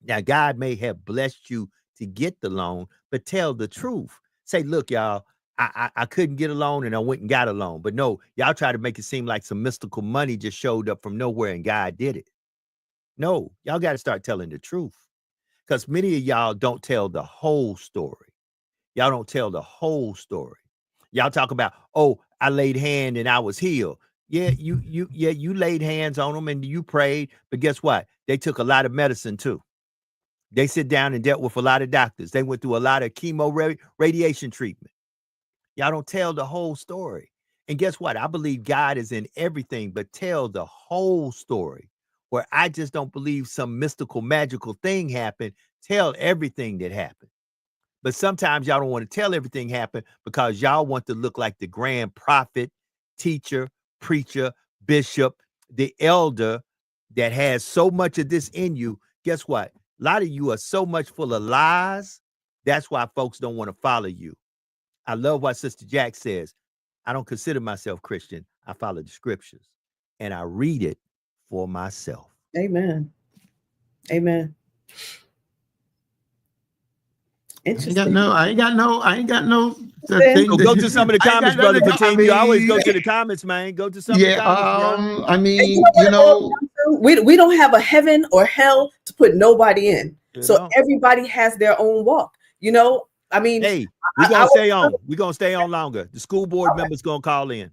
Now, God may have blessed you to get the loan, but tell the truth. Say, look, y'all, I couldn't get a loan and I went and got a loan. But no, y'all try to make it seem like some mystical money just showed up from nowhere and God did it. No, y'all got to start telling the truth, because many of y'all don't tell the whole story. Y'all don't tell the whole story. Y'all talk about, oh, I laid hand and I was healed. Yeah, you laid hands on them and you prayed, but guess what? They took a lot of medicine too. They sit down and dealt with a lot of doctors. They went through a lot of chemo radiation treatment. Y'all don't tell the whole story. And guess what? I believe God is in everything, but tell the whole story. Where I just don't believe some mystical, magical thing happened. Tell everything that happened. But sometimes y'all don't want to tell everything happened because y'all want to look like the grand prophet, teacher, preacher, bishop, the elder that has so much of this in you. Guess what? A lot of you are so much full of lies. That's why folks don't want to follow you. I love what Sister Jack says. I don't consider myself Christian. I follow the scriptures and I read it for myself. Amen. Amen. I ain't got no. So go to some of the comments, brother. Continue. You always go to the comments, man. Go to some of the comments, bro. I mean, we don't have a heaven or hell to put nobody in. So everybody has their own walk. You know, I mean, hey, we're gonna stay on. We're gonna stay on longer. The school board member's gonna call in.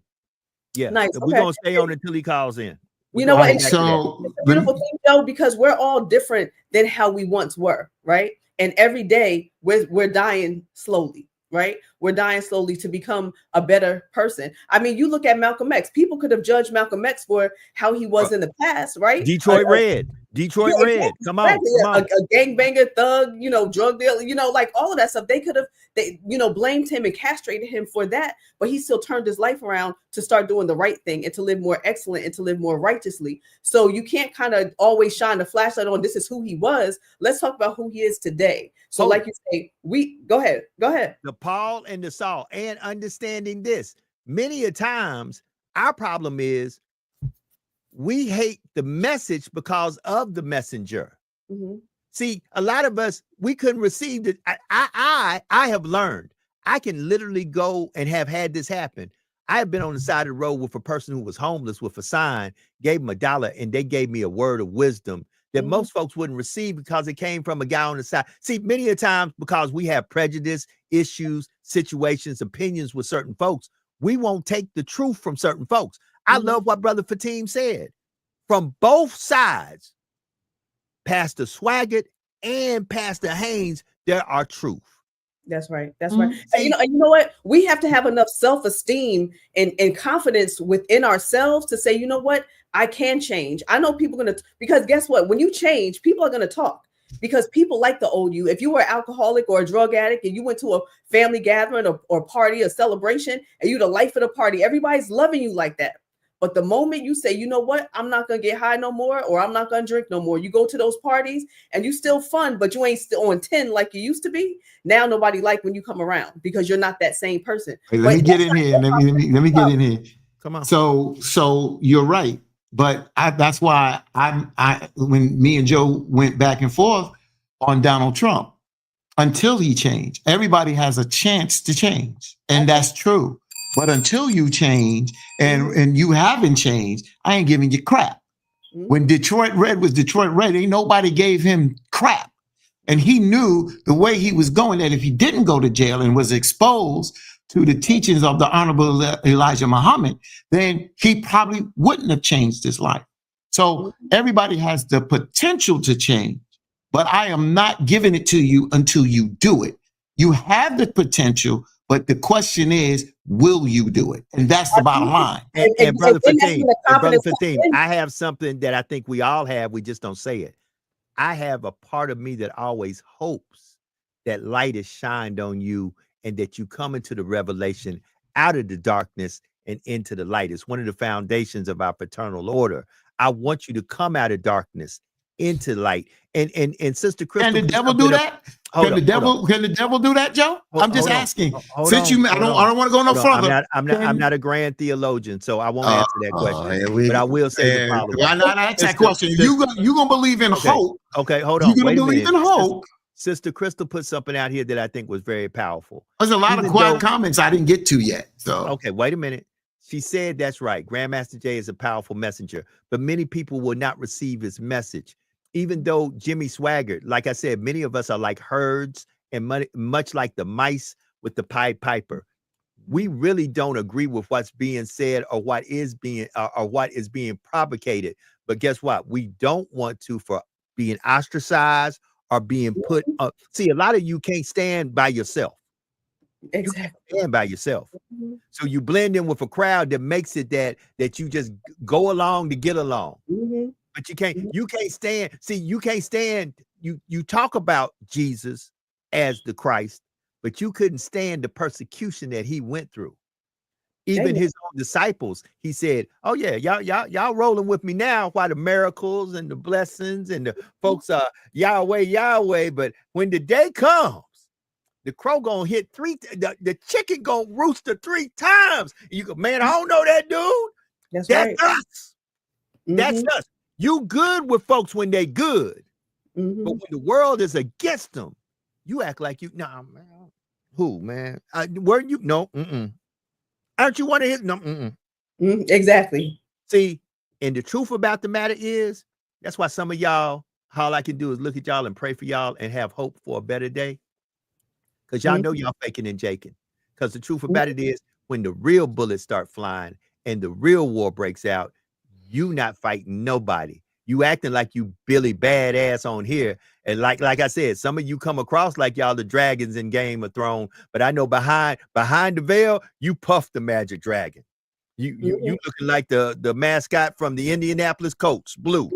Yeah, nice. We're gonna stay on until he calls in. You know what? So it's a beautiful thing, though, because we're all different than how we once were, right? And every day we're dying slowly, right? We're dying slowly to become a better person. I mean, you look at Malcolm X. People could have judged Malcolm X for how he was in the past, right? Detroit Red. Detroit Red. Come on. A gangbanger, thug, you know, drug dealer, you know, like all of that stuff. They could have, blamed him and castrated him for that, but he still turned his life around to start doing the right thing and to live more excellent and to live more righteously. So you can't kind of always shine the flashlight on this is who he was. Let's talk about who he is today. So like you say, go ahead. The Paul and the Saul, and understanding this. Many a times our problem is we hate the message because of the messenger. Mm-hmm. See, a lot of us, we couldn't receive it. I have learned I can literally go and have had this happen. I have been on the side of the road with a person who was homeless with a sign, gave him $1, and they gave me a word of wisdom that most folks wouldn't receive because it came from a guy on the side. See, many a times because we have prejudice, issues, situations, opinions with certain folks, we won't take the truth from certain folks. I love what Brother Fatim said. From both sides, Pastor Swaggart and Pastor Haynes, there are truth. That's right. That's right. And you know what? We have to have enough self-esteem and confidence within ourselves to say, you know what? I can change. I know people are going to, because guess what? When you change, people are going to talk because people like the old you. If you were an alcoholic or a drug addict and you went to a family gathering or party, a celebration, and you're the life of the party, everybody's loving you like that. But the moment you say, you know what, I'm not going to get high no more, or I'm not going to drink no more, you go to those parties and you still fun, but you ain't still on 10 like you used to be. Now nobody like when you come around because you're not that same person. Hey, let me get in here. Let me get in here. Come on. So you're right. But that's why when me and Joe went back and forth on Donald Trump, until he changed, everybody has a chance to change. And that's true. But until you change and you haven't changed, I ain't giving you crap. When Detroit Red was Detroit Red, ain't nobody gave him crap. And he knew the way he was going, that if he didn't go to jail and was exposed to the teachings of the Honorable Elijah Muhammad, then he probably wouldn't have changed his life. So everybody has the potential to change, but I am not giving it to you until you do it. You have the potential, but the question is, will you do it? And that's the bottom line. And Brother and that's Fatim, when the confidence I have something that I think we all have. We just don't say it. I have a part of me that always hopes that light is shined on you and that you come into the revelation out of the darkness and into the light. It's one of the foundations of our fraternal order. I want you to come out of darkness into light. And Sister Crystal, can the devil do that? Can the devil do that, Joe? I'm just asking. Since you, I don't want to go no further. I'm not a grand theologian, so I won't answer that question. But I will say the following. Why not ask that question? You gonna believe in hope? Okay, hold on. You gonna believe in hope? Sister Crystal put something out here that I think was very powerful. There's a lot of quiet comments I didn't get to yet. So okay, wait a minute. She said that's right. Grandmaster Jay is a powerful messenger, but many people will not receive his message. Even though Jimmy Swaggart, like I said, many of us are like herds and much like the mice with the Pied Piper. We really don't agree with what's being said or what is being propagated. But guess what? We don't want to for being ostracized or being put up. See, a lot of you can't stand by yourself. Exactly. You stand by yourself. So you blend in with a crowd that makes it that you just go along to get along. But you can't stand. See, you can't stand. You talk about Jesus as the Christ, but you couldn't stand the persecution that he went through. Even his own disciples, he said, "Oh yeah, y'all rolling with me now. Why the miracles and the blessings and the folks are Yahweh. But when the day comes, the crow gonna hit the chicken gonna rooster 3 times. You go, man, I don't know that dude. That's right. Us. That's us. You good with folks when they good, but when the world is against them, you act like you. Nah, man. Who, man? Were you? No. Aren't you one of his? No. Exactly. See, and the truth about the matter is, that's why some of y'all, all I can do is look at y'all and pray for y'all and have hope for a better day. Because y'all know y'all faking and jaking. Because the truth about it is, when the real bullets start flying and the real war breaks out, you not fighting nobody. You acting like you Billy Badass on here. And like I said, some of you come across like y'all the dragons in Game of Thrones, but I know behind the veil, you Puff the Magic Dragon. You looking like the mascot from the Indianapolis Colts, blue.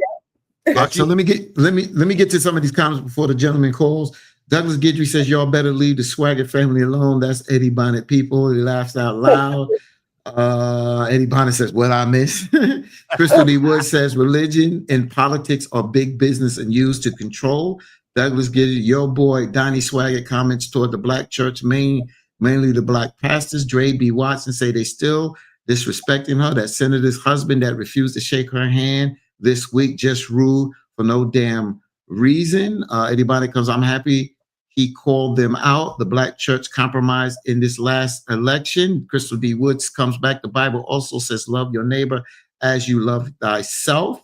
So let me get to some of these comments before the gentleman calls. Douglas Guidry says, y'all better leave the Swaggart family alone. That's Eddie Bonnet people. He laughs out loud. Eddie Bonnet says, what I miss. Crystal D. Wood says, religion and politics are big business and used to control. Douglas Guidry, your boy Donnie Swaggart comments toward the black church, mainly the black pastors. Dre B. Watson say they still disrespecting her. That senator's husband that refused to shake her hand this week just ruled for no damn reason. Eddie Bonnet comes, I'm happy he called them out. The black church compromised in this last election. Crystal D. Woods comes back. The Bible also says, love your neighbor as you love thyself.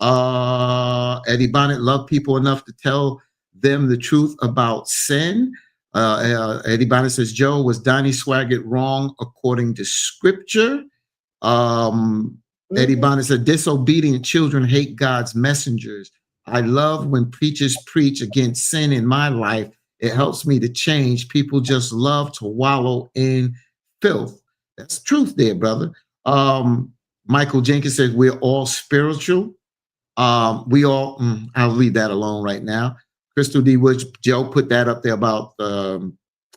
Eddie Bonnet loved people enough to tell them the truth about sin. Eddie Bonnet says, Joe, was Donnie Swaggart wrong according to scripture? Eddie Bonnet said, disobedient children hate God's messengers. I love when preachers preach against sin in my life. It helps me to change. People just love to wallow in filth. That's truth there, brother. Michael Jenkins said, we're all spiritual. I'll leave that alone right now. Crystal D. Woods, Joe put that up there about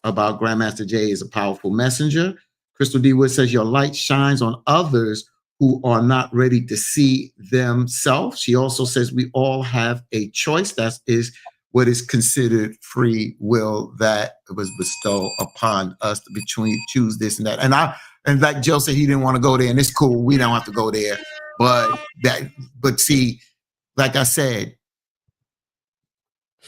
Grandmaster Jay is a powerful messenger. Crystal D. Woods says, your light shines on others who are not ready to see themselves. She also says we all have a choice. That is what is considered free will that was bestowed upon us to choose this and that. And like Joe said, he didn't want to go there, and it's cool. We don't have to go there. But see, like I said,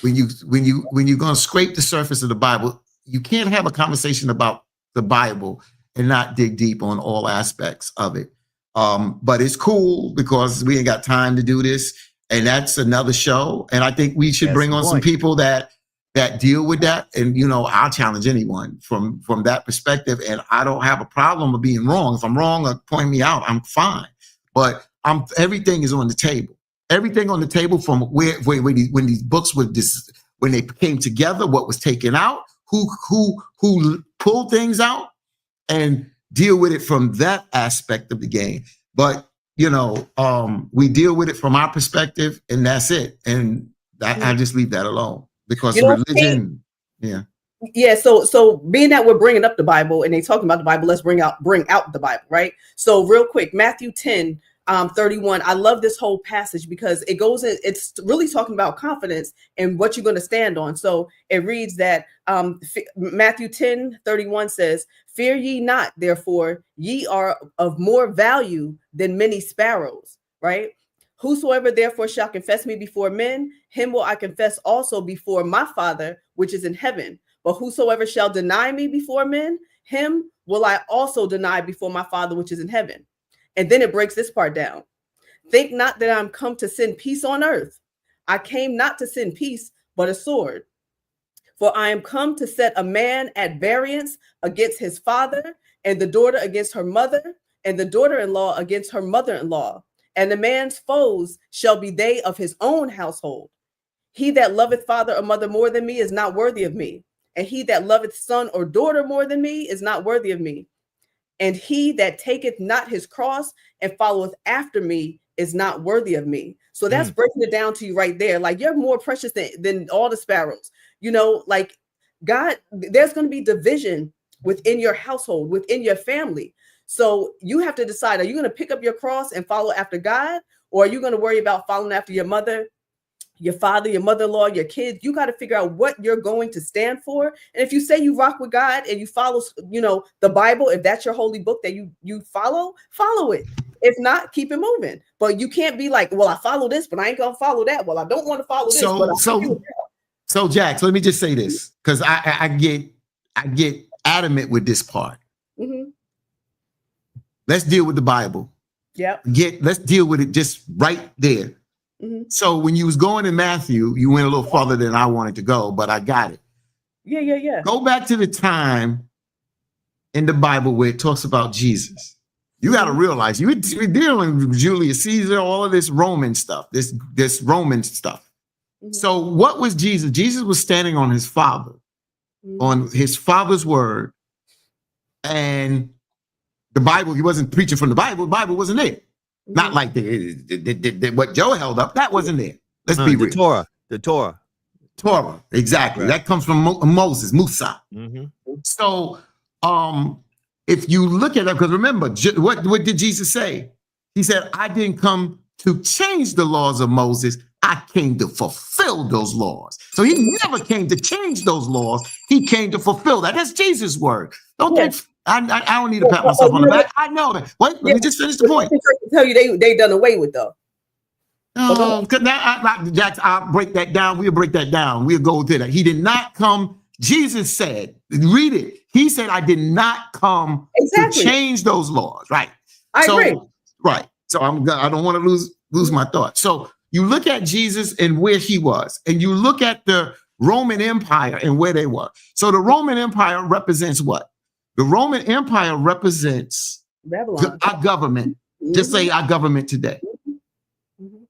when you're gonna scrape the surface of the Bible, you can't have a conversation about the Bible and not dig deep on all aspects of it. But it's cool because we ain't got time to do this. and that's another show. And I think we should That's bring the on some point. people that deal with that. And I'll challenge anyone from that perspective. And I don't have a problem with being wrong. If I'm wrong, point me out. I'm fine. But everything is on the table. Everything on the table from when these books were when they came together, what was taken out, who pulled things out, and deal with it from that aspect of the game. But we deal with it from our perspective, and that's it. And I just leave that alone because religion, Yeah, so being that we're bringing up the Bible and they talking about the Bible, let's bring out the Bible, right? So real quick, Matthew 10, 31. I love this whole passage because it's really talking about confidence and what you're going to stand on. So it reads that Matthew 10, 31 says, "Fear ye not, therefore, ye are of more value than many sparrows," right? "Whosoever therefore shall confess me before men, him will I confess also before my Father which is in heaven. But whosoever shall deny me before men, him will I also deny before my Father which is in heaven." And then it breaks this part down. "Think not that I'm come to send peace on earth. I came not to send peace, but a sword. For I am come to set a man at variance against his father, and the daughter against her mother, and the daughter-in-law against her mother-in-law. And the man's foes shall be they of his own household. He that loveth father or mother more than me is not worthy of me. And he that loveth son or daughter more than me is not worthy of me. And he that taketh not his cross and followeth after me is not worthy of me." So that's breaking it down to you right there. Like, you're more precious than all the sparrows. Like God, there's going to be division within your household, within your family. So you have to decide, are you going to pick up your cross and follow after God? Or are you going to worry about following after your mother, your father, your mother-in-law, your kids? You got to figure out what you're going to stand for. And if you say you rock with God and you follow, the Bible, if that's your holy book that you follow it. If not, keep it moving. But you can't be like, well, I follow this, but I ain't going to follow that. Well, I don't want to follow this. So Jax, let me just say this, because I get adamant with this part. Mm-hmm. Let's deal with the Bible. Yep. Let's deal with it just right there. Mm-hmm. So when you was going in Matthew, you went a little farther than I wanted to go, but I got it. Yeah. Go back to the time in the Bible where it talks about Jesus. You got to realize you're dealing with Julius Caesar, all of this Roman stuff, this Roman stuff. Mm-hmm. So what was Jesus? Jesus was standing on his father, on his father's word. And the Bible, he wasn't preaching from the Bible. The Bible wasn't there. Mm-hmm. Not like what Joe held up. That wasn't there. Let's be real. The Torah. Exactly. Right. That comes from Moses, Musa. Mm-hmm. So if you look at it, because remember, what did Jesus say? He said, "I didn't come to change the laws of Moses. I came to fulfill those laws." So he never came to change those laws. He came to fulfill that. That's Jesus' word. I don't need to pat myself on the back. I know that. Wait, let me just finish the point. Tell you they done away with though. Because now, Jax, I'll break that down. We'll break that down. We'll go to that. He did not come. Jesus said, read it. He said, "I did not come to change those laws." Right. I agree. Right. So I don't want to lose my thought. So you look at Jesus and where he was, and you look at the Roman Empire and where they were. So the Roman Empire represents what? The Roman Empire represents Babylon. Our government. Mm-hmm. Just say our government today. Mm-hmm.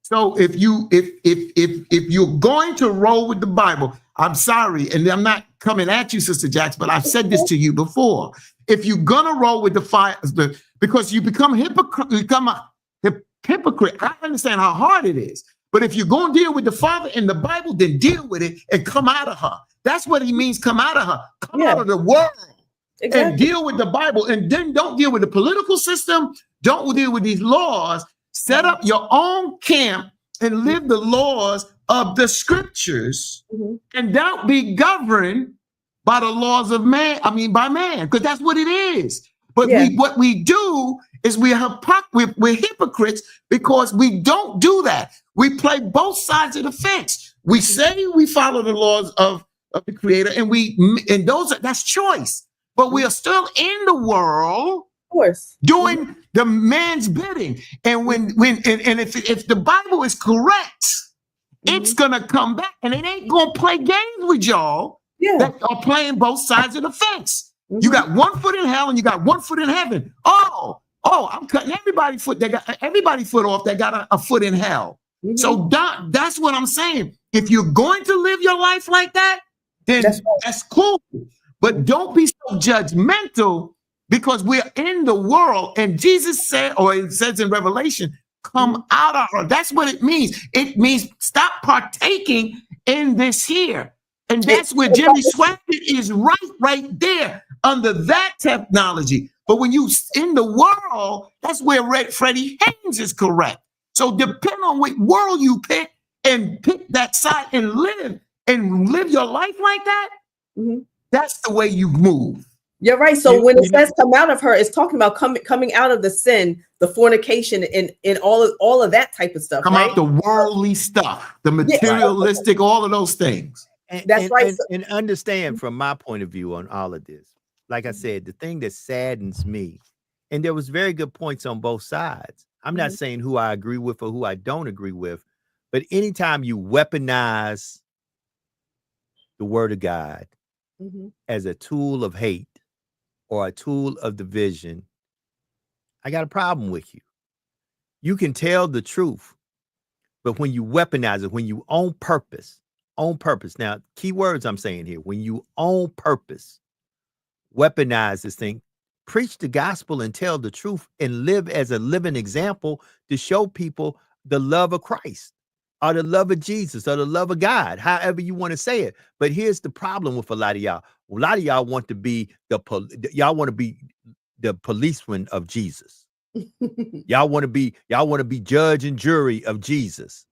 So if you're going to roll with the Bible, I'm sorry, and I'm not coming at you, Sister Jax, but I've said this to you before. If you're gonna roll with because you become a hypocrite. I understand how hard it is, but if you're gonna deal with the Father in the Bible, then deal with it and come out of her. That's what he means. Come out of her. Come out of the world. Exactly. And deal with the Bible, and then don't deal with the political system. Don't deal with these laws. Set up your own camp and live the laws of the scriptures, and don't be governed by the laws of man. I mean, by man, because that's what it is. But what we do is we're hypocrites because we don't do that. We play both sides of the fence. We say we follow the laws of the Creator, and that's choice. But we are still in the world, course. doing the man's bidding. And if the Bible is correct, it's gonna come back, and it ain't gonna play games with y'all that are playing both sides of the fence. You got one foot in hell and you got one foot in heaven. Oh, I'm cutting everybody's foot. They got everybody's foot off. They got a foot in hell. So that's what I'm saying. If you're going to live your life like that, then that's cool. But don't be so judgmental, because we're in the world, and Jesus said, or it says in Revelation, come out of her. That's what it means. It means stop partaking in this here. And that's where Jimmy Swaggart is right there under that technology. But when you in the world, that's where Freddie Haynes is correct. So depend on what world you pick, and pick that side and live your life like that. That's the way you move. You're right. So when it says come out of her, it's talking about coming out of the sin, the fornication, and all of that type of stuff. Come out the worldly stuff, the materialistic, all of those things. That's right. And understand from my point of view on all of this, like I said, the thing that saddens me, and there was very good points on both sides. I'm not saying who I agree with or who I don't agree with, but anytime you weaponize the word of God as a tool of hate or a tool of division, I got a problem with you. You can tell the truth, but when you weaponize it, when you own purpose, now, key words I'm saying here, when you own purpose, weaponize this thing, preach the gospel and tell the truth, and live as a living example to show people the love of Christ or the love of Jesus or the love of God, however you want to say it. But here's the problem with a lot of y'all. A lot of y'all want to be the policeman of Jesus. y'all want to be judge and jury of Jesus.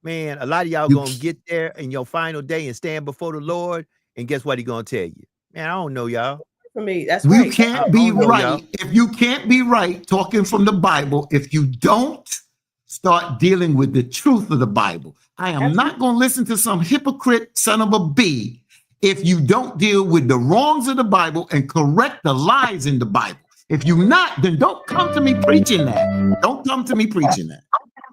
Man, a lot of y'all gonna get there in your final day and stand before the Lord, and guess what He gonna tell you? Man, I don't know, y'all. For me, that's you right. Can't be right if you can't be right talking from the Bible. If you don't start dealing with the truth of the Bible, I am not going to listen to some hypocrite son of a b if you don't deal with the wrongs of the Bible and correct the lies in the Bible. If you're not, then don't come to me preaching that. Don't come to me preaching that.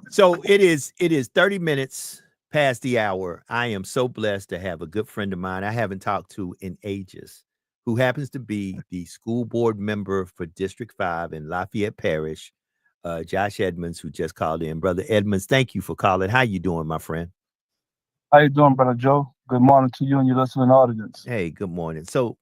So it is 30 minutes past the hour. I am so blessed to have a good friend of mine I haven't talked to in ages, who happens to be the school board member for District 5 in Lafayette Parish, Josh Edmonds, who just called in. Brother Edmonds, thank you for calling. How you doing, my friend? How you doing, Brother Joe? Good morning to you and your listening audience. Hey, good morning. So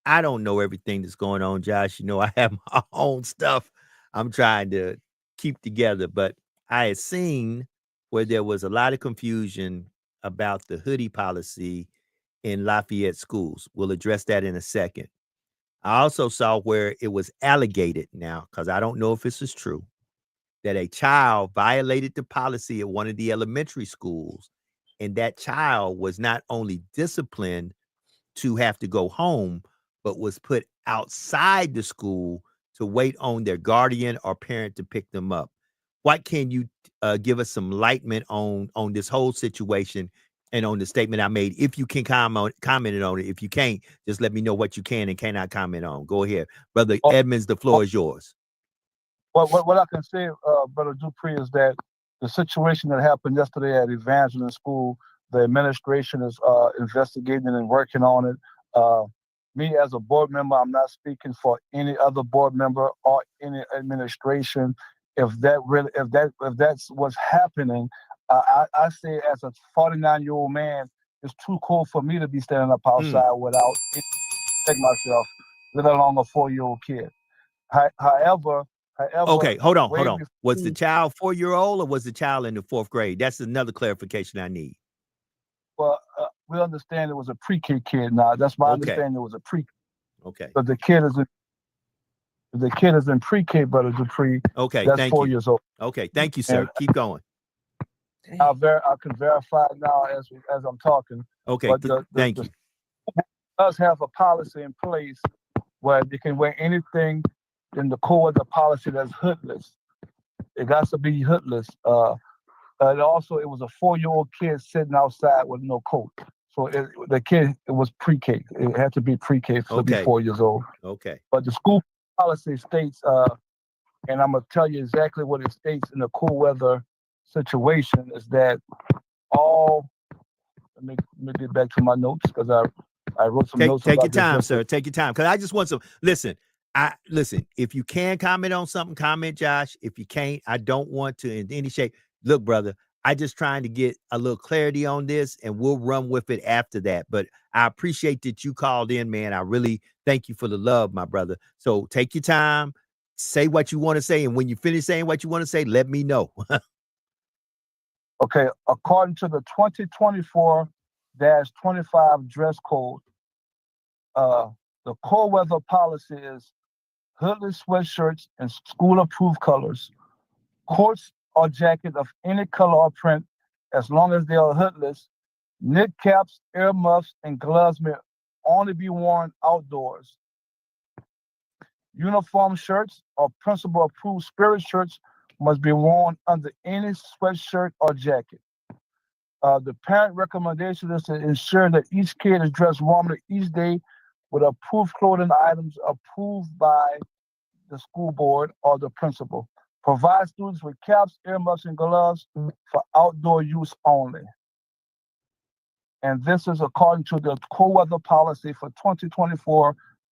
I don't know everything that's going on, Josh. You know, I have my own stuff I'm trying to keep together, but I had seen where there was a lot of confusion about the hoodie policy in Lafayette schools. We'll address that in a second. I also saw where it was alleged now, because I don't know if this is true, that a child violated the policy at one of the elementary schools, and that child was not only disciplined to have to go home, but was put outside the school to wait on their guardian or parent to pick them up. What can you give us some enlightenment on this whole situation and on the statement I made? If you can comment on it. If you can't, just let me know what you can and cannot comment on. Go ahead. Brother Edmonds, the floor is yours. What I can say, Brother Dupree, is that the situation that happened yesterday at Evangeline School, the administration is investigating and working on it. Me as a board member, I'm not speaking for any other board member or any administration. If that's what's happening, I say as a 49-year-old man, it's too cold for me to be standing up outside without protect myself, let alone a 4-year-old kid. However, okay, hold on. Was the child 4-year-old or was the child in the 4th grade? That's another clarification I need. Well, we understand it was a pre-K kid now. That's my understanding. It was a pre. Okay. But the kid is in pre-K, Brother Dupree. Okay, that's thank 4 you. years old. Okay, thank you, sir. Keep going. I can verify now as I'm talking. Okay, thank you. Does have a policy in place where they can wear anything in the core of the policy that's hoodless. It got to be hoodless. And also, it was a 4-year-old kid sitting outside with no coat. So the kid, it was pre-K. It had to be pre-K to be 4 years old. Okay. But the school policy states, and I'm gonna tell you exactly what it states in the cool weather situation, is that all. Let me get back to my notes, because I wrote some notes. Take about your time, this. sir. Take your time, because I just want some. Listen. If you can comment on something, comment, Josh. If you can't, I don't want to in any shape. Look, brother, I just trying to get a little clarity on this, and we'll run with it after that. But I appreciate that you called in, man. I really thank you for the love, my brother. So take your time, say what you want to say, and when you finish saying what you want to say, let me know. Okay, according to the 2024-25 dress code, the cold weather policy is hoodless sweatshirts in school-approved colors, coats or jacket of any color or print, as long as they are hoodless. Knit caps, earmuffs, and gloves may only be worn outdoors. Uniform shirts or principal-approved spirit shirts must be worn under any sweatshirt or jacket. The parent recommendation is to ensure that each kid is dressed warmly each day with approved clothing items approved by the school board or the principal. Provide students with caps, earmuffs, and gloves for outdoor use only. And this is according to the cold weather policy for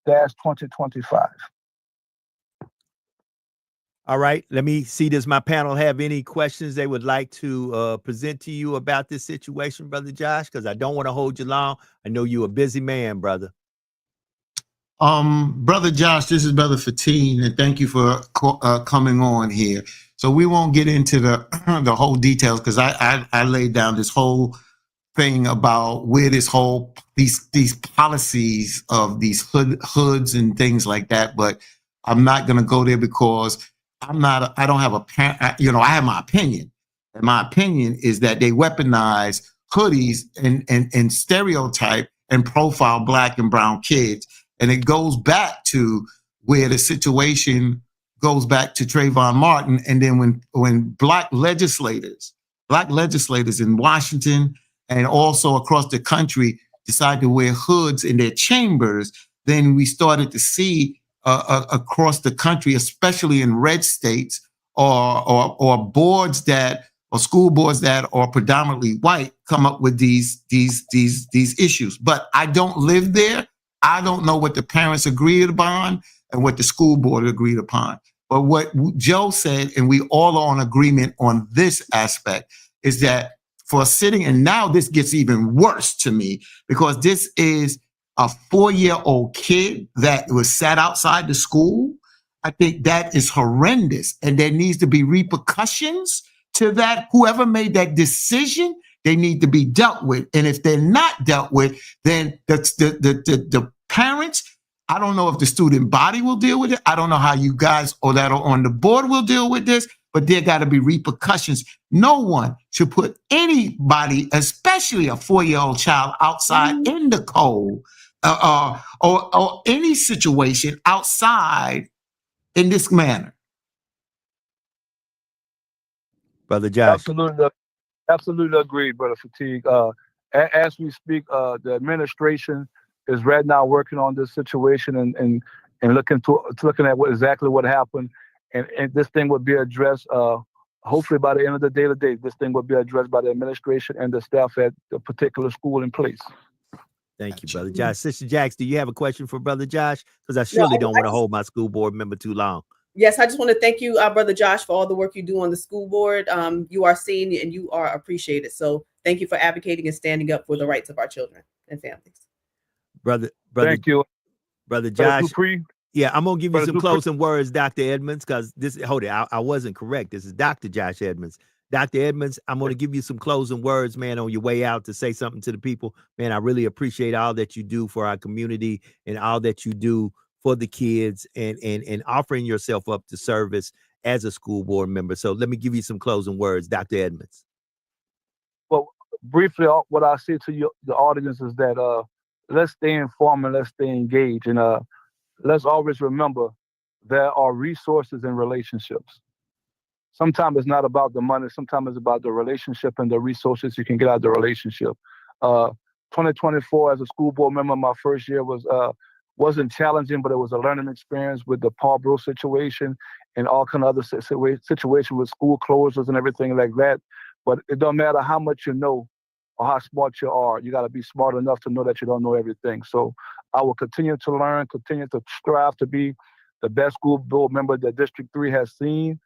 2024-2025. All right, let me see. Does my panel have any questions they would like to present to you about this situation, Brother Josh? Because I don't want to hold you long. I know you're a busy man, brother. Brother Josh, this is Brother Fatine, and thank you for coming on here. So we won't get into the the whole details, because I laid down this whole thing about where this whole these policies of these hoods and things like that. But I'm not going to go there, because I don't have I have my opinion, and my opinion is that they weaponize hoodies and stereotype and profile Black and brown kids. And it goes back to where the situation goes back to Trayvon Martin. And then when Black legislators in Washington and also across the country decided to wear hoods in their chambers, then we started to see across the country, especially in red states or boards that or school boards that are predominantly white, come up with these issues. But I don't live there. I don't know what the parents agreed upon and what the school board agreed upon. But what Joe said, and we all are in agreement on this aspect, is that for sitting, and now this gets even worse to me, because this is a 4-year-old kid that was sat outside the school. I think that is horrendous, and there needs to be repercussions to that. Whoever made that decision, they need to be dealt with. And if they're not dealt with, then the parents, I don't know if the student body will deal with it. I don't know how you guys or that are on the board will deal with this, but there got to be repercussions. No one should put anybody, especially a 4-year-old child, outside in the cold or any situation outside in this manner. Brother Josh. Absolutely agreed, Brother Fatigue. As we speak, the administration is right now working on this situation and looking at exactly what happened, and this thing will be addressed. Hopefully, by the end of the day today, this thing will be addressed by the administration and the staff at the particular school in place. Thank you, Brother Josh. Sister Jax, do you have a question for Brother Josh? Because I surely don't want to hold my school board member too long. Yes, I just want to thank you, Brother Josh, for all the work you do on the school board. You are seen and you are appreciated. So thank you for advocating and standing up for the rights of our children and families. Brother, thank you, Brother Josh. Dupree. Yeah, I'm gonna give you some closing words, Dr. Edmonds, because I wasn't correct. This is Dr. Josh Edmonds. Dr. Edmonds, I'm going to give you some closing words, man, on your way out to say something to the people. Man, I really appreciate all that you do for our community and all that you do for the kids and offering yourself up to service as a school board member. So let me give you some closing words, Dr. Edmonds. Well, briefly, what I say to the audience is that let's stay informed and let's stay engaged. And let's always remember there are resources in relationships. Sometimes it's not about the money. Sometimes it's about the relationship and the resources you can get out of the relationship. 2024, as a school board member, my first year was wasn't challenging, but it was a learning experience with the Paul Bro situation and all kind of other situation with school closures and everything like that. But it don't matter how much you know or how smart you are. You got to be smart enough to know that you don't know everything. So I will continue to learn, continue to strive to be the best school board member that District 3 has seen.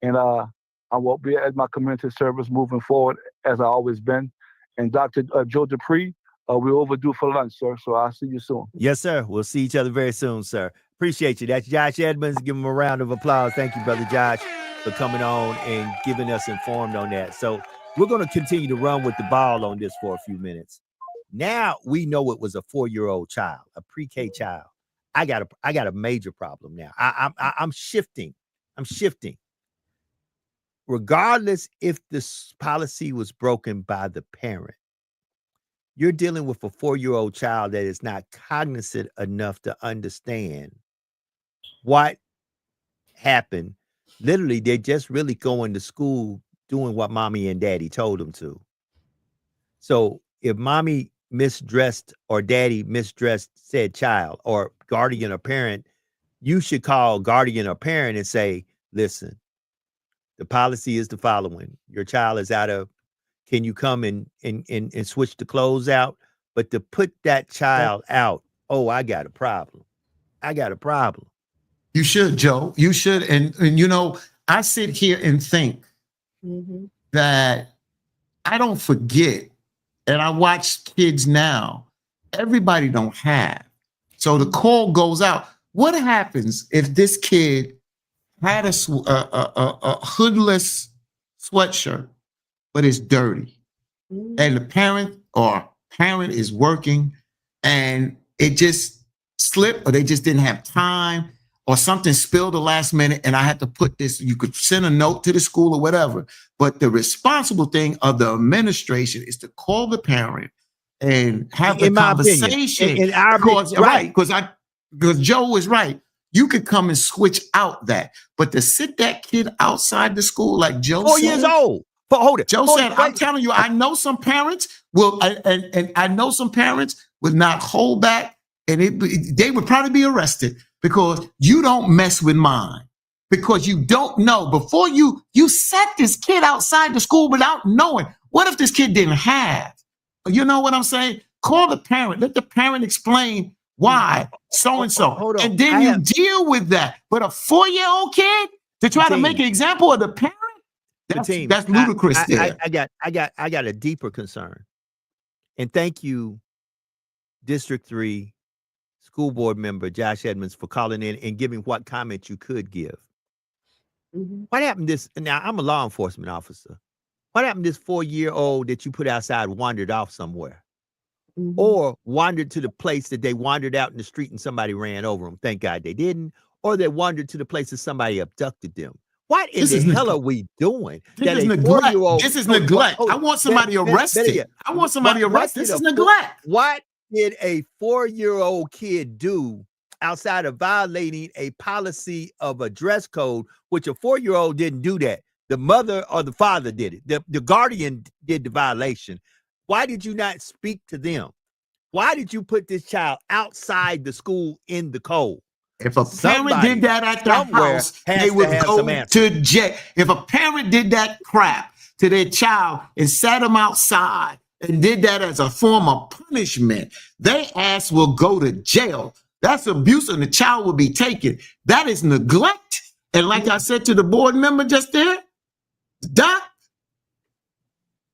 And I will be at my community service moving forward as I always been. And Dr. Joe Dupree, we're overdue for lunch, sir. So I'll see you soon. Yes, sir. We'll see each other very soon, sir. Appreciate you. That's Josh Edmonds. Give him a round of applause. Thank you, Brother Josh, for coming on and giving us informed on that. So we're going to continue to run with the ball on this for a few minutes. Now we know it was a 4-year-old child, a pre-K child. I got a major problem now. I'm shifting. Regardless if this policy was broken by the parent, you're dealing with a 4-year-old child that is not cognizant enough to understand what happened. Literally, they're just really going to school doing what mommy and daddy told them to. So if mommy misdressed or daddy misdressed said child or guardian or parent, you should call guardian or parent and say, listen, the policy is the following. Your child is out of, can you come and switch the clothes out? But to put that child out, oh, I got a problem. You should, Joe. You should. And you know, I sit here and think that I don't forget, and I watch kids now, everybody don't have. So the call goes out. What happens if this kid had a hoodless sweatshirt, but it's dirty, and the parent is working, and it just slipped, or they just didn't have time, or something spilled the last minute, and I had to put this, you could send a note to the school or whatever, but the responsible thing of the administration is to call the parent and have the conversation. Because Joe is right. You could come and switch out that, but to sit that kid outside the school, like Joe 4 said, years old. But hold it. Joe said, I'm telling you, I know some parents will, and I know some parents would not hold back, and they would probably be arrested because you don't mess with mine, because you don't know before you set this kid outside the school without knowing. What if this kid didn't have? You know what I'm saying? Call the parent. Let the parent explain why so-and-so. And then you deal with that. But a 4-year-old kid to try to make an example of the parent, that's ludicrous. I got a deeper concern. And thank you, District 3 school board member Josh Edmonds, for calling in and giving what comment you could give. What happened now I'm a law enforcement officer. What happened this 4-year-old that you put outside wandered off somewhere? Or wandered to the place that they wandered out in the street and somebody ran over them. Thank God they didn't. Or they wandered to the place that somebody abducted them. What in the hell are we doing? This is neglect. This is neglect. I want somebody arrested. I want somebody arrested. This is neglect. What did a 4-year-old kid do outside of violating a policy of a dress code, which a 4-year-old didn't do that? The mother or the father did it. The guardian did the violation. Why did you not speak to them? Why did you put this child outside the school in the cold? If a parent did that at the house, they would go to jail. If a parent did that crap to their child and sat them outside and did that as a form of punishment, their ass will go to jail. That's abuse, and the child will be taken. That is neglect. And like I said to the board member just there, Doc,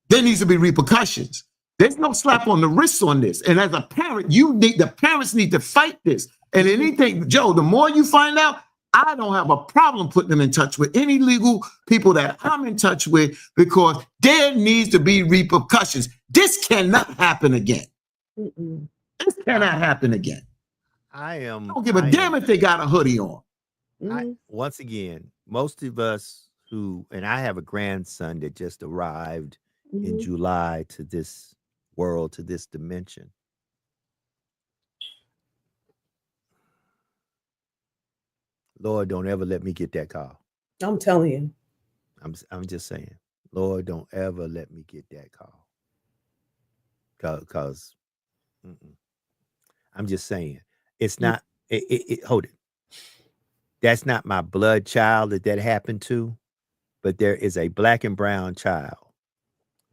there needs to be repercussions. There's no slap on the wrist on this. And as a parent, the parents need to fight this. And anything, Joe, the more you find out, I don't have a problem putting them in touch with any legal people that I'm in touch with, because there needs to be repercussions. This cannot happen again. This cannot happen again. I don't give a damn if they got a hoodie on. Once again, most of us and I have a grandson that just arrived in July to this world, to this dimension. Lord, don't ever let me get that call. I'm telling you. I'm just saying, Lord, don't ever let me get that call. Cause I'm just saying, It's not. Hold it. That's not my blood child that happened to, but there is a black and brown child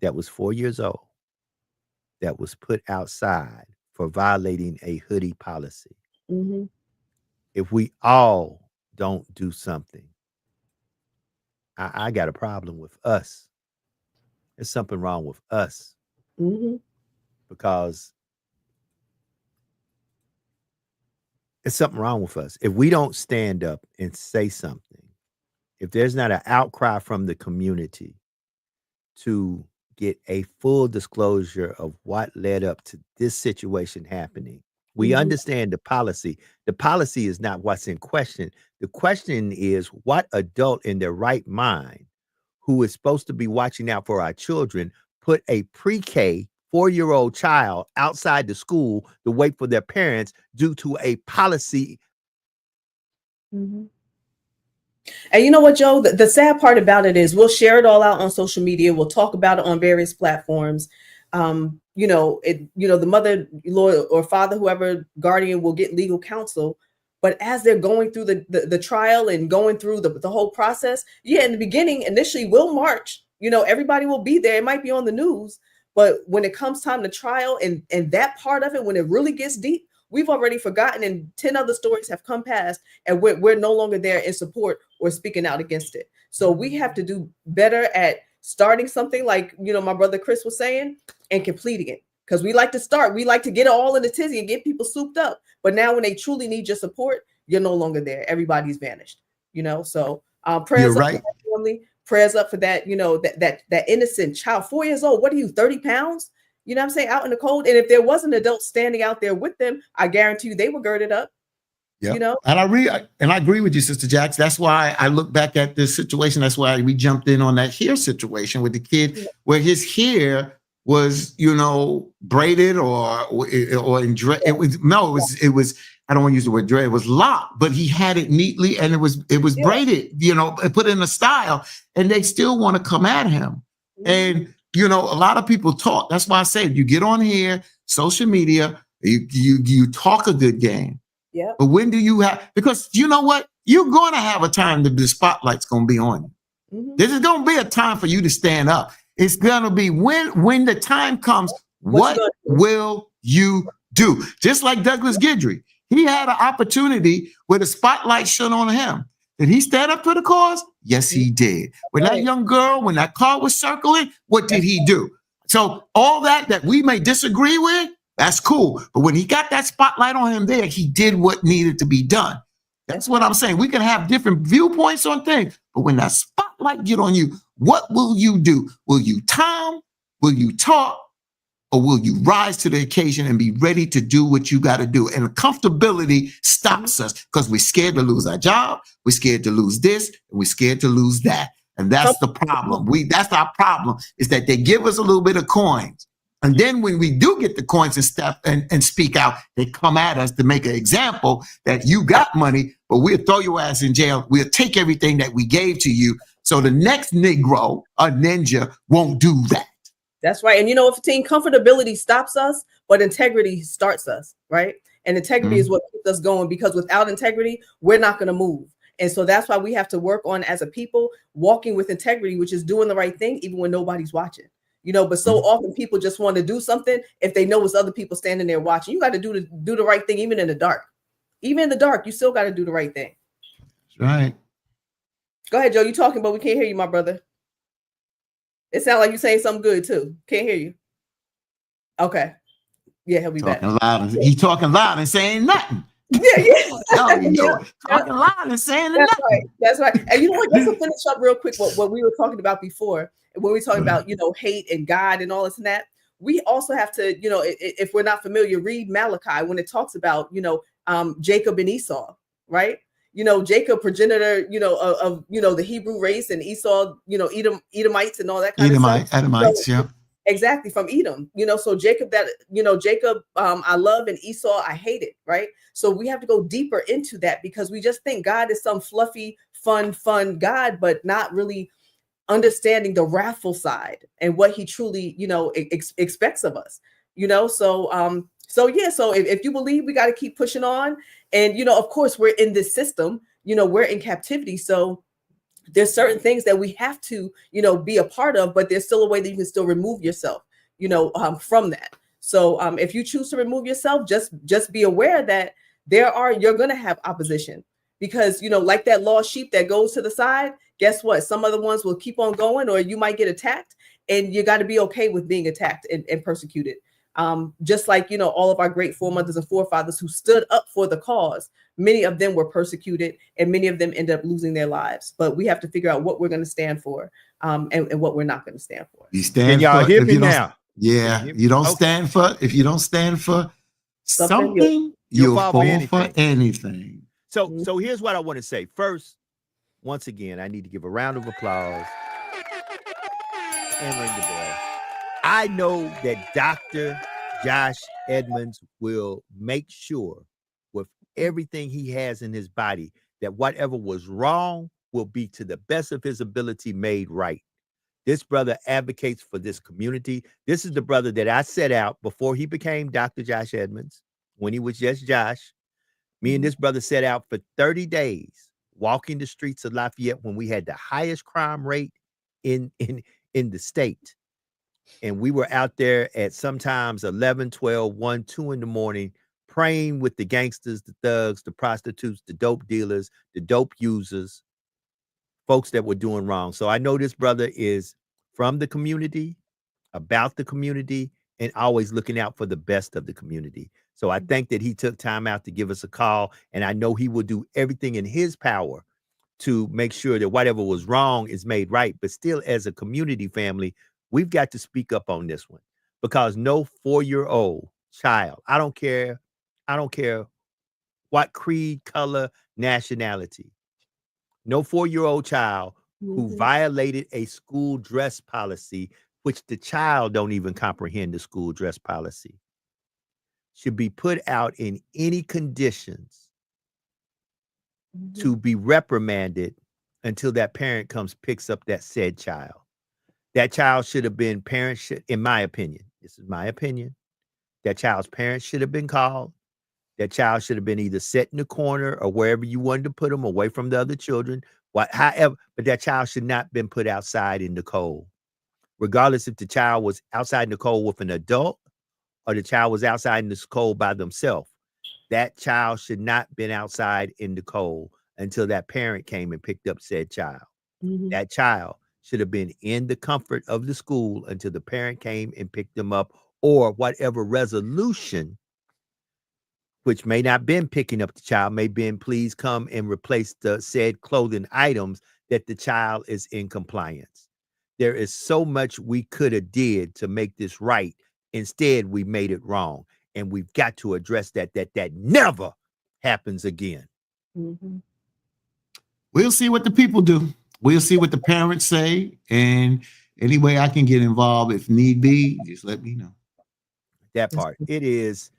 that was 4 years old that was put outside for violating a hoodie policy. Mm-hmm. If we all don't do something, I got a problem with us. There's something wrong with us. Mm-hmm. Because there's something wrong with us. If we don't stand up and say something, if there's not an outcry from the community to get a full disclosure of what led up to this situation happening, we understand the policy. The policy is not what's in question. The question is what adult in their right mind who is supposed to be watching out for our children put a pre-K 4-year-old child outside the school to wait for their parents due to a policy. Mm-hmm. And you know what, Joe? The sad part about it is we'll share it all out on social media. We'll talk about it on various platforms. The mother, lawyer, or father, whoever guardian will get legal counsel. But as they're going through the trial and going through the whole process, in the beginning, initially, we'll march. Everybody will be there. It might be on the news. But when it comes time to trial and that part of it, when it really gets deep, we've already forgotten, and 10 other stories have come past, and we're no longer there in support or speaking out against it. So we have to do better at starting something like, my brother Chris was saying, and completing it. Because we like to start, we like to get it all in the tizzy and get people souped up. But now when they truly need your support, you're no longer there. Everybody's vanished, So prayers up for that family. Prayers up for that, that innocent child, 4 years old. What are you, 30 pounds? You know what I'm saying? Out in the cold. And if there was an adult standing out there with them, I guarantee you they were girded up. Yeah. And I agree with you, Sister Jax. That's why I look back at this situation. That's why we jumped in on that hair situation with the kid, where his hair was, braided or in dread. It was. I don't want to use the word dread. It was locked, but he had it neatly, and it was braided, put in a style, and they still want to come at him. And a lot of people talk. That's why I say you get on here, social media, you talk a good game. Yeah. But when do you have? Because you know what, you're going to have a time that the spotlight's going to be on you. Mm-hmm. This is going to be a time for you to stand up. It's going to be when the time comes. What will you do? Just like Douglas Guidry. He had an opportunity where the spotlight shone on him. Did he stand up for the cause? Yes, he did. When that young girl, when that car was circling, what did he do? So all that we may disagree with, that's cool. But when he got that spotlight on him there, he did what needed to be done. That's what I'm saying. We can have different viewpoints on things, but when that spotlight get on you, what will you do? Will you time? Will you talk? Or will you rise to the occasion and be ready to do what you got to do? And comfortability stops us because we're scared to lose our job. We're scared to lose this. And we're scared to lose that. And that's the problem. That's our problem, is that they give us a little bit of coins. And then when we do get the coins and stuff and speak out, they come at us to make an example that you got money, but we'll throw your ass in jail. We'll take everything that we gave to you. So the next Negro or ninja won't do that. That's right. And if comfortability stops us, but integrity starts us, right? And integrity is what keeps us going, because without integrity, we're not going to move. And so that's why we have to work on, as a people, walking with integrity, which is doing the right thing, even when nobody's watching, but so often people just want to do something if they know it's other people standing there watching. You got to do the right thing, even in the dark. Even in the dark, you still got to do the right thing. That's right. Go ahead, Joe. You talking, but we can't hear you, my brother. It sounds like you're saying something good too. Can't hear you. Okay. Yeah, he'll be back. He's talking loud and saying nothing. Yeah. Talking loud and saying nothing. Right. That's right. And you know what? Just to finish up real quick, what we were talking about before, when we were talking about, hate and God and all this and that, we also have to, if we're not familiar, read Malachi when it talks about, Jacob and Esau, right? Jacob, progenitor, of the Hebrew race, and Esau, Edomites and all that kind of stuff. Edomites, so, yeah. Exactly, from Edom. So Jacob, Jacob, I love, and Esau, I hate it, right? So we have to go deeper into that, because we just think God is some fluffy, fun God, but not really understanding the wrathful side and what he truly, expects of us. So So yeah, so if you believe, we got to keep pushing on. And of course, we're in this system. We're in captivity. So there's certain things that we have to be a part of, but there's still a way that you can still remove yourself from that. So if you choose to remove yourself, just be aware that you're going to have opposition, because like that lost sheep that goes to the side, guess what, some other ones will keep on going, or you might get attacked, and you got to be okay with being attacked and persecuted. Just like all of our great foremothers and forefathers who stood up for the cause, many of them were persecuted, and many of them ended up losing their lives. But we have to figure out what we're going to stand for, and what we're not going to stand for. You stand Can y'all for hear if me you don't, now? yeah, you don't stand for, if you don't stand for something, you'll fall for anything. So here's what I want to say. First, once again, I need to give a round of applause and ring the bell. I know that Dr. Josh Edmonds will make sure with everything he has in his body that whatever was wrong will be, to the best of his ability, made right. This brother advocates for this community. This is the brother that I set out before he became Dr. Josh Edmonds, when he was just Josh. Me and this brother set out for 30 days walking the streets of Lafayette when we had the highest crime rate in the state. And we were out there at sometimes 11, 12, 1, 2 in the morning, praying with the gangsters, the thugs, the prostitutes, the dope dealers, the dope users, folks that were doing wrong. So I know this brother is from the community, about the community, and always looking out for the best of the community. So I think that he took time out to give us a call, and I know he will do everything in his power to make sure that whatever was wrong is made right. But still, as a community family, we've got to speak up on this one, because no 4-year-old child, I don't care what creed, color, nationality, no 4-year-old child who violated a school dress policy, which the child don't even comprehend the school dress policy, should be put out in any conditions to be reprimanded until that parent comes, picks up that said child. That child should have been, in my opinion, this is my opinion, that child's parents should have been called. That child should have been either set in the corner or wherever you wanted to put them, away from the other children, however, but that child should not have been put outside in the cold. Regardless if the child was outside in the cold with an adult or the child was outside in the cold by themselves, that child should not have been outside in the cold until that parent came and picked up said child. That child should have been in the comfort of the school until the parent came and picked them up, or whatever resolution, which may not been picking up the child, may been, please come and replace the said clothing items, that the child is in compliance. There is so much we could have did to make this right. Instead, we made it wrong. And we've got to address that never happens again. We'll see what the people do. We'll see what the parents say. And any way I can get involved, if need be, just let me know. That part. It is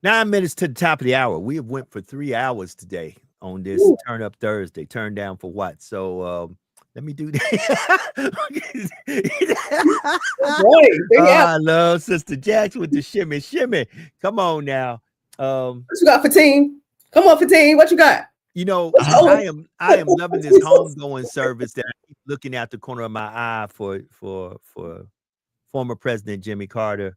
9 minutes to the top of the hour. We have went for 3 hours today on this Turn Up Thursday. Turn down for what? So let me do that. I love Sister Jackson with the shimmy. Come on now. What you got, Fatine? Come on, Fatine. What you got? I am loving this homegoing service that I keep looking out the corner of my eye for former President Jimmy Carter.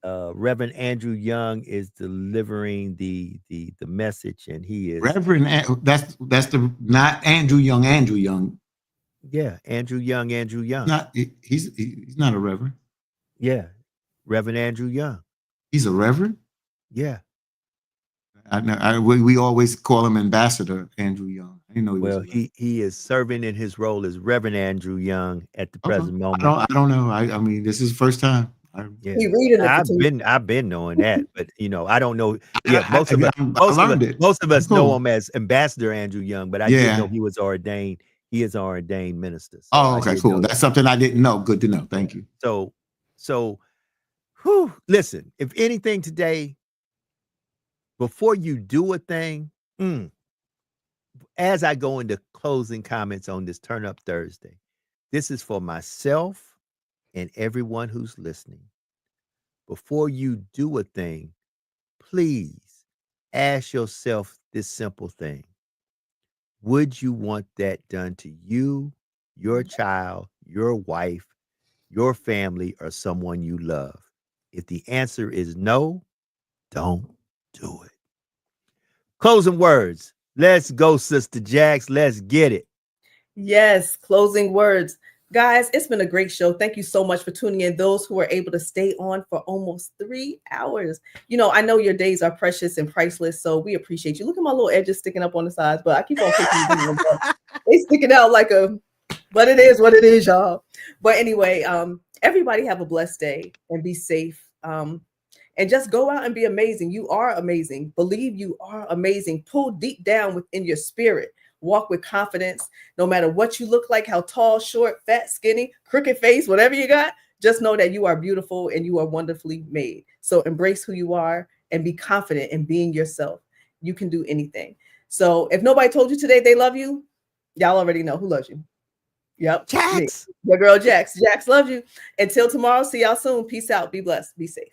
Reverend Andrew Young is delivering the message, and he is Reverend. That's the not Andrew Young. Yeah, Andrew Young. He's not a reverend. Yeah, Reverend Andrew Young. He's a reverend. Yeah. I know. We always call him Ambassador Andrew Young. I didn't know. He is serving in his role as Reverend Andrew Young at the present moment. I don't know. I mean, this is the first time. I've been knowing that, but I don't know. Yeah, most of us know him as Ambassador Andrew Young, but I didn't know he was ordained. He is an ordained minister. So okay, cool. That's something I didn't know. Good to know. Thank you. So, listen. If anything today, before you do a thing, as I go into closing comments on this Turn Up Thursday, this is for myself and everyone who's listening. before you do a thing, please ask yourself this simple thing. Would you want that done to you, your child, your wife, your family, or someone you love? If the answer is no, don't do it. Closing words. Let's go, Sister Jax. Let's get it. Yes, closing words. Guys, it's been a great show. Thank you so much for tuning in. Those who were able to stay on for almost 3 hours. You know, I know your days are precious and priceless, so we appreciate you. Look at my little edges sticking up on the sides, but I keep on picking them up. They sticking out like a, but it is what it is, y'all. But anyway, everybody have a blessed day and be safe. And just go out and be amazing. You are amazing. Believe you are amazing. Pull deep down within your spirit. Walk with confidence. No matter what you look like, how tall, short, fat, skinny, crooked face, whatever you got, just know that you are beautiful and you are wonderfully made. So embrace who you are and be confident in being yourself. You can do anything. So if nobody told you today they love you, y'all already know who loves you. Yep. Jax. Your girl Jax. Jax loves you. Until tomorrow, see y'all soon. Peace out. Be blessed. Be safe.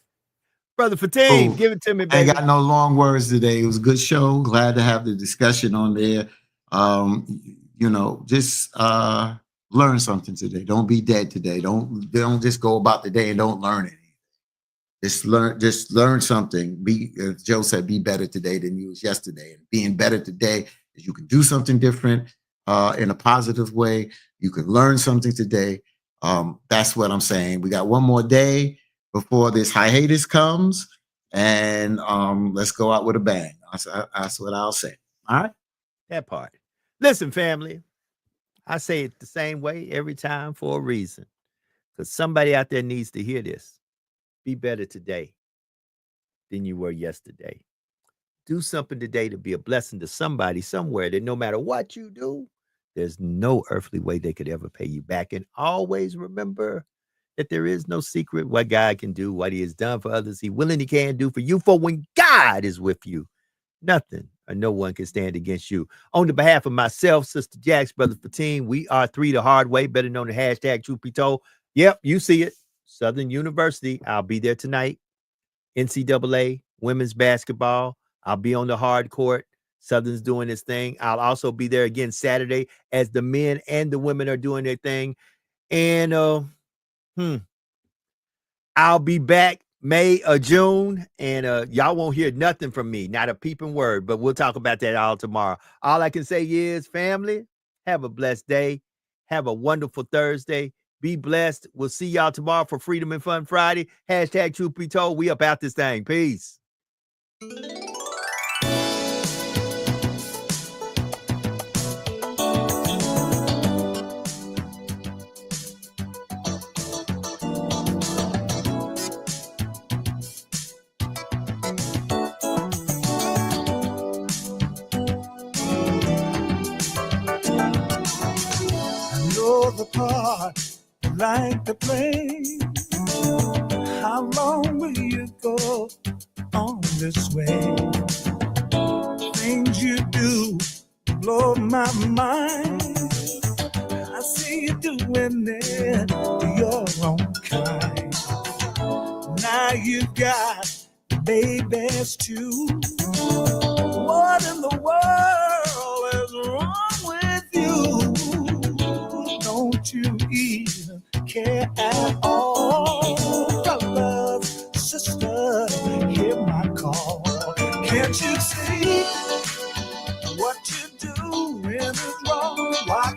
Brother Fatim, Oh, give it to me, I baby. ain't got no long words today. It was a good show. Glad to have the discussion on there. You know, just learn something today. Don't be dead today. Don't just go about the day and don't learn anything. Just learn something. Be, as Joe said, be better today than you was yesterday. And being better today is you can do something different in a positive way. You can learn something today. That's what I'm saying. We got one more day before this hiatus comes, and let's go out with a bang. That's what I'll say. All right. That part. Listen, family, I say it the same way every time for a reason. Because somebody out there needs to hear this. Be better today than you were yesterday. Do something today to be a blessing to somebody somewhere that no matter what you do, there's no earthly way they could ever pay you back. And always remember that there is no secret what God can do, what he has done for others, he will and he can do for you. For when God is with you, nothing or no one can stand against you. On the behalf of myself, Sister Jax, Brother Fatim, we are 3 the hard way, better known as hashtag Truth Be Told. Yep, you see it. Southern University. I'll be there tonight. NCAA, women's basketball. I'll be on the hard court. Southern's doing this thing. I'll also be there again Saturday as the men and the women are doing their thing. And I'll be back May or June, and y'all won't hear nothing from me, not a peeping word, but we'll talk about that all tomorrow. All I can say is, family, have a blessed day. Have a wonderful Thursday. Be blessed. We'll see y'all tomorrow for Freedom and Fun Friday. Hashtag Truth Be Told. We about this thing. Peace. The part you like to play. How long will you go on this way? Things you do blow my mind. I see you doing it to your own kind. Now you've got babies too. What in the world is wrong with you? Don't you even care at all? Brothers, sister, hear my call. Can't you see what you're doing is wrong? Why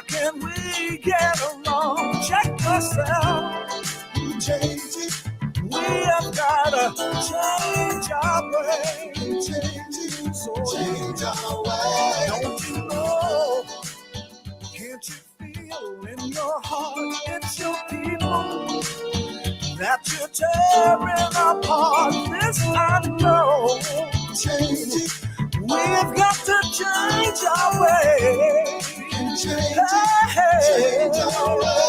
can't we get along? Check yourself, change it. We have gotta change our way. Change our way. Don't you know? Can't you feel in your heart it's your people that you're tearing apart? This I know. Change it. We've got to change our way. Change our way.